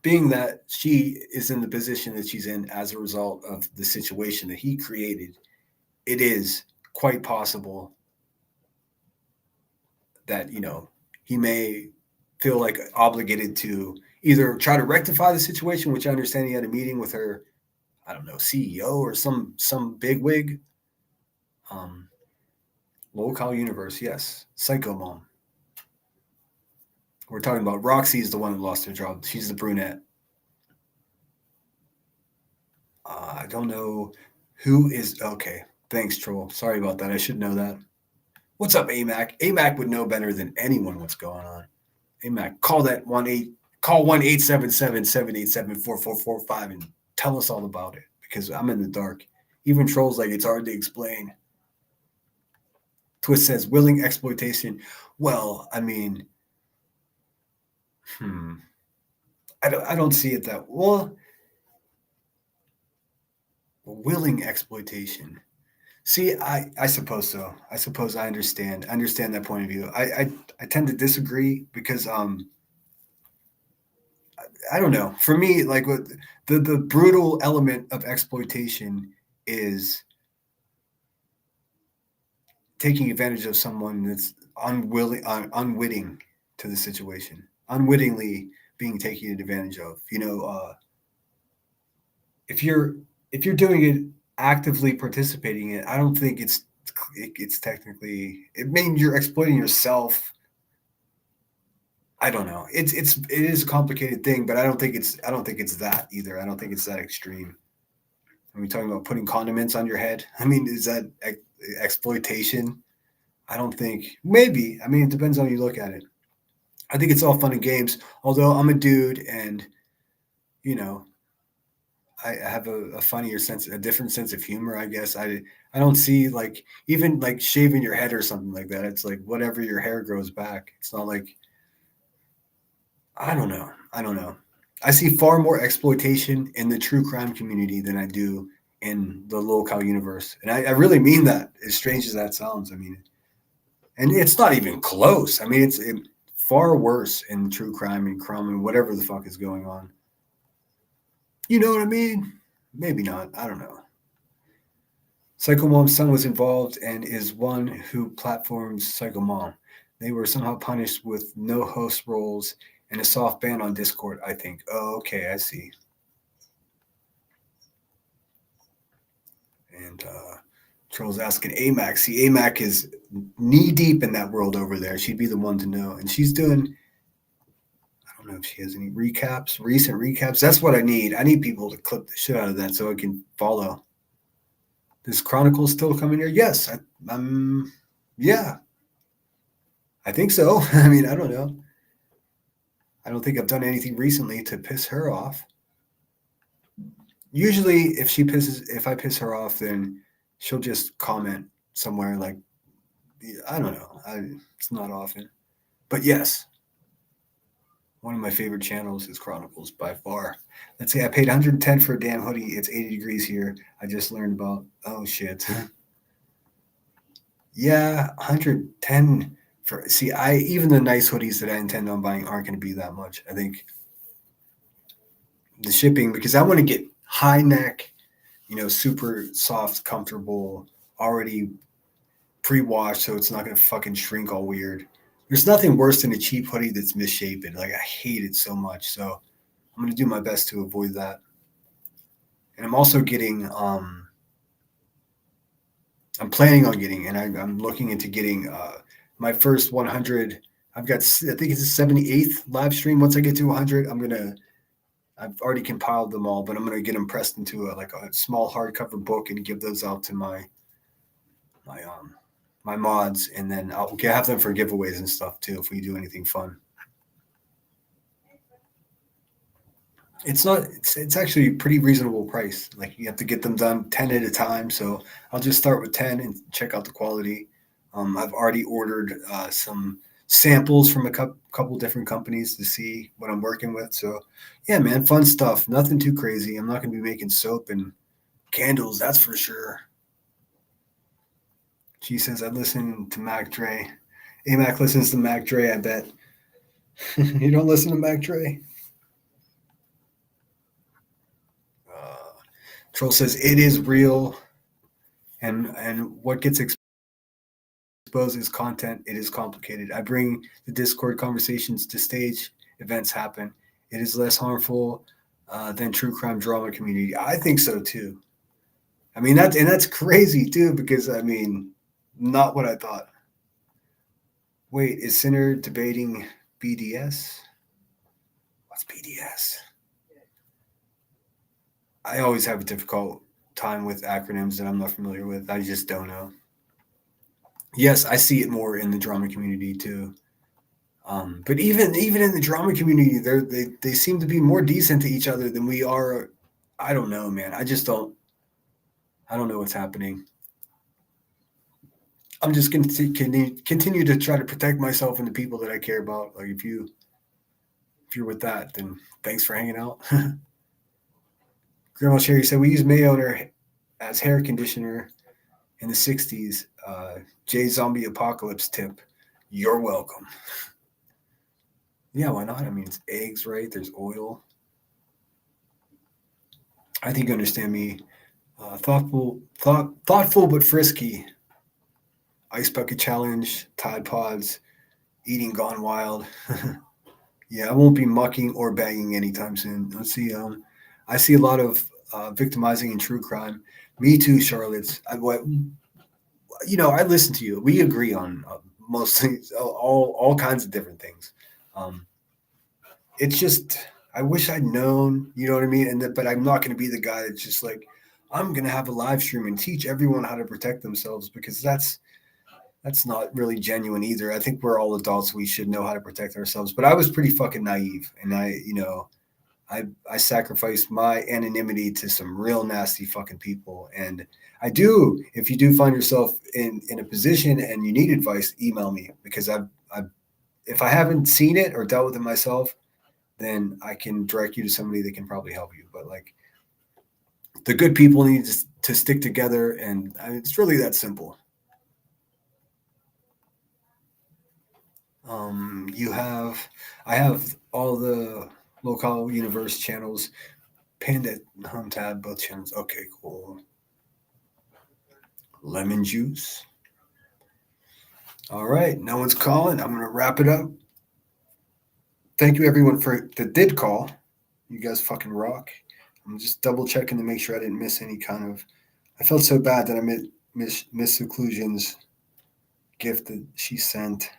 Speaker 1: being that she is in the position that she's in as a result of the situation that he created, it is quite possible that, he may feel like obligated to either try to rectify the situation, which I understand he had a meeting with her, I don't know, CEO or some bigwig. Local universe, yes. Psycho Mom. We're talking about Roxy is the one who lost her job. She's the brunette. I don't know who is. Okay. Thanks, Troll. Sorry about that. I should know that. What's up, AMAC? AMAC would know better than anyone what's going on. AMAC, call 1-877-787-4445 and tell us all about it, because I'm in the dark. Even Troll's like, it's hard to explain. Twist says willing exploitation. Well, I mean, I don't see it that well. Willing exploitation. See, I suppose so. I suppose I understand that point of view. I tend to disagree because I don't know. For me, like what the brutal element of exploitation is taking advantage of someone that's unwitting to the situation, unwittingly being taken advantage of. If you're doing it actively participating in it, I don't think it's technically. It means you're exploiting yourself. I don't know. It is a complicated thing, but I don't think it's that either. I don't think it's that extreme. Are we talking about putting condiments on your head? I mean, is that exploitation? I don't think. Maybe. I mean, it depends on how you look at it. I think it's all fun and games. Although I'm a dude, and I have a funnier sense, a different sense of humor, I guess. I don't see like even like shaving your head or something like that. It's like whatever your hair grows back. It's not like I don't know. I see far more exploitation in the true crime community than I do in the local universe. And I really mean that, as strange as that sounds. I mean, and it's not even close. I mean, it's far worse in true crime and crime and whatever the fuck is going on. You know what I mean? Maybe not. I don't know. Psycho Mom's son was involved and is one who platforms Psycho Mom. They were somehow punished with no host roles and a soft ban on Discord, I think. Oh, okay, I see. And Troll's asking AMAC. See, AMAC is knee deep in that world over there. She'd be the one to know. And she's doing, I don't know if she has any recent recaps. That's what I need. I need people to clip the shit out of that so I can follow. Does Chronicles still come in here? Yes. Yeah. I think so. I mean, I don't know. I don't think I've done anything recently to piss her off. Usually if I piss her off, then she'll just comment somewhere like, I don't know. It's not often. But yes, one of my favorite channels is Chronicles by far. Let's say I paid $110 for a damn hoodie. It's 80 degrees here. I just learned about, oh shit. Yeah, $110 even the nice hoodies that I intend on buying aren't going to be that much. I think the shipping, because I want to get high neck, super soft, comfortable, already pre-washed, so it's not going to fucking shrink all weird. There's nothing worse than a cheap hoodie that's misshapen. Like, I hate it so much. So I'm going to do my best to avoid that. And I'm also getting, I'm planning on getting, and I'm looking into getting my first 100. I think it's the 78th live stream. Once I get to 100, I've already compiled them all, but I'm going to get them pressed into a small hardcover book and give those out to my mods, and then I'll have them for giveaways and stuff too if we do anything fun. It's actually a pretty reasonable price. Like, you have to get them done 10 at a time, so I'll just start with 10 and check out the quality. I've already ordered some samples from a couple different companies to see what I'm working with. So yeah, man, fun stuff. Nothing too crazy. I'm not going to be making soap and candles, that's for sure. She says, I listen to Mac Dre. AMAC listens to Mac Dre, I bet. You don't listen to Mac Dre? Troll says, it is real. And what gets exposed is content. It is complicated. I bring the Discord conversations to stage. Events happen. It is less harmful than true crime drama community. I think so, too. I mean, that's crazy, too, because, I mean, not what I thought. Wait, is Sinner debating BDS? What's BDS? I always have a difficult time with acronyms that I'm not familiar with. I just don't know. Yes, I see it more in the drama community too. But even in the drama community, they seem to be more decent to each other than we are. I don't know, man. I don't know what's happening. I'm just going to continue to try to protect myself and the people that I care about. Like if you're with that, then thanks for hanging out. Grandma Sherry said we use mayo as hair conditioner in the 60s. Jay Zombie Apocalypse tip. You're welcome. Yeah, why not? I mean, it's eggs, right? There's oil. I think you understand me. Thoughtful but frisky. Ice bucket challenge, Tide Pods, eating gone wild. Yeah, I won't be mucking or bagging anytime soon. Let's see. I see a lot of victimizing and true crime. Me too, Charlotte. I listen to you. We agree on most things, all kinds of different things. It's just I wish I'd known. You know what I mean? But I'm not going to be the guy that's just like I'm going to have a live stream and teach everyone how to protect themselves because that's not really genuine either. I think we're all adults. We should know how to protect ourselves. But I was pretty fucking naive, and I sacrificed my anonymity to some real nasty fucking people. And I do, if you do find yourself in a position and you need advice, email me because if I haven't seen it or dealt with it myself, then I can direct you to somebody that can probably help you. But like the good people need to stick together, and it's really that simple. I have all the local universe channels pinned at home tab, both channels. Okay, cool. Lemon juice. All right, no one's calling. I'm gonna wrap it up. Thank you everyone that did call. You guys fucking rock. I'm just double checking to make sure I didn't miss any kind of. I felt so bad that I missed Occlusion's gift that she sent.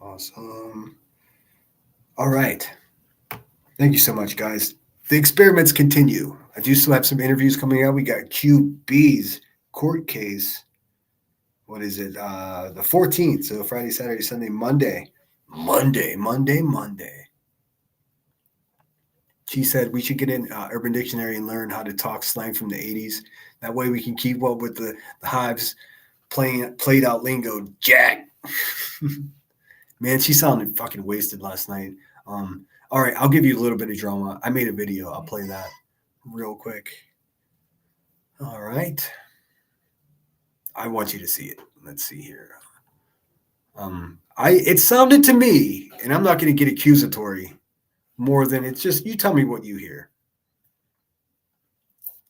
Speaker 1: Awesome. All right. Thank you so much, guys. The experiments continue. I do still have some interviews coming out. We got QB's court case. What is it? The 14th. So Friday, Saturday, Sunday, Monday. She said we should get in Urban Dictionary and learn how to talk slang from the 80s. That way we can keep up with the Hives played out lingo. Jack. Man, she sounded fucking wasted last night. All right, I'll give you a little bit of drama. I made a video. I'll play that real quick. All right. I want you to see it. Let's see here. It sounded to me, and I'm not going to get accusatory more than it's just you tell me what you hear.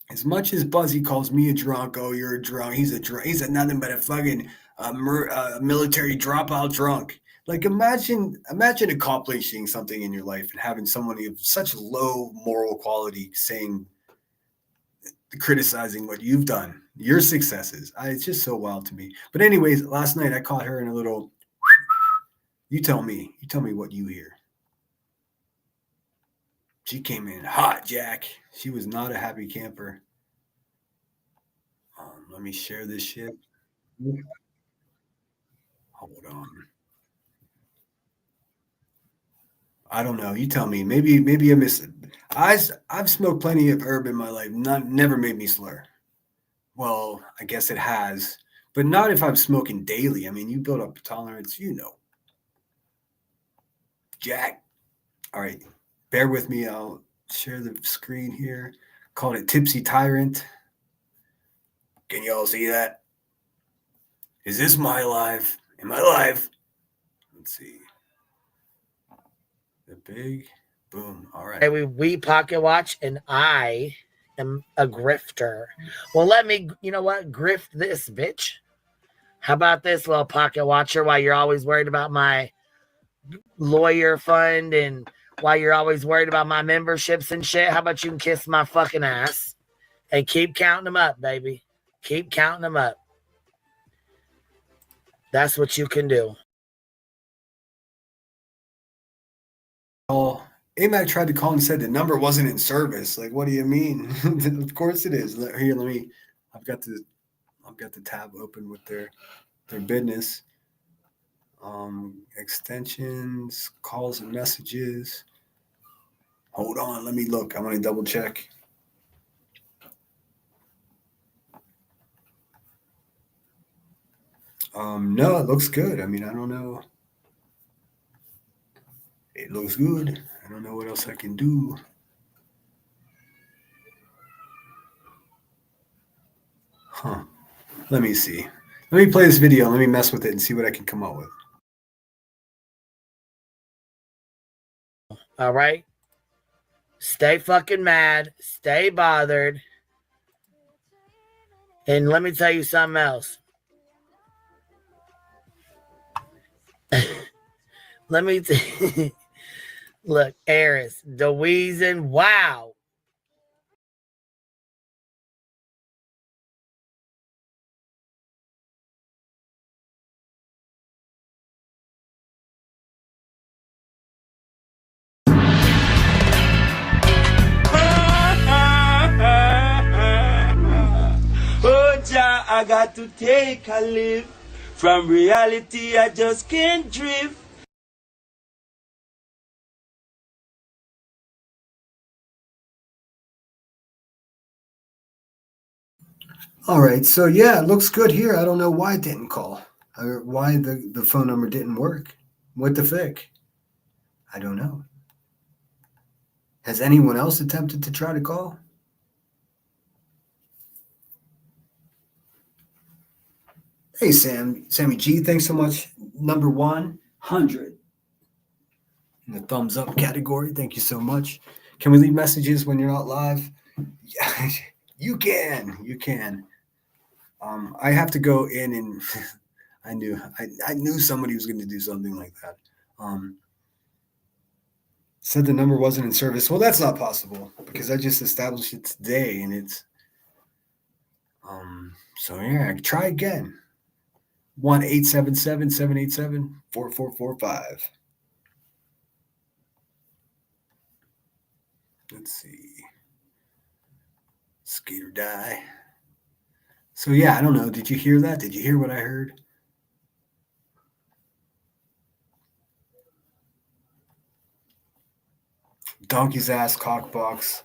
Speaker 1: As much as Buzzy calls me a drunk, oh, you're a drunk. He's a drunk. He's nothing but a fucking military dropout drunk. Like imagine accomplishing something in your life and having someone of such low moral quality criticizing what you've done, your successes. It's just so wild to me. But anyways, last night I caught her in a little. You tell me what you hear. She came in hot, Jack. She was not a happy camper. Let me share this shit. Hold on. I don't know. You tell me. Maybe I miss it. I've smoked plenty of herb in my life. Never made me slur. Well, I guess it has, but not if I'm smoking daily. I mean, you build up a tolerance, Jack. All right. Bear with me. I'll share the screen here. Called it Tipsy Tyrant. Can you all see that? Is this my live? Am I live? Let's see. The big boom. All right.
Speaker 11: We pocket watch, and I am a grifter. Well, let me, you know what? Grift this, bitch. How about this, little pocket watcher, while you're always worried about my lawyer fund and while you're always worried about my memberships and shit? How about you can kiss my fucking ass and keep counting them up, baby? Keep counting them up. That's what you can do.
Speaker 1: Oh, AMAC tried to call and said the number wasn't in service. Like, what do you mean? Of course it is. Here, let me. I've got the tab open with their business. Extensions, calls and messages. Hold on, let me look. I'm gonna double check. No, it looks good. I mean, I don't know. It looks good. I don't know what else I can do. Huh. Let me see. Let me play this video. Let me mess with it and see what I can come up with.
Speaker 11: All right? Stay fucking mad. Stay bothered. And let me tell you something else. Let me look, Eris, the reason, wow.
Speaker 12: Oh, Jah, I got to take a lift. From reality, I just can't drift.
Speaker 1: All right, so yeah, it looks good here. I don't know why it didn't call, or why the phone number didn't work. What the fick? I don't know. Has anyone else attempted to try to call? Hey, Sammy G, thanks so much. Number 100 in the thumbs up category. Thank you so much. Can we leave messages when you're not live? Yeah, you can. You can. I have to go in and I knew somebody was going to do something like that. Said the number wasn't in service. Well, that's not possible because I just established it today, and it's so yeah. Try again. 1-877-787-4445. Let's see. Skate or die. So yeah, I don't know. Did you hear that? Did you hear what I heard? Donkey's ass cockbox.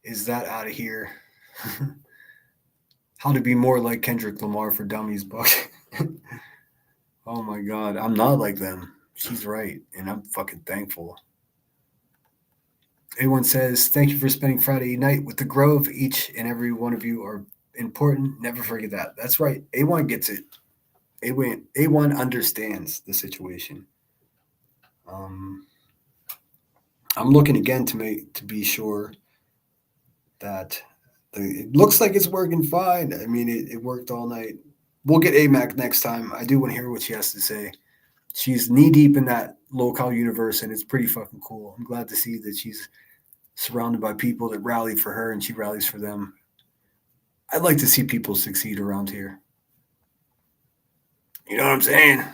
Speaker 1: Is that out of here? How to be more like Kendrick Lamar for Dummies book. Oh my God. I'm not like them. She's right. And I'm fucking thankful. A1 says, thank you for spending Friday night with the Grove. Each and every one of you are important. Never forget that. That's right. A1 gets it. A1 understands the situation. I'm looking again to be sure that it looks like it's working fine. I mean, it worked all night. We'll get AMAC next time. I do want to hear what she has to say. She's knee deep in that local universe, and it's pretty fucking cool. I'm glad to see that she's surrounded by people that rally for her and she rallies for them. I'd like to see people succeed around here. You know what I'm saying?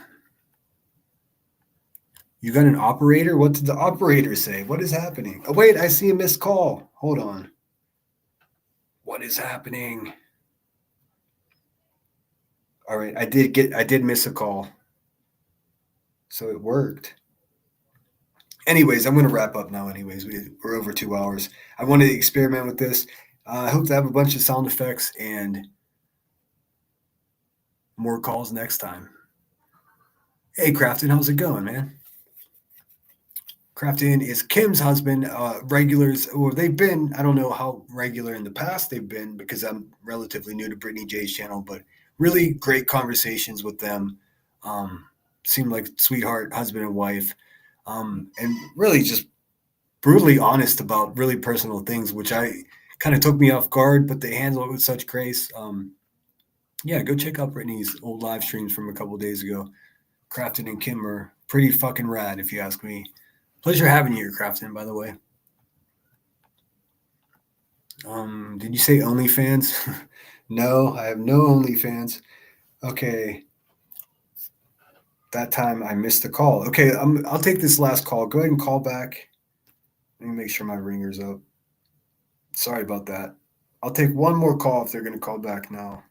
Speaker 1: You got an operator? What did the operator say? What is happening? Oh, wait, I see a missed call. Hold on. What is happening? All right, I did miss a call. So it worked. Anyways, I'm going to wrap up now anyways. We're over 2 hours. I wanted to experiment with this. I hope to have a bunch of sound effects and more calls next time. Hey, Crafton, how's it going, man? Crafton is Kim's husband. Regulars, or they've been, I don't know how regular in the past they've been because I'm relatively new to Brittany J's channel, but really great conversations with them. Seemed like sweetheart husband and wife. And really just brutally honest about really personal things, which I kind of took me off guard, but they handle it with such grace. Yeah, go check out Brittany's old live streams from a couple of days ago. Crafton and Kim are pretty fucking rad, if you ask me. Pleasure having you here, Crafton, by the way. Did you say OnlyFans? No, I have no OnlyFans. Okay. That time I missed the call. Okay, I'll take this last call. Go ahead and call back. Let me make sure my ringer's up. Sorry about that. I'll take one more call if they're going to call back now.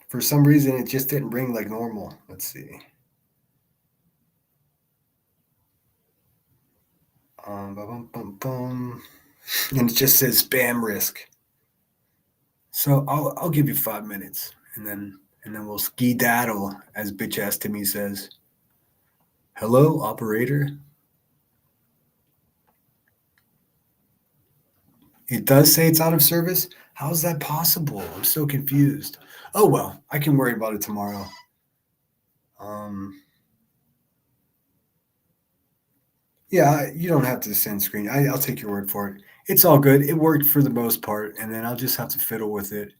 Speaker 1: For some reason, it just didn't ring like normal. Let's see. And it just says spam risk. So I'll give you 5 minutes, and then we'll ski-daddle, as bitch-ass Timmy says. Hello, operator. It does say it's out of service? How is that possible? I'm so confused. Oh, well, I can worry about it tomorrow. Yeah, you don't have to send screen. I'll take your word for it. It's all good. It worked for the most part, and then I'll just have to fiddle with it.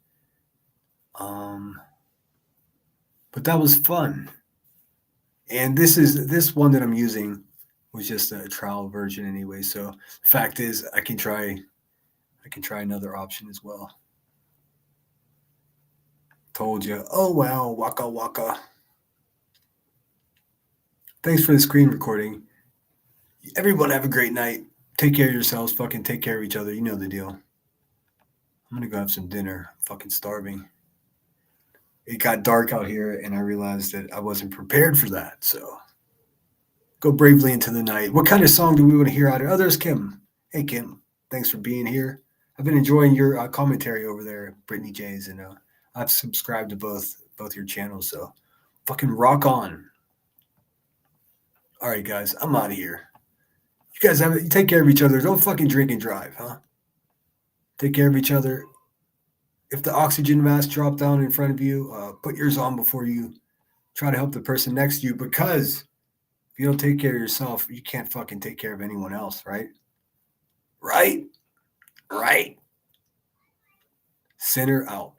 Speaker 1: But that was fun. And this one that I'm using was just a trial version anyway. So the fact is, I can try another option as well. Told you. Oh well, waka waka. Thanks for the screen recording. Everyone have a great night. Take care of yourselves. Fucking take care of each other. You know the deal. I'm gonna go have some dinner. I'm fucking starving. It got dark out here, and I realized that I wasn't prepared for that. So go bravely into the night. What kind of song do we want to hear out of? Oh, there's Kim. Hey, Kim. Thanks for being here. I've been enjoying your commentary over there, Brittany J's, and I've subscribed to both your channels. So fucking rock on. All right, guys. I'm out of here. You guys take care of each other. Don't fucking drink and drive, huh? Take care of each other. If the oxygen mask dropped down in front of you, put yours on before you try to help the person next to you, because if you don't take care of yourself, you can't fucking take care of anyone else, right? Right? Right. Center out.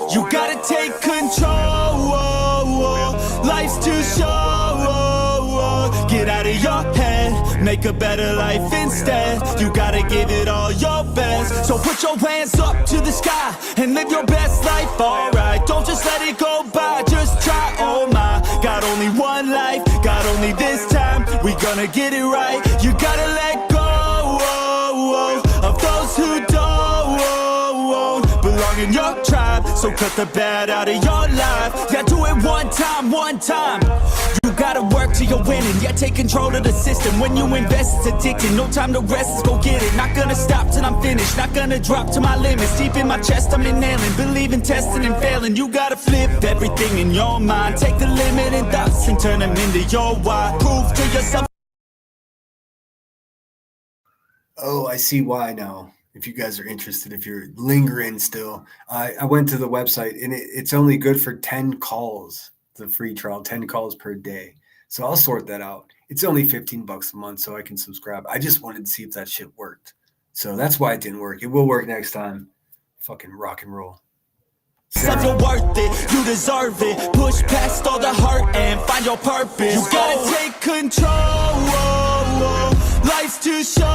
Speaker 12: You gotta take control. Life's too short. Get out of your head, make a better life instead. You gotta give it all your best. So put your hands up to the sky and live your best life, alright. Don't just let it go by, just try, oh my. Got only one life, got only this time. We gonna get it right. You gotta let go of those who don't belong in your tribe. So cut the bad out of your life. Yeah, do it one time. You gotta work till you're winning. Yeah, take control of the system. When you invest, it's addicting. No time to rest, let's go get it. Not gonna stop till I'm finished. Not gonna drop to my limits. Deep in my chest, I'm inhaling. Believe in testing and failing. You gotta flip everything in your mind. Take the limiting thoughts and turn them into your why. Prove to yourself.
Speaker 1: Oh, I see why now. If you guys are interested, if you're lingering still, I went to the website, and it's only good for 10 calls, the free trial, 10 calls per day. So I'll sort that out. It's only $15 a month, so I can subscribe. I just wanted to see if that shit worked. So that's why it didn't work. It will work next time. Fucking rock and roll.
Speaker 12: You're worth it, you deserve it. Push past all the hurt and find your purpose. You gotta take control. Life's too short.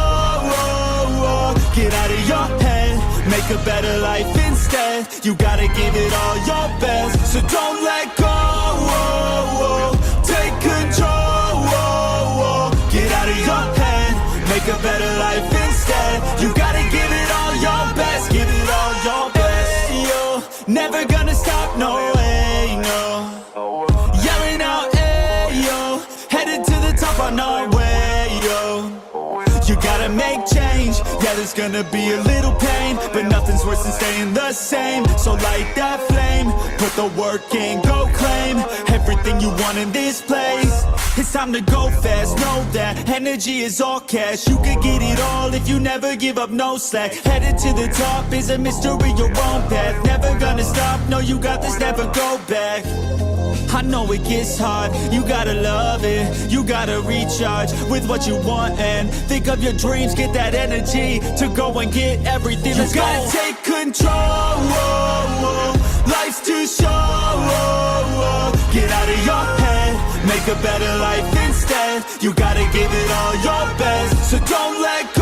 Speaker 12: Get out of your head, make a better life instead. You gotta give it all your best. So don't let go. Take control. Get out of your head, make a better life instead. You gotta give it all your best. Give it all your best. Hey, yo, never gonna stop, no way, no. Yelling out, hey, yo, headed to the top on our way, yo. You gotta make change, yeah, there's gonna be a little pain, but nothing's worse than staying the same. So light that flame, put the work in, go claim everything you want in this place. It's time to go fast, know that energy is all cash. You could get it all if you never give up, no slack. Headed to the top is a mystery, your own path. Never gonna stop, no, you got this, never go back. I know it gets hard, you gotta love it. You gotta recharge with what you want and think of your dreams. Get that energy to go and get everything. You gotta take control. Life's too short. Get out of your head, make a better life instead. You gotta give it all your best. So don't let go.